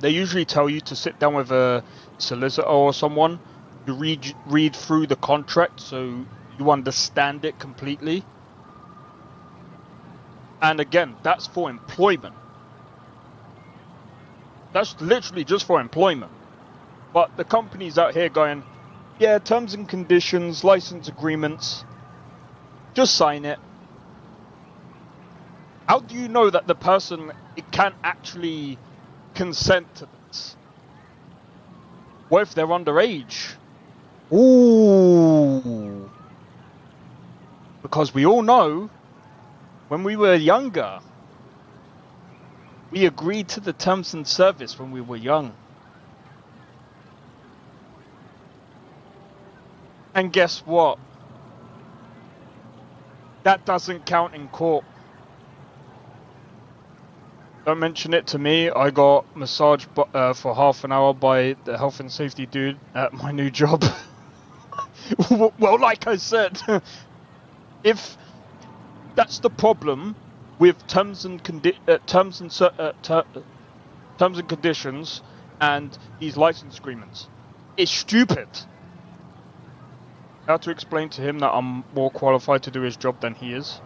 they usually tell you to sit down with a solicitor or someone to read through the contract so you understand it completely. And again, that's for employment. That's literally just for employment. But the companies out here going, yeah, terms and conditions, license agreements, just sign it. How do you know that the person can actually consent to this? What if they're underage? Ooh. Because we all know, when we were younger, we agreed to the terms and service when we were young. And guess what? That doesn't count in court. Don't mention it to me. I got massaged for half an hour by the health and safety dude at my new job. Well, like I said, if that's the problem with terms and conditions and these license agreements, it's stupid. I have to explain to him that I'm more qualified to do his job than he is.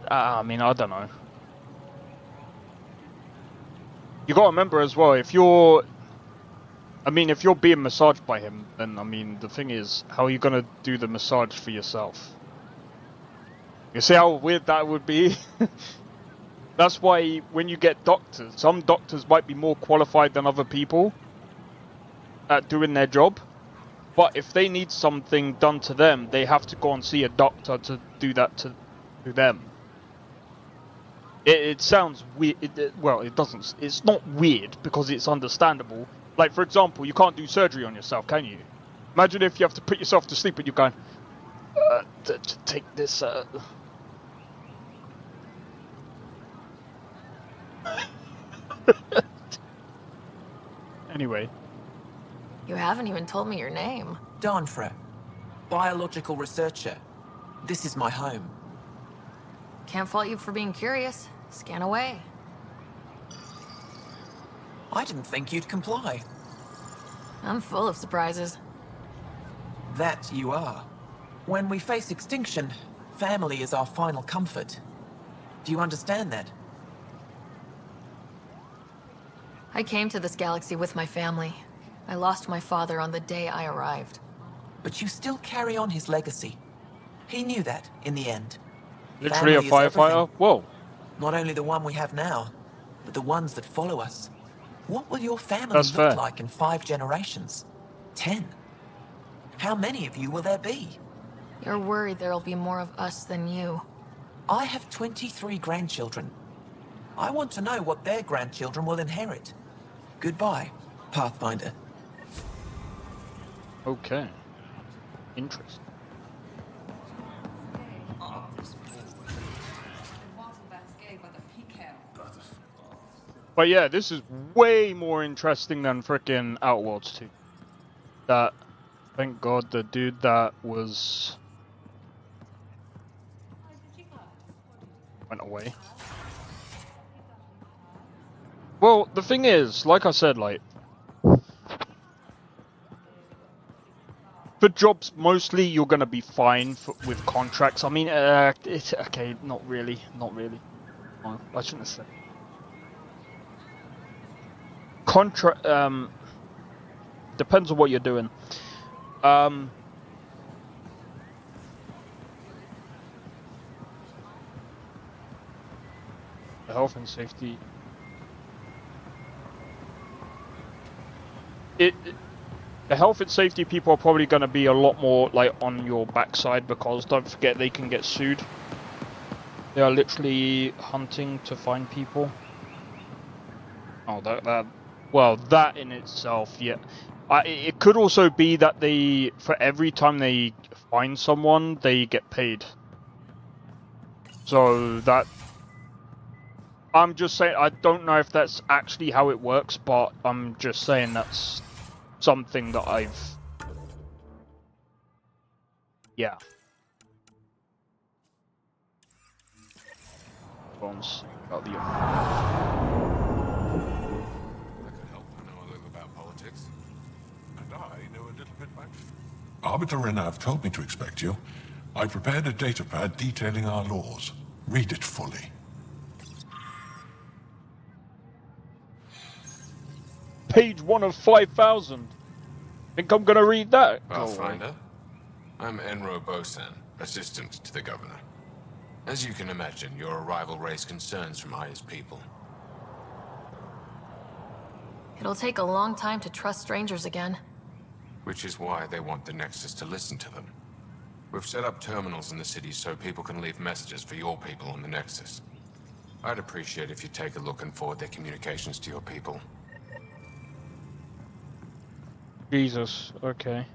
I mean, I don't know. You gotta remember as well, if you're being massaged by him, then, I mean, the thing is, how are you gonna do the massage for yourself? You see how weird that would be? That's why when you get doctors, some doctors might be more qualified than other people at doing their job. But if they need something done to them, they have to go and see a doctor to do that to them. It sounds weird. Well, it doesn't. It's not weird because it's understandable. Like, for example, you can't do surgery on yourself, can you? Imagine if you have to put yourself to sleep and you're going, to take this. Anyway. You haven't even told me your name. Darnfra, biological researcher. This is my home. Can't fault you for being curious. Scan away. I didn't think you'd comply. I'm full of surprises. That you are. When we face extinction, Family is our final comfort. Do you understand that? I came to this galaxy with my family. I lost my father on the day I arrived. But you still carry on his legacy. He knew that, in the end. Literally a Family is everything. firefighter? Whoa. Not only the one we have now, but the ones that follow us. What will your family That's look fair. like in 5 generations? 10? How many of you will there be? You're worried there'll be more of us than you. I have 23 grandchildren. I want to know what their grandchildren will inherit. Goodbye, Pathfinder. Okay. Interesting. But yeah, this is way more interesting than frickin' Outworlds 2. That, thank God, the dude that was... went away. Well, the thing is, like I said, like... for jobs, mostly, you're gonna be fine with contracts. I mean, it's... okay, not really. Not really. No, I shouldn't have said. Depends on what you're doing. The health and safety. The health and safety people are probably going to be a lot more like on your backside, because don't forget they can get sued. They are literally hunting to find people. Oh, well, that in itself, yeah. It could also be that for every time they find someone, they get paid. So that... I'm just saying, I don't know if that's actually how it works, but I'm just saying that's something that I've... yeah. Bones about the... Arbiter Renav told me to expect you. I prepared a datapad detailing our laws. Read it fully. Page 1 of 5,000. Think I'm gonna read that? Pathfinder, I'm Enro Bosan, assistant to the governor. As you can imagine, your arrival raised concerns from Aya's people. It'll take a long time to trust strangers again. Which is why they want the Nexus to listen to them. We've set up terminals in the city so people can leave messages for your people on the Nexus. I'd appreciate if you take a look and forward their communications to your people. Jesus, okay.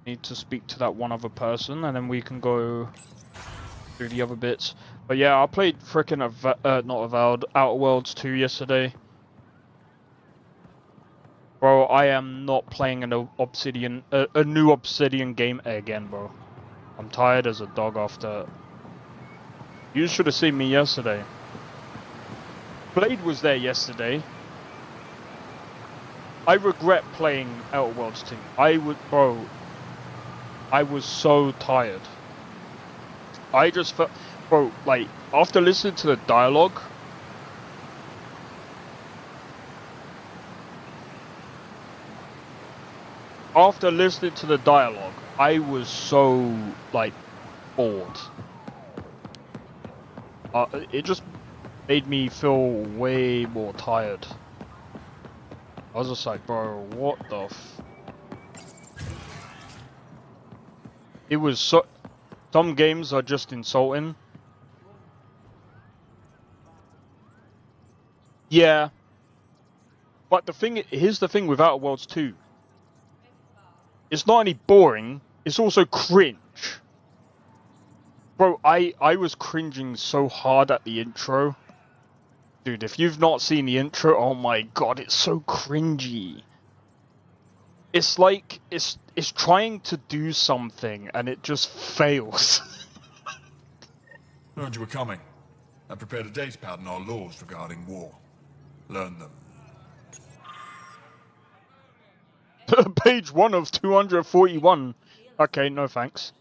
Need to speak to that one other person, and then we can go through the other bits. But yeah, I played frickin' not Avowed, Outer Worlds 2 yesterday. Bro, I am not playing a new Obsidian game again, bro. I'm tired as a dog after... You should have seen me yesterday. Blade was there yesterday. I regret playing Outer Worlds 2. Bro, I was so tired. I just felt... Bro, like, after listening to the dialogue... After listening to the dialogue, I was so, like, bored. It just made me feel way more tired. I was just like, bro, what the f... It was so... Some games are just insulting. Yeah. But the thing, here's the thing with Outer Worlds 2. It's not only boring, it's also cringe. Bro, I was cringing so hard at the intro. Dude, if you've not seen the intro, oh my god, it's so cringy. It's like, it's trying to do something, and it just fails. Heard you were coming. I prepared a datapad on our laws regarding war. Learn them. Page 1 of 241. Okay, no thanks.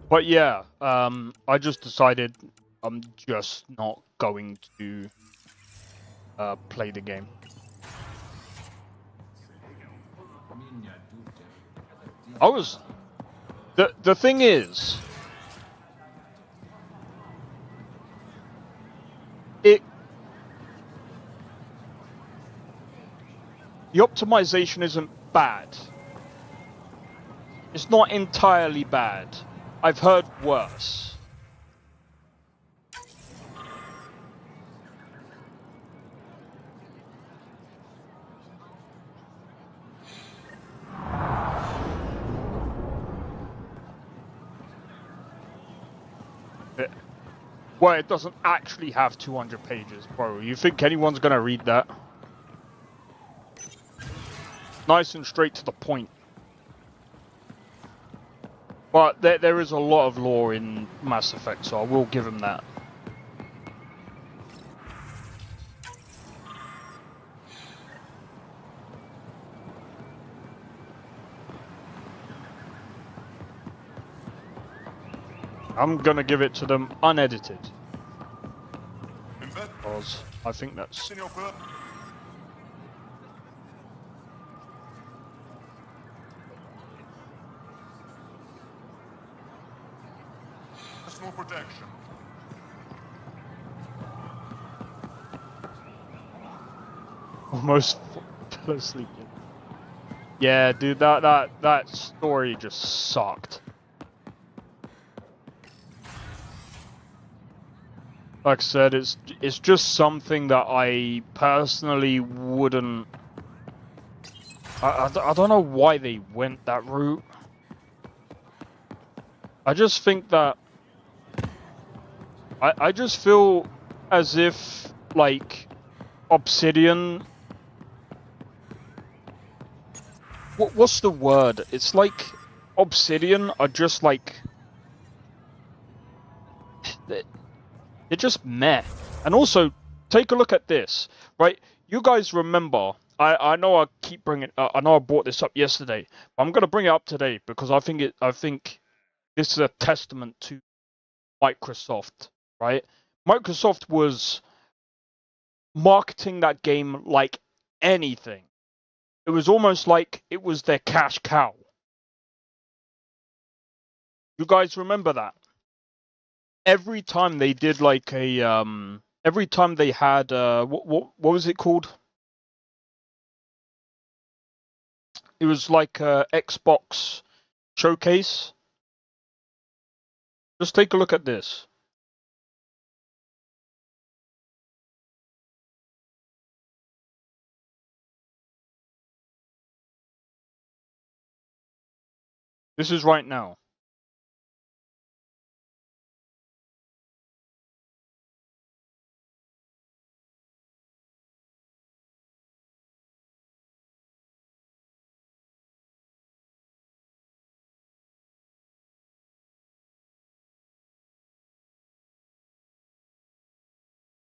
But yeah, I just decided I'm just not going to play the game. The thing is, the optimization isn't bad. It's not entirely bad. I've heard worse. Well, it doesn't actually have 200 pages, bro. You think anyone's gonna read that? Nice and straight to the point. But there is a lot of lore in Mass Effect, so I will give him that. I'm gonna give it to them unedited. Because I think that's... Personal protection. Almost fell asleep. Yeah, dude, that story just sucked. Like I said, it's just something that I personally wouldn't... I don't know why they went that route. I just think that... I just feel as if, like, Obsidian... What's the word? It's like Obsidian are just like... They're just meh. And also, take a look at this, right? You guys remember, I know I keep bringing, I know I brought this up yesterday, but I'm gonna bring it up today because I think this is a testament to Microsoft, right? Microsoft was marketing that game like anything. It was almost like it was their cash cow. You guys remember that? Every time they did like a every time they had what was it called? It was like a Xbox showcase. Just take a look at this. This is right now.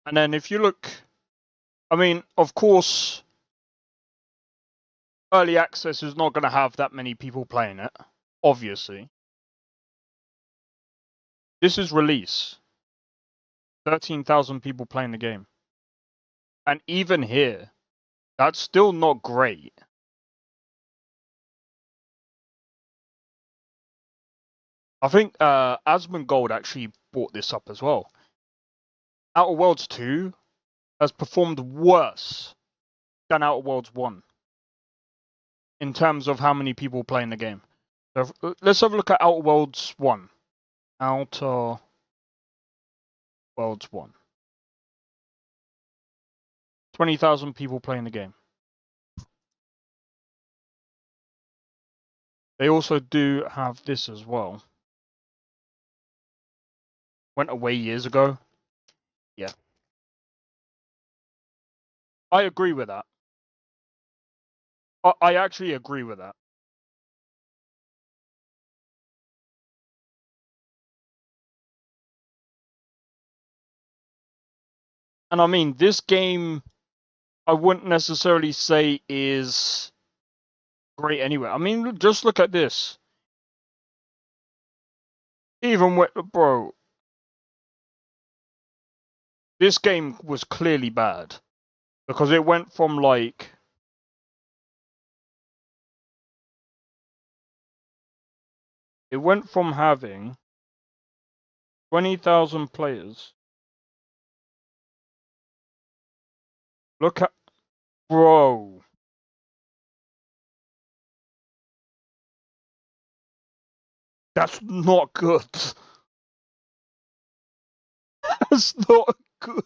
And then if you look, I mean, of course, early access is not going to have that many people playing it, obviously. This is release. 13,000 people playing the game. And even here, that's still not great. I think Asmongold actually brought this up as well. Outer Worlds 2 has performed worse than Outer Worlds 1 in terms of how many people playing the game. So let's have a look at Outer Worlds 1. Outer Worlds 1. 20,000 people playing the game. They also do have this as well. Went away years ago. Yeah. I agree with that. I actually agree with that. And I mean, this game, I wouldn't necessarily say is great anyway. I mean, just look at this. Even with, bro, this game was clearly bad. Because it went from like... It went from having 20,000 players. Look at... Bro. That's not good. That's not good.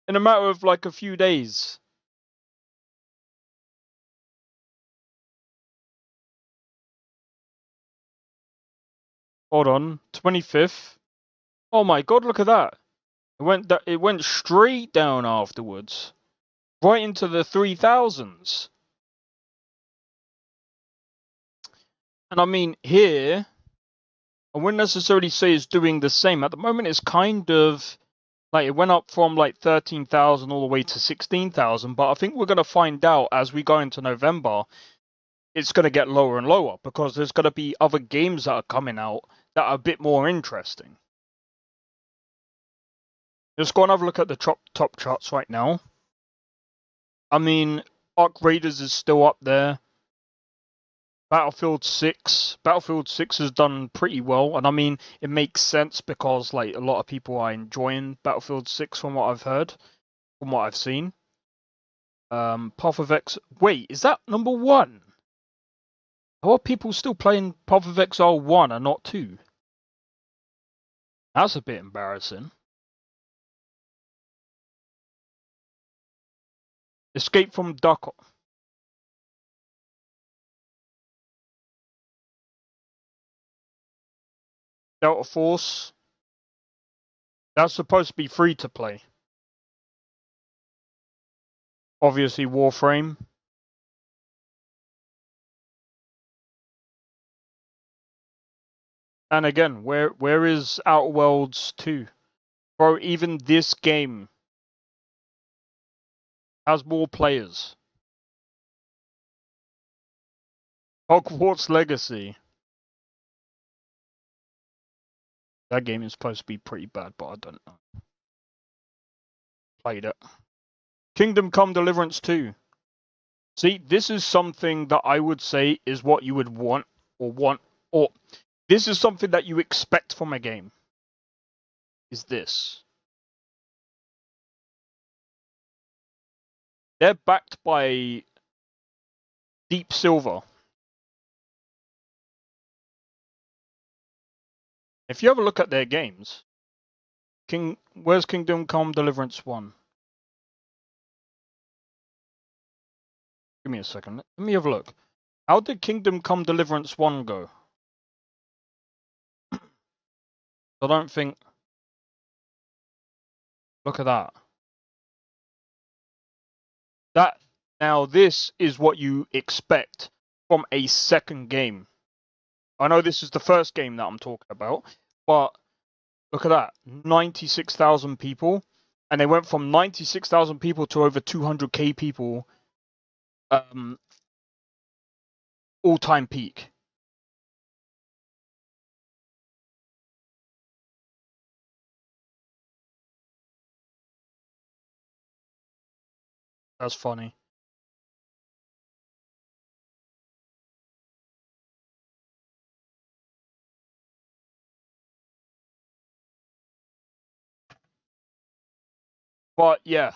In a matter of like a few days. Hold on. 25th. Oh my god, look at that. It went straight down afterwards. Right into the 3000s. And I mean, here, I wouldn't necessarily say it's doing the same. At the moment, it's kind of like it went up from like 13,000 all the way to 16,000. But I think we're going to find out as we go into November, it's going to get lower and lower because there's going to be other games that are coming out that are a bit more interesting. Let's go and have a look at the top charts right now. I mean, Ark Raiders is still up there. Battlefield 6 has done pretty well, and I mean it makes sense because like a lot of people are enjoying Battlefield 6 from what I've heard, from what I've seen. Path of X. Wait, is that number 1? How are people still playing Path of Exile 1 and not 2? That's a bit embarrassing. Escape from Duck. Delta Force. That's supposed to be free to play. Obviously Warframe. And again, where is Outer Worlds 2? Bro, even this game has more players. Hogwarts Legacy. That game is supposed to be pretty bad, but I don't know. Played it. Kingdom Come Deliverance 2. See, this is something that I would say is what you would want, or this is something that you expect from a game. Is this. They're backed by Deep Silver. If you have a look at their games, where's Kingdom Come Deliverance 1? Give me a second. Let me have a look. How did Kingdom Come Deliverance 1 go? I don't think... Look at that. Now this is what you expect from a second game. I know this is the first game that I'm talking about, but look at that. 96,000 people. And they went from 96,000 people to over 200k people. All-time peak. That's funny. But yeah,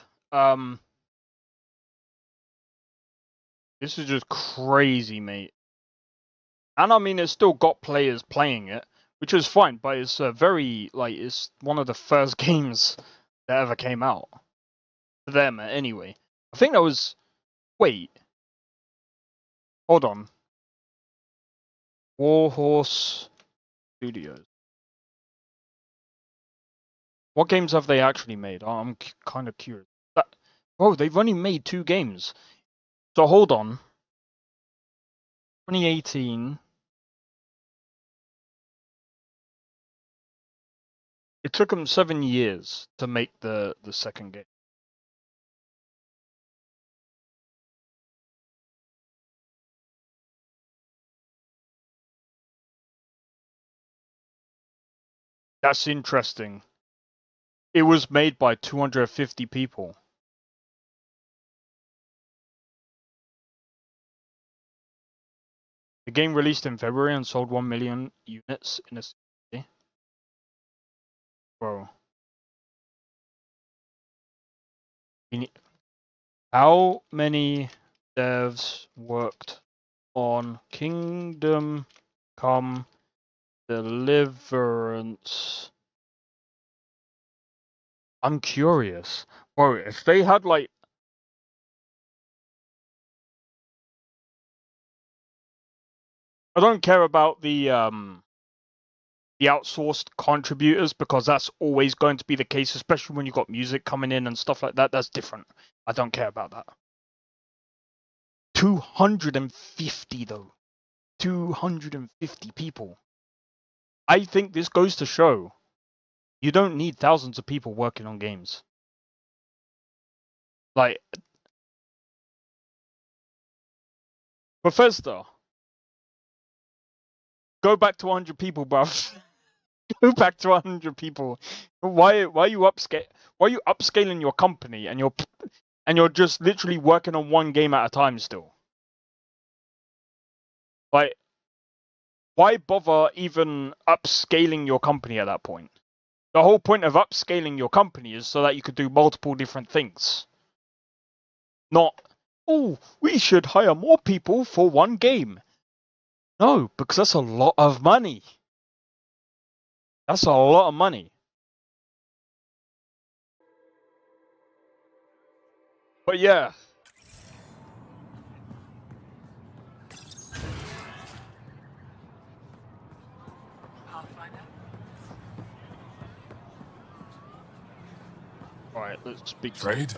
this is just crazy, mate. And I mean, it's still got players playing it, which is fine, but it's it's one of the first games that ever came out. For them, anyway. I think that was... Wait. Hold on. Warhorse Studios. What games have they actually made? I'm kind of curious. Oh, they've only made 2 games. So hold on. 2018. It took them 7 years to make the second game. That's interesting. It was made by 250 people. The game released in February and sold 1 million units in a day. Bro. How many devs worked on Kingdom Come Deliverance? I'm curious. Bro, if they had like... I don't care about the outsourced contributors, because that's always going to be the case, especially when you've got music coming in and stuff like that. That's different. I don't care about that. 250 though. 250 people. I think this goes to show you don't need thousands of people working on games. Like, Bethesda, go back to 100 people, bruv. Go back to 100 people. Why are you upscaling your company and you're just literally working on one game at a time still? Like, why bother even upscaling your company at that point? The whole point of upscaling your company is so that you could do multiple different things. Not, oh, we should hire more people for one game. No, because that's a lot of money. That's a lot of money. But yeah. Alright, let's speak. Trade?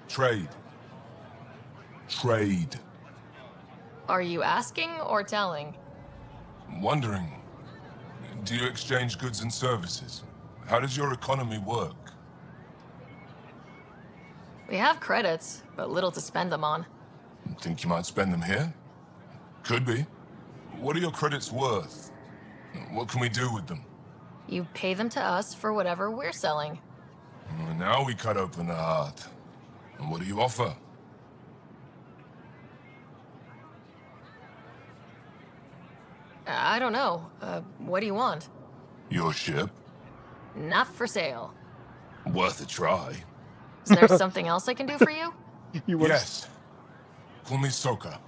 Trade. Trade. Are you asking or telling? Wondering, do you exchange goods and services? How does your economy work? We have credits, but little to spend them on. Think you might spend them here? Could be. What are your credits worth? What can we do with them? You pay them to us for whatever we're selling. Now we cut open the heart. And what do you offer? I don't know. What do you want? Your ship? Not for sale. Worth a try. Is there something else I can do for you? Yes. Call me Soka.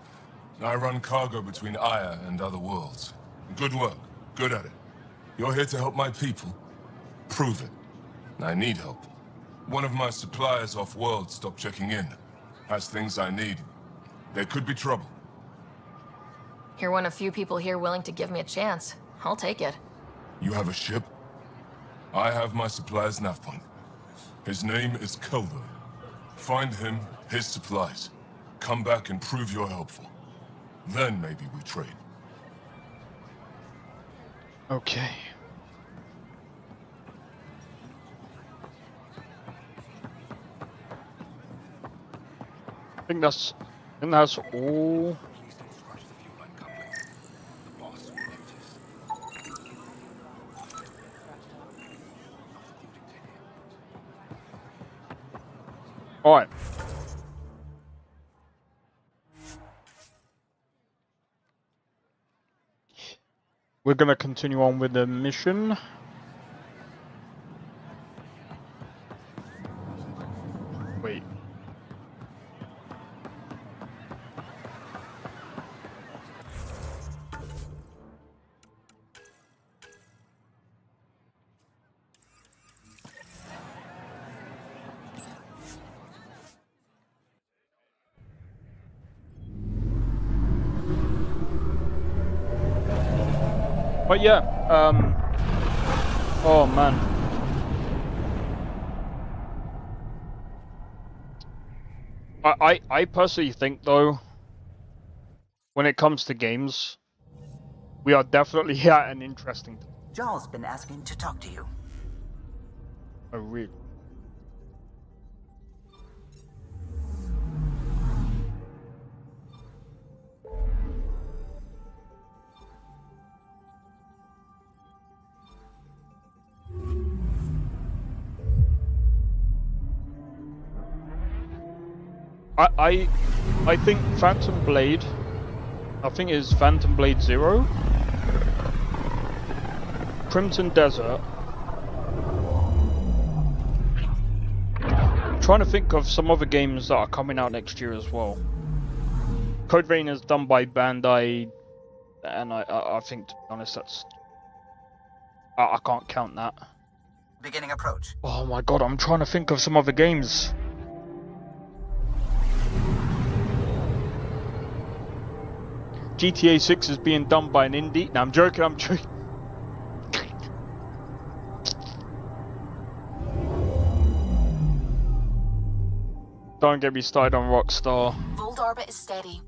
I run cargo between Aya and other worlds. Good work. Good at it. You're here to help my people. Prove it. I need help. One of my suppliers off-world stopped checking in. Has things I need. There could be trouble. You're one of few people here willing to give me a chance. I'll take it. You have a ship? I have my supplier's nav point. His name is Keldo. Find him, his supplies. Come back and prove you're helpful. Then maybe we trade. Okay. I think that's all. All right. We're gonna continue on with the mission. Wait. But yeah, oh man. I personally think though, when it comes to games, we are definitely at an interesting time. Jarl's been asking to talk to you. Oh, really? I think Phantom Blade, I think it is Phantom Blade 0, Crimson Desert. I'm trying to think of some other games that are coming out next year as well. Code Vein is done by Bandai, and I think, to be honest, that's I can't count that. Beginning approach. Oh my god, I'm trying to think of some other games. GTA 6 is being done by an indie. No, I'm joking, I'm joking. Don't get me started on Rockstar. Volt orbit is steady.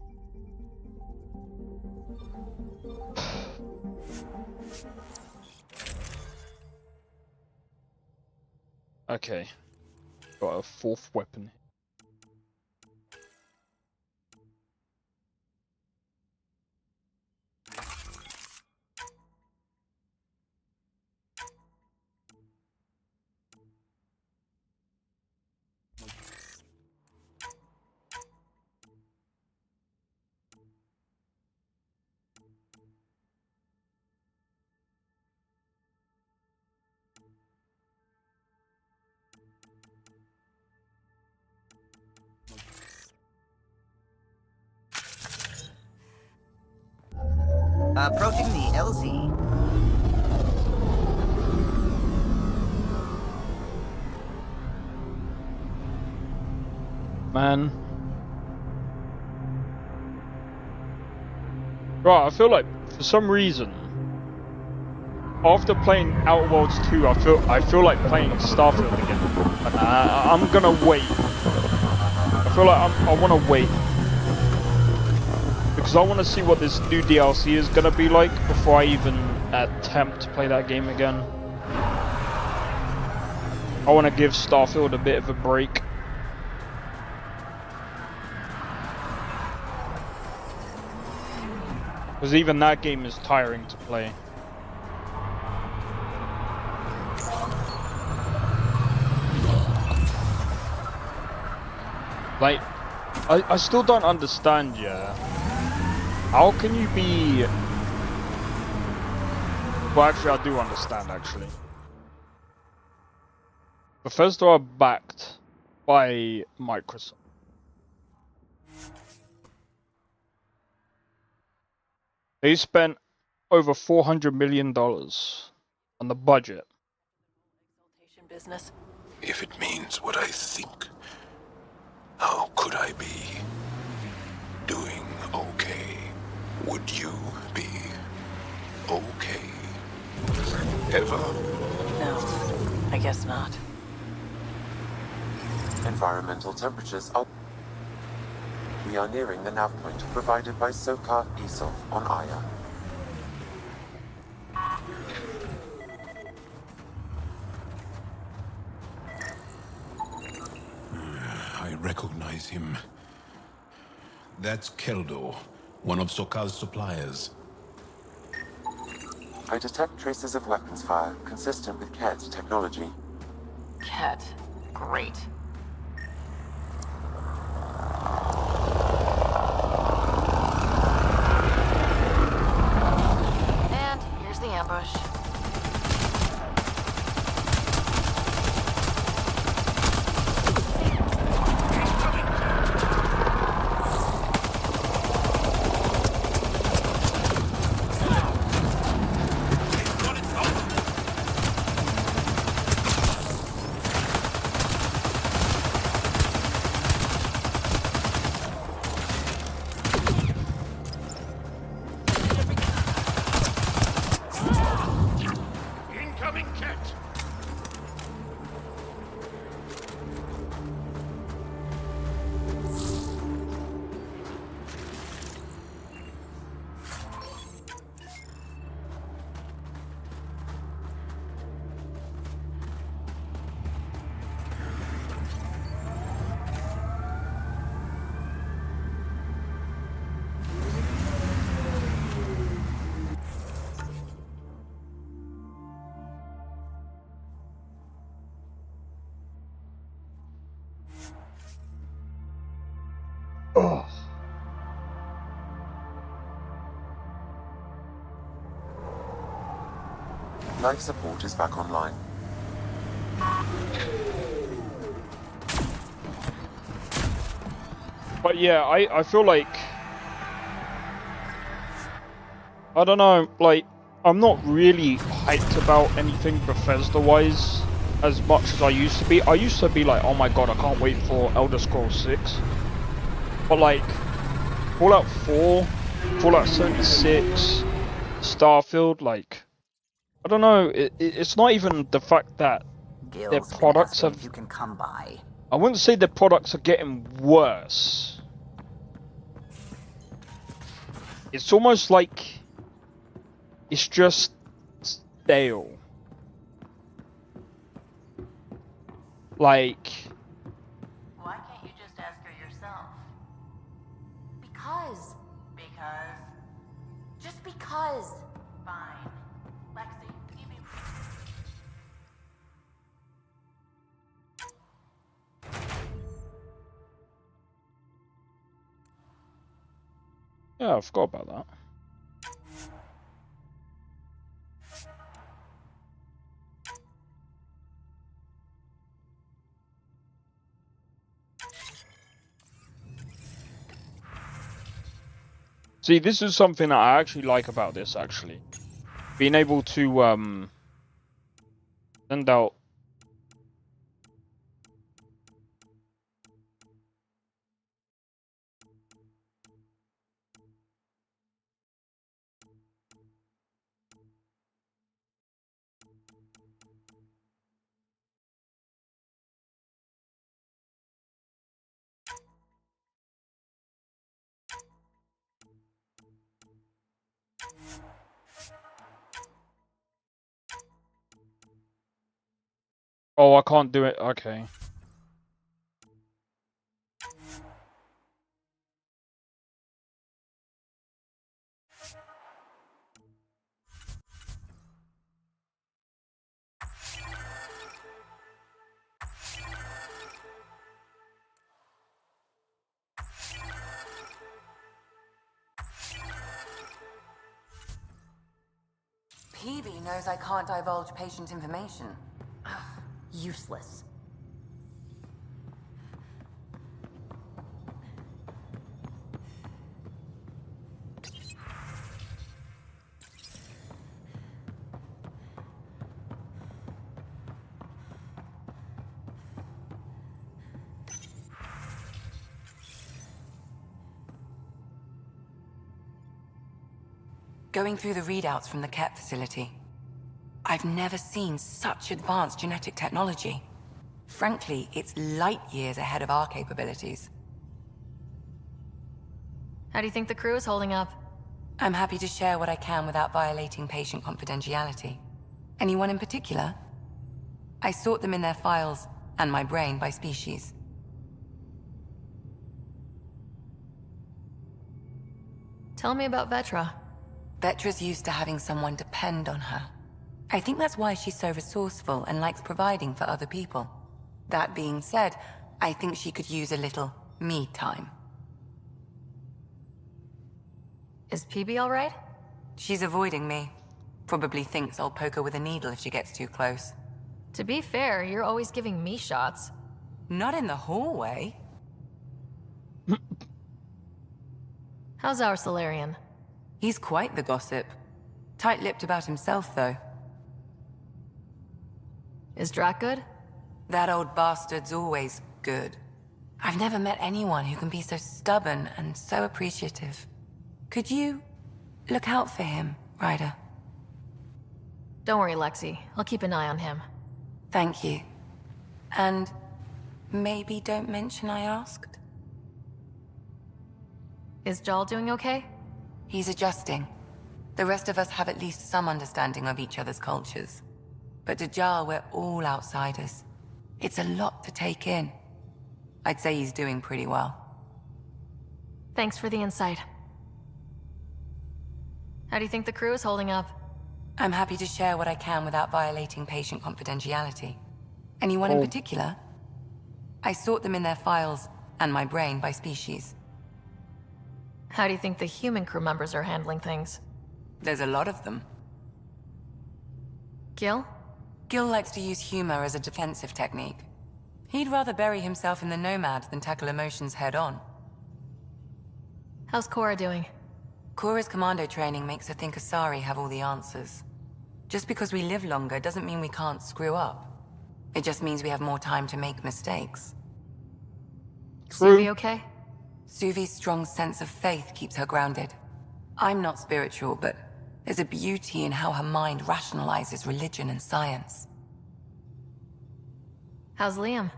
Okay. Got a fourth weapon. Approaching the LZ. Man. Right, I feel like for some reason, after playing Outer Worlds 2, I feel like playing Starfield again. And I'm gonna wait. I feel like I want to wait. Because I want to see what this new DLC is going to be like before I even attempt to play that game again. I want to give Starfield a bit of a break. Because even that game is tiring to play. Like, I still don't understand, yeah. How can you be... Well, actually, I do understand, actually. Bethesda are backed by Microsoft. They spent over $400 million on the budget. Business. If it means what I think, how could I be doing okay? Would you be okay? Ever? No, I guess not. Environmental temperatures are... We are nearing the nav point provided by Sokar Esov on Aya. I recognize him. That's Keldo, one of Sokal's suppliers. I detect traces of weapons fire consistent with Ked's technology. Ked. Great. And here's the ambush. Oh. Life support is back online. But yeah, I feel like, I don't know, like, I'm not really hyped about anything Bethesda-wise as much as I used to be. I used to be like, oh my god, I can't wait for Elder Scrolls 6. But like, Fallout 4, Fallout 76, Starfield, like, I don't know, it's not even the fact that their Gil's been products asking have... if you can come by. I wouldn't say their products are getting worse. It's almost like it's just stale. Like... Why can't you just ask her yourself? Because. Because? Just because. Fine. Lexi, you be... Yeah, I forgot about that. See, this is something that I actually like about this, actually. Being able to, send out... Oh, I can't do it. Okay. Peavy knows I can't divulge patient information. Useless. Going through the readouts from the Ket facility, I've never seen such advanced genetic technology. Frankly, it's light years ahead of our capabilities. How do you think the crew is holding up? I'm happy to share what I can without violating patient confidentiality. Anyone in particular? I sort them in their files, and my brain by species. Tell me about Vetra. Vetra's used to having someone depend on her. I think that's why she's so resourceful and likes providing for other people. That being said, I think she could use a little me time. Is PB all right? She's avoiding me. Probably thinks I'll poke her with a needle if she gets too close. To be fair, you're always giving me shots. Not in the hallway. How's our Solarian? He's quite the gossip. Tight-lipped about himself, though. Is Drac good? That old bastard's always good. I've never met anyone who can be so stubborn and so appreciative. Could you look out for him, Ryder? Don't worry, Lexi. I'll keep an eye on him. Thank you. And maybe don't mention I asked? Is Jal doing okay? He's adjusting. The rest of us have at least some understanding of each other's cultures. But to Jal, we're all outsiders. It's a lot to take in. I'd say he's doing pretty well. Thanks for the insight. How do you think the crew is holding up? I'm happy to share what I can without violating patient confidentiality. Anyone in particular? I sort them in their files, and my brain by species. How do you think the human crew members are handling things? There's a lot of them. Gil? Gil likes to use humor as a defensive technique. He'd rather bury himself in the Nomad than tackle emotions head-on. How's Cora doing? Cora's commando training makes her think Asari have all the answers. Just because we live longer doesn't mean we can't screw up. It just means we have more time to make mistakes. Suvi okay? Suvi's strong sense of faith keeps her grounded. I'm not spiritual, but there's a beauty in how her mind rationalizes religion and science. How's Liam?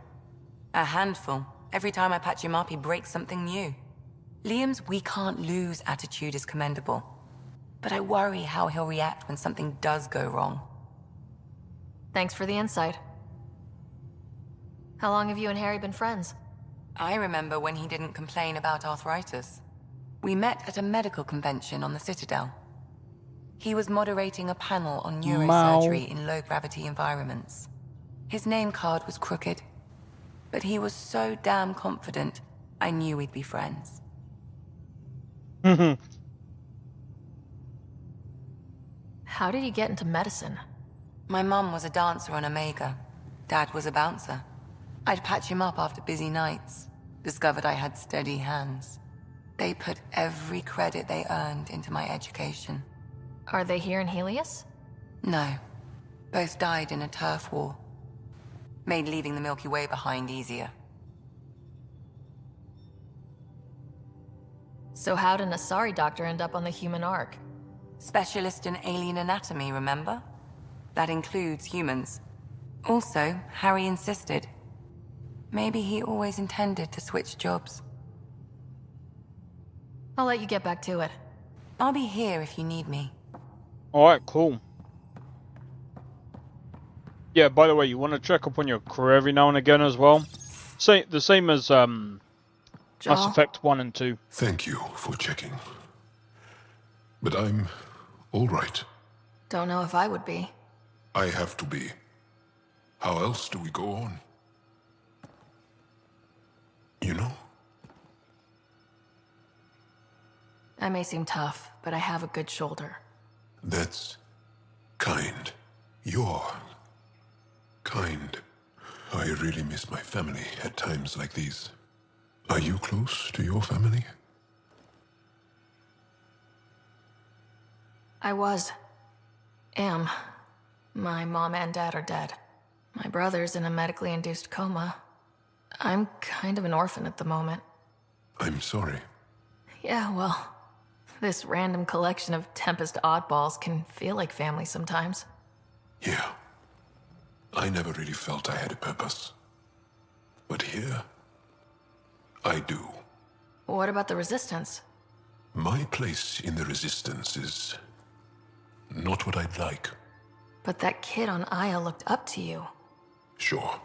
A handful. Every time I patch him up, he breaks something new. Liam's "we can't lose" attitude is commendable. But I worry how he'll react when something does go wrong. Thanks for the insight. How long have you and Harry been friends? I remember when he didn't complain about arthritis. We met at a medical convention on the Citadel. He was moderating a panel on neurosurgery in low-gravity environments. His name card was crooked, but he was so damn confident, I knew we'd be friends. How did you get into medicine? My mum was a dancer on Omega. Dad was a bouncer. I'd patch him up after busy nights. Discovered I had steady hands. They put every credit they earned into my education. Are they here in Helios? No. Both died in a turf war. Made leaving the Milky Way behind easier. So how did an Asari doctor end up on the human Ark? Specialist in alien anatomy, remember? That includes humans. Also, Harry insisted. Maybe he always intended to switch jobs. I'll let you get back to it. I'll be here if you need me. Alright, cool. Yeah, by the way, you want to check up on your crew every now and again as well? The same as Mass Effect 1 and 2. Thank you for checking. But I'm all right. Don't know if I would be. I have to be. How else do we go on? You know? I may seem tough, but I have a good shoulder. That's kind. You're kind. I really miss my family at times like these. Are you close to your family? I am. My mom and dad are dead. My brother's in a medically induced coma. I'm kind of an orphan at the moment. I'm sorry. Yeah, well, this random collection of Tempest oddballs can feel like family sometimes. Yeah. I never really felt I had a purpose. But here, I do. What about the Resistance? My place in the Resistance is not what I'd like. But that kid on Aya looked up to you. Sure.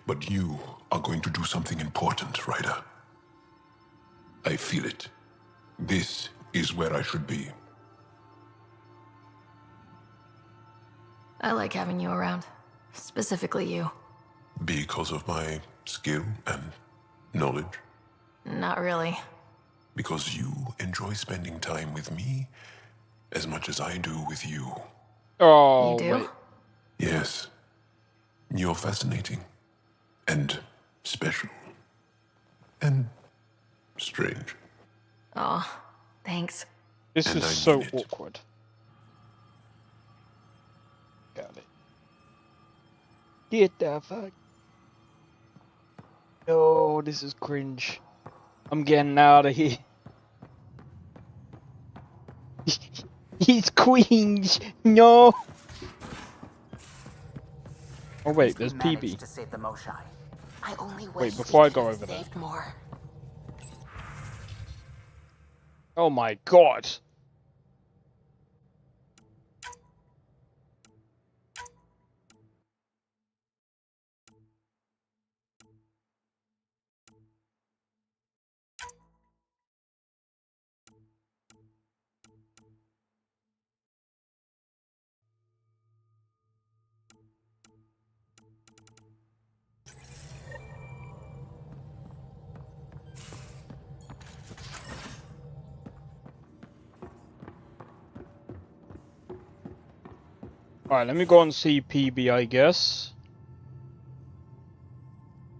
But you are going to do something important, Ryder. I feel it. This is where I should be. I like having you around. Specifically you. Because of my skill and knowledge? Not really. Because you enjoy spending time with me as much as I do with you. Oh, you do? Wait. Yes. You're fascinating. And special. And strange. Aw, thanks. This is so awkward. Got it. Get the fuck. Oh, this is cringe. I'm getting out of here. He's cringe. No. Oh wait, there's PB. To save the Moshai. I only wish Wait, before I we go could've over there. saved more. Oh my god. Alright, let me go and see PB, I guess.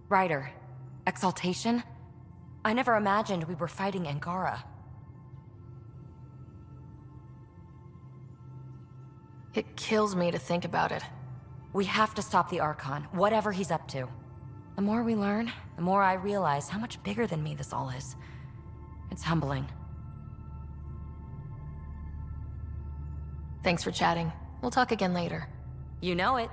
Ryder, exaltation? I never imagined we were fighting Angara. It kills me to think about it. We have to stop the Archon, whatever he's up to. The more we learn, the more I realize how much bigger than me this all is. It's humbling. Thanks for chatting. We'll talk again later. You know it.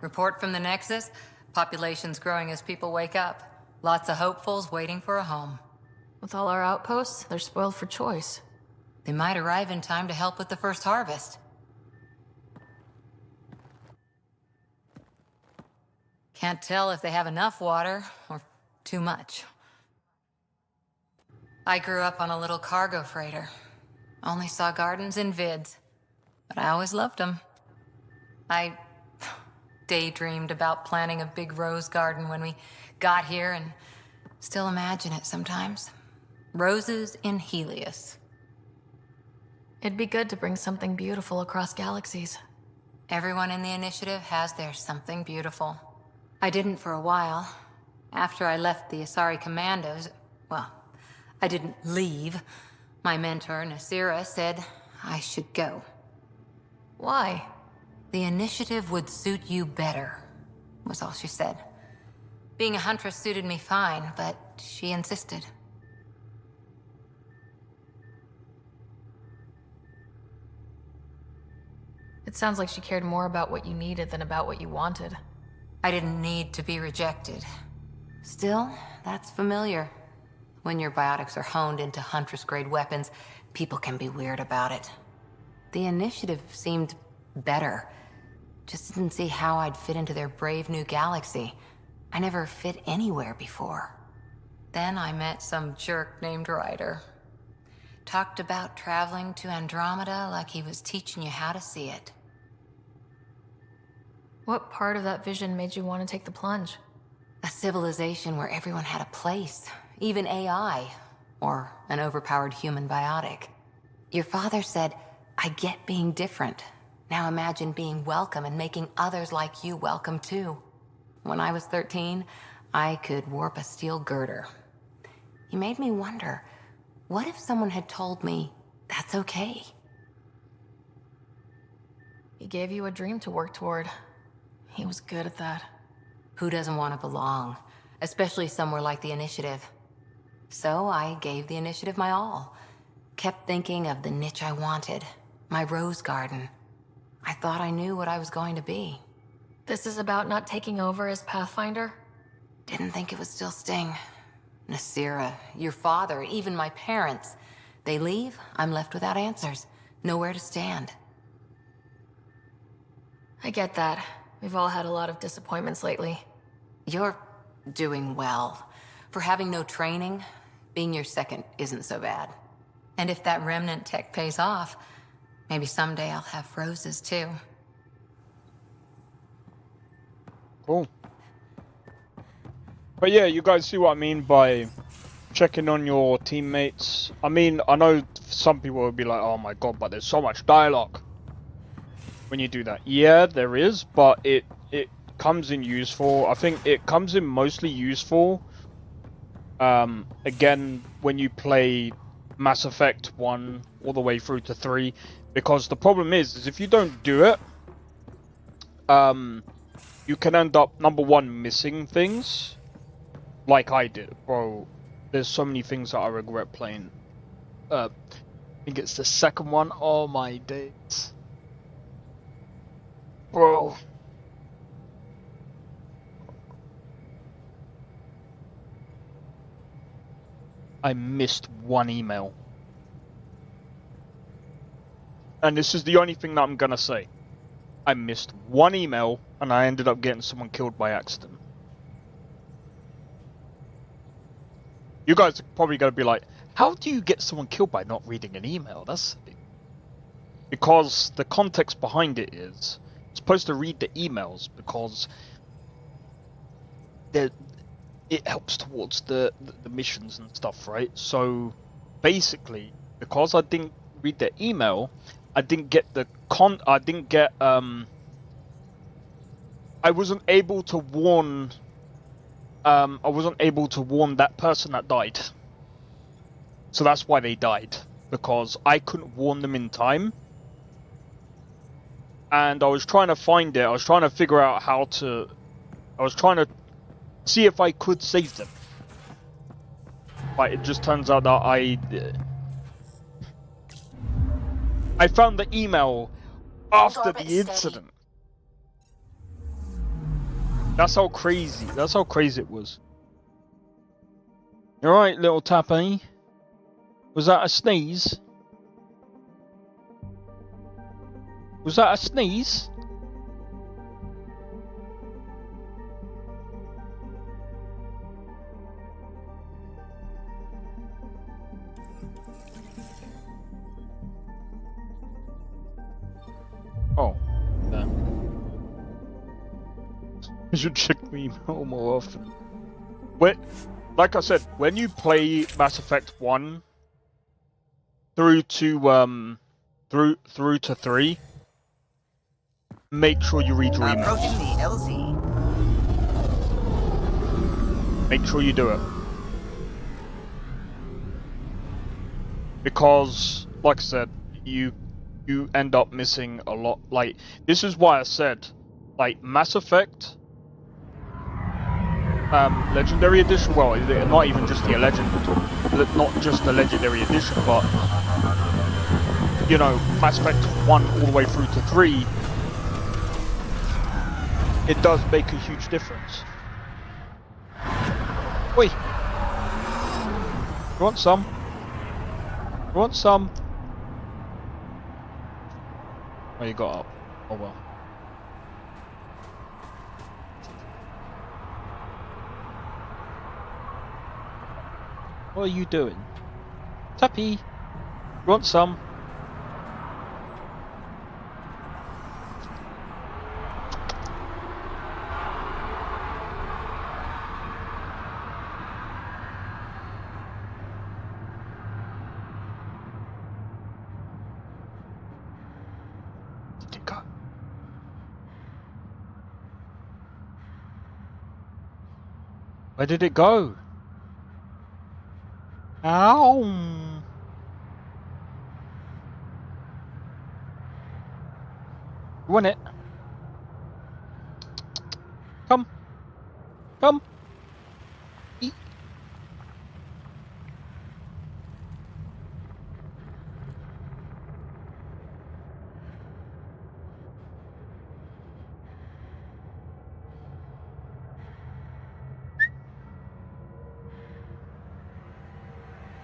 Report from the Nexus. Population's growing as people wake up. Lots of hopefuls waiting for a home. With all our outposts, they're spoiled for choice. They might arrive in time to help with the first harvest. Can't tell if they have enough water or too much. I grew up on a little cargo freighter. Only saw gardens in vids, but I always loved them. I daydreamed about planting a big rose garden when we got here and still imagine it sometimes. Roses in Helios. It'd be good to bring something beautiful across galaxies. Everyone in the initiative has their something beautiful. I didn't for a while. After I left the Asari Commandos, well, I didn't leave. My mentor, Nasira, said I should go. Why? The initiative would suit you better, was all she said. Being a huntress suited me fine, but she insisted. It sounds like she cared more about what you needed than about what you wanted. I didn't need to be rejected. Still, that's familiar. When your biotics are honed into Huntress-grade weapons, people can be weird about it. The initiative seemed better. Just didn't see how I'd fit into their brave new galaxy. I never fit anywhere before. Then I met some jerk named Ryder. Talked about traveling to Andromeda like he was teaching you how to see it. What part of that vision made you want to take the plunge? A civilization where everyone had a place, even AI, or an overpowered human biotic. Your father said, I get being different. Now imagine being welcome and making others like you welcome too. When I was 13, I could warp a steel girder. He made me wonder, what if someone had told me that's okay? He gave you a dream to work toward. He was good at that. Who doesn't want to belong, especially somewhere like the Initiative? So I gave the Initiative my all. Kept thinking of the niche I wanted, my rose garden. I thought I knew what I was going to be. This is about not taking over as Pathfinder? Didn't think it would still sting. Nasira, your father, even my parents. They leave, I'm left without answers. Nowhere to stand. I get that. We've all had a lot of disappointments lately. You're doing well. For having no training, being your second isn't so bad. And if that remnant tech pays off, maybe someday I'll have roses too. Cool. But yeah, you guys see what I mean by checking on your teammates. I mean, I know some people will be like, oh my god, but there's so much dialogue when you do that. Yeah, there is, but it comes in useful. I think it comes in mostly useful, again, when you play Mass Effect 1 all the way through to 3, because the problem is if you don't do it, you can end up, number one, missing things, like I did. Bro, there's so many things that I regret playing. I think it's the second one. Oh my days. Bro. I missed one email. And this is the only thing that I'm gonna say. I missed one email and I ended up getting someone killed by accident. You guys are probably gonna be like, how do you get someone killed by not reading an email? That's because the context behind it is supposed to read the emails because it helps towards the missions and stuff, right? So basically, because I didn't read the email, I didn't get I wasn't able to warn that person that died. So that's why they died, because I couldn't warn them in time. And I was trying to find it. I was trying to figure out I was trying to see if I could save them. But it just turns out that I found the email after the incident. That's how crazy it was. Alright, little tappy. Was that a sneeze? Was that a sneeze? Oh, damn. You should check the email more often. Like I said, when you play Mass Effect 1 through to 3, make sure you read your emails. Approaching the LZ. Make sure you do it. Because, like I said, you end up missing a lot. Like, this is why I said, like, Mass Effect Legendary Edition, well, not even just the not just the Legendary Edition, but, you know, Mass Effect 1 all the way through to 3, it does make a huge difference. Oi! You want some? You want some? Oh, you got up. Oh well. What are you doing? Tappy! You want some? Did it go? Where did it go? Ow! You want it? Come! Come! Eat!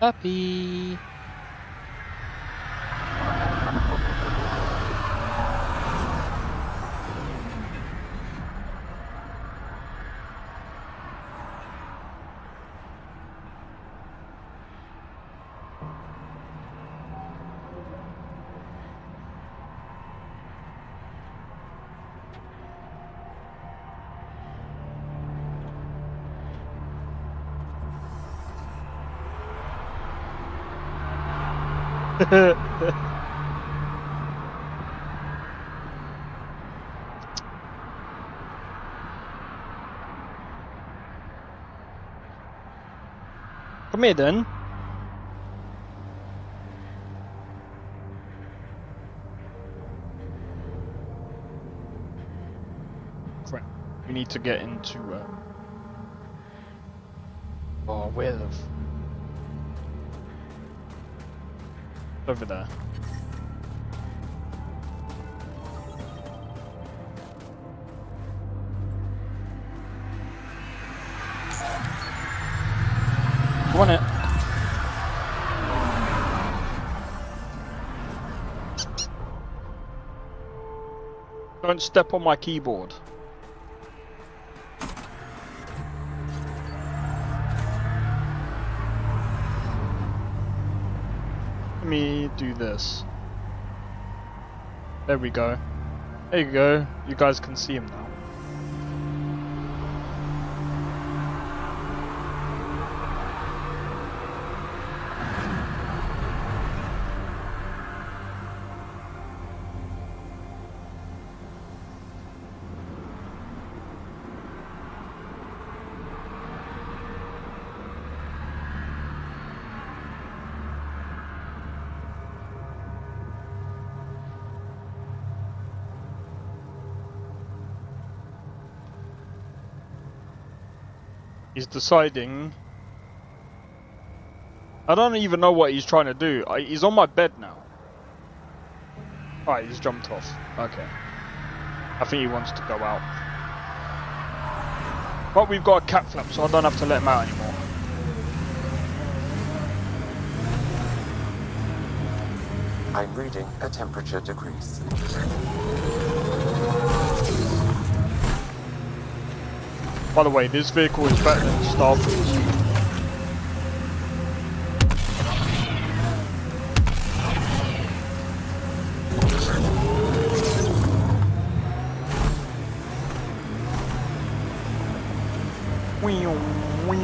Happy. Come here then. Crap. We need to get into oh, where the over there. Want it? Don't step on my keyboard. Let me do this. There we go. There you go. You guys can see him now. He's deciding. I don't even know what he's trying to do. He's on my bed now. Alright, he's jumped off. Okay. I think he wants to go out. But we've got a cat flap, so I don't have to let him out anymore. I'm reading a temperature decrease. By the way, this vehicle is better than Starfleet's.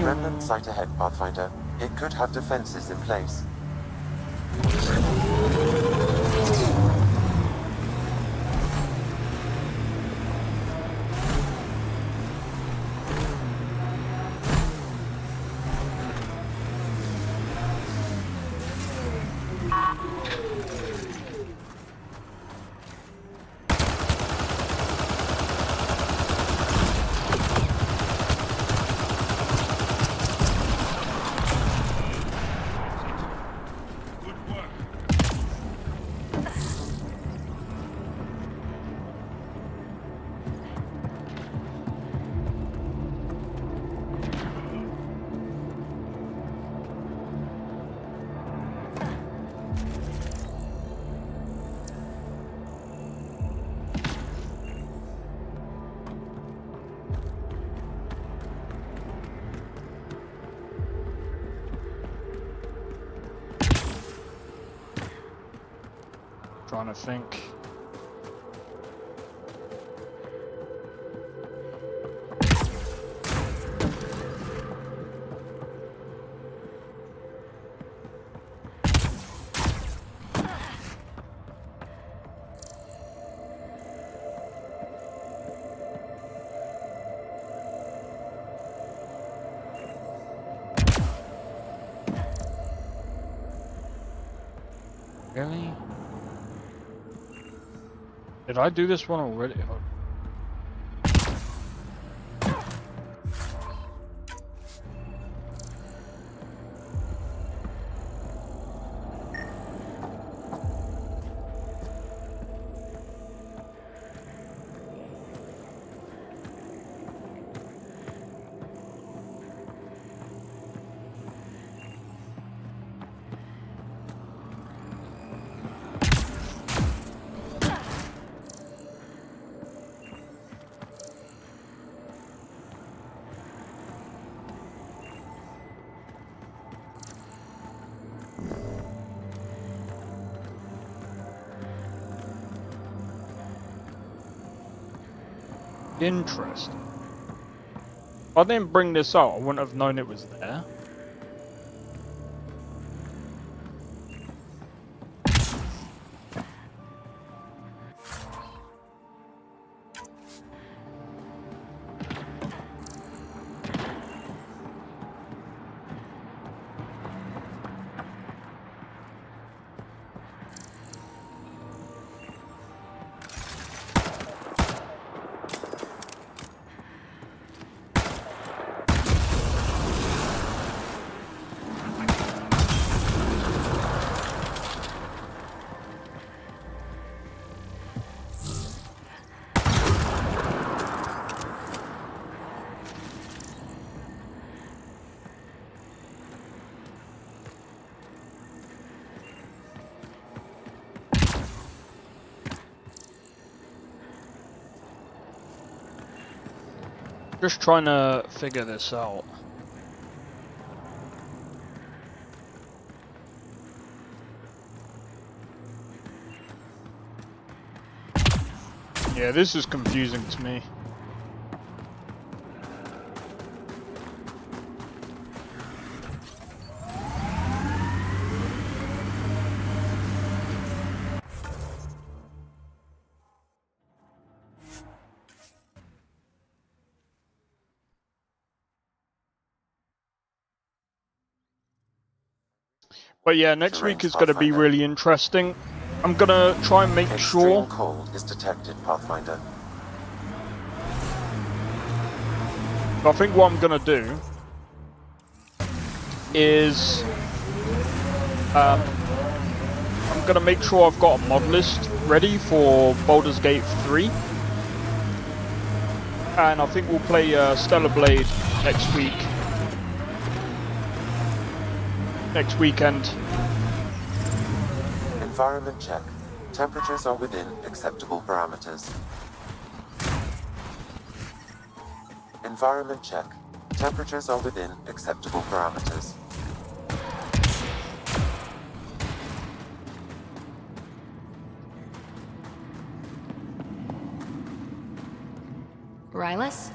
Remnant site ahead, Pathfinder. It could have defenses in place. Trying to think. Really? Did I do this one already? Interesting. If I didn't bring this out, I wouldn't have known it was there. Just trying to figure this out. Yeah, this is confusing to me. But yeah, next week is going to be really interesting. I'm going to try and make sure... Extreme cold is detected, Pathfinder. I think what I'm going to do is... I'm going to make sure I've got a mod list ready for Baldur's Gate 3. And I think we'll play Stellar Blade next week. Next weekend. Environment check. Temperatures are within acceptable parameters. Environment check. Temperatures are within acceptable parameters. Rylus?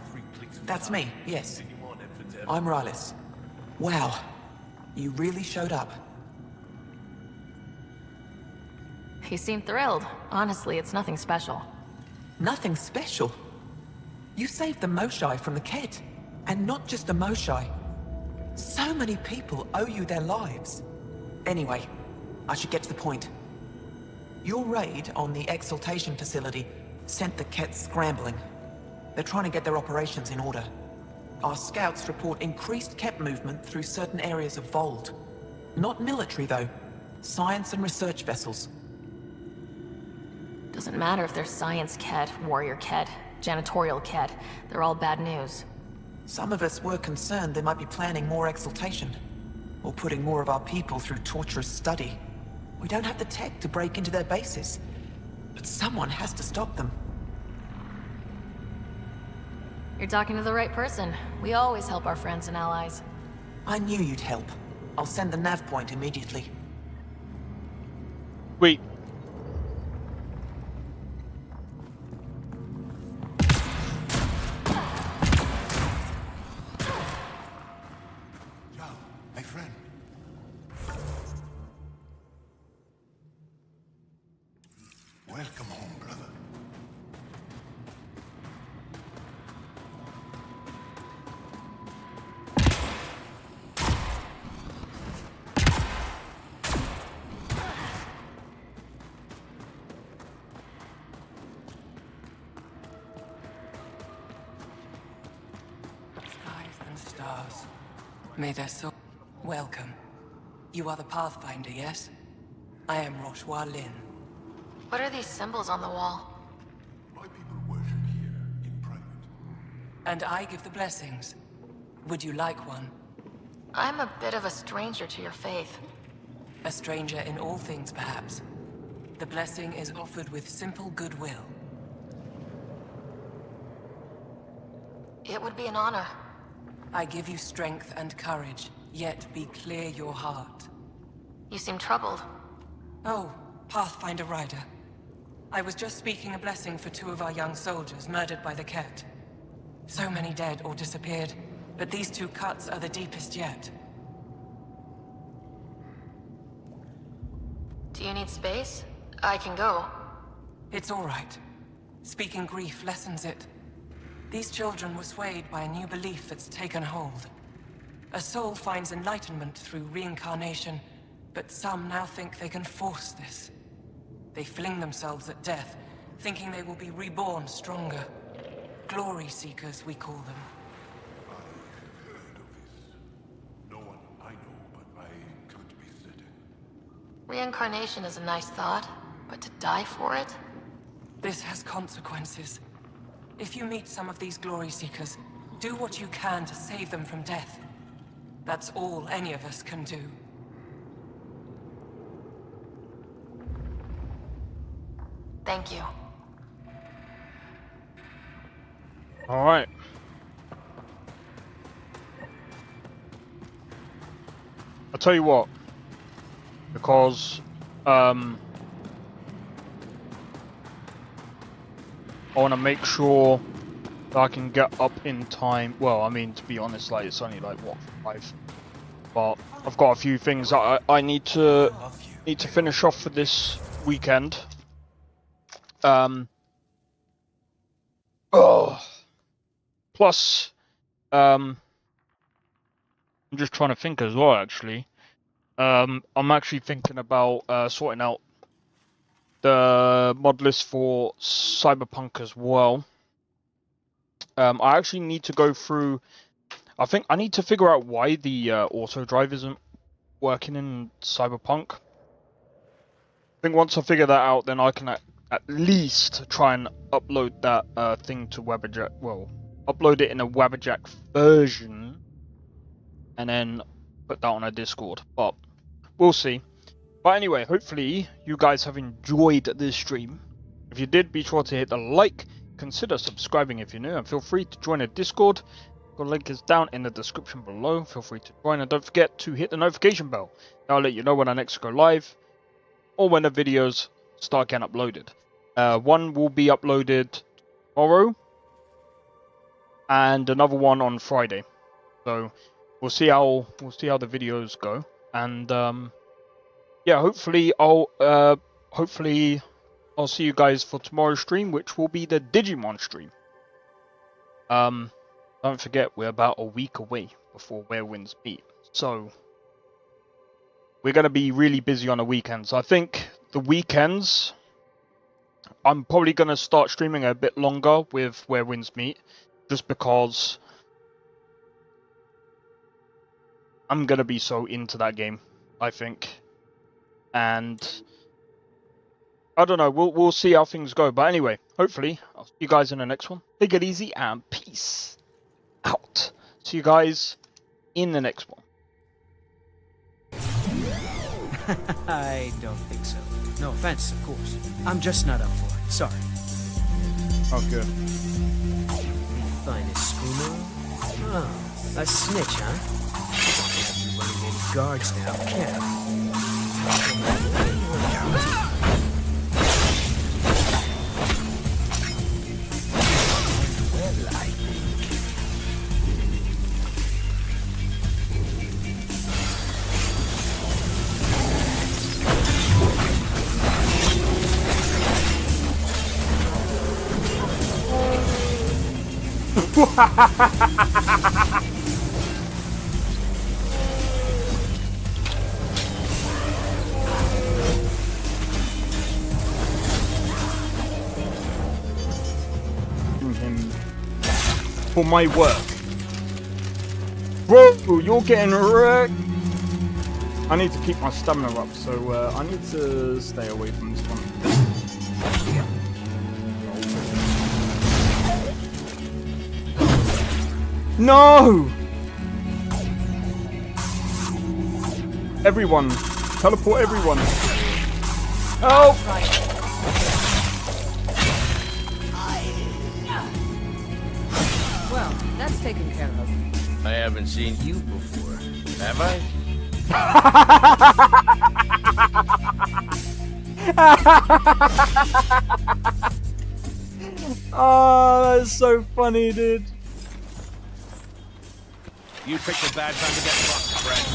That's me, yes. I'm Rylus. Wow. You really showed up. You seem thrilled. Honestly, it's nothing special. Nothing special? You saved the Moshai from the Kett. And not just the Moshai. So many people owe you their lives. Anyway, I should get to the point. Your raid on the Exaltation facility sent the Kett scrambling. They're trying to get their operations in order. Our scouts report increased Kett movement through certain areas of Vold. Not military, though. Science and research vessels. Doesn't matter if they're science Kett, warrior Kett, janitorial Kett. They're all bad news. Some of us were concerned they might be planning more exaltation. Or putting more of our people through torturous study. We don't have the tech to break into their bases. But someone has to stop them. You're talking to the right person. We always help our friends and allies. I knew you'd help. I'll send the nav point immediately. Wait. My friend. Welcome home, brother. Stars. May their soul... Welcome. You are the Pathfinder, yes? I am Roshua Lin. What are these symbols on the wall? My people worship here in private. And I give the blessings. Would you like one? I'm a bit of a stranger to your faith. A stranger in all things, perhaps. The blessing is offered with simple goodwill. It would be an honor. I give you strength and courage, yet be clear your heart. You seem troubled. Oh, Pathfinder Rider. I was just speaking a blessing for 2 of our young soldiers murdered by the Kett. So many dead or disappeared, but these 2 cuts are the deepest yet. Do you need space? I can go. It's all right. Speaking grief lessens it. These children were swayed by a new belief that's taken hold. A soul finds enlightenment through reincarnation, but some now think they can force this. They fling themselves at death, thinking they will be reborn stronger. Glory seekers, we call them. I have heard of this. No one I know, but I can't be certain. Reincarnation is a nice thought, but to die for it? This has consequences. If you meet some of these glory seekers, do what you can to save them from death. That's all any of us can do. Thank you. All right. I'll tell you what. Because, I want to make sure that I can get up in time. Well, I mean, to be honest, like it's only like what 5, but I've got a few things that I need to finish off for this weekend. Plus, I'm just trying to think as well. Actually, I'm actually thinking about sorting out the mod list for Cyberpunk as well. I actually need to go through. I think I need to figure out why the auto drive isn't working in Cyberpunk. I think once I figure that out, then I can at least try and upload that thing to Webberjack. Well, upload it in a Webberjack version, and then put that on a Discord. But we'll see. But anyway, hopefully you guys have enjoyed this stream. If you did, be sure to hit the like, consider subscribing if you're new, and feel free to join a Discord. The link is down in the description below. Feel free to join, and don't forget to hit the notification bell. That'll let you know when I next go live, or when the videos start getting uploaded. One will be uploaded tomorrow, and another one on Friday. So we'll see how the videos go, and yeah, hopefully I'll see you guys for tomorrow's stream, which will be the Digimon stream. Don't forget, we're about a week away before Where Winds Meet, so we're going to be really busy on the weekends. I think the weekends, I'm probably going to start streaming a bit longer with Where Winds Meet, just because I'm going to be so into that game, I think. And I don't know, we'll see how things go. But anyway, hopefully, I'll see you guys in the next one. Take it easy and peace out. See you guys in the next one. I don't think so. No offense, of course. I'm just not up for it. Sorry. Oh, good. Finest schooner? Oh, a snitch, huh? Don't have you running any guards now, can I? For my work. Bro, you're getting wrecked. I need to keep my stamina up, so I need to stay away from this one. No! Everyone! Teleport everyone! Help! Well, that's taken care of. I haven't seen you before, have I? Oh, that's so funny, dude. You picked a bad time to get fucked, friend.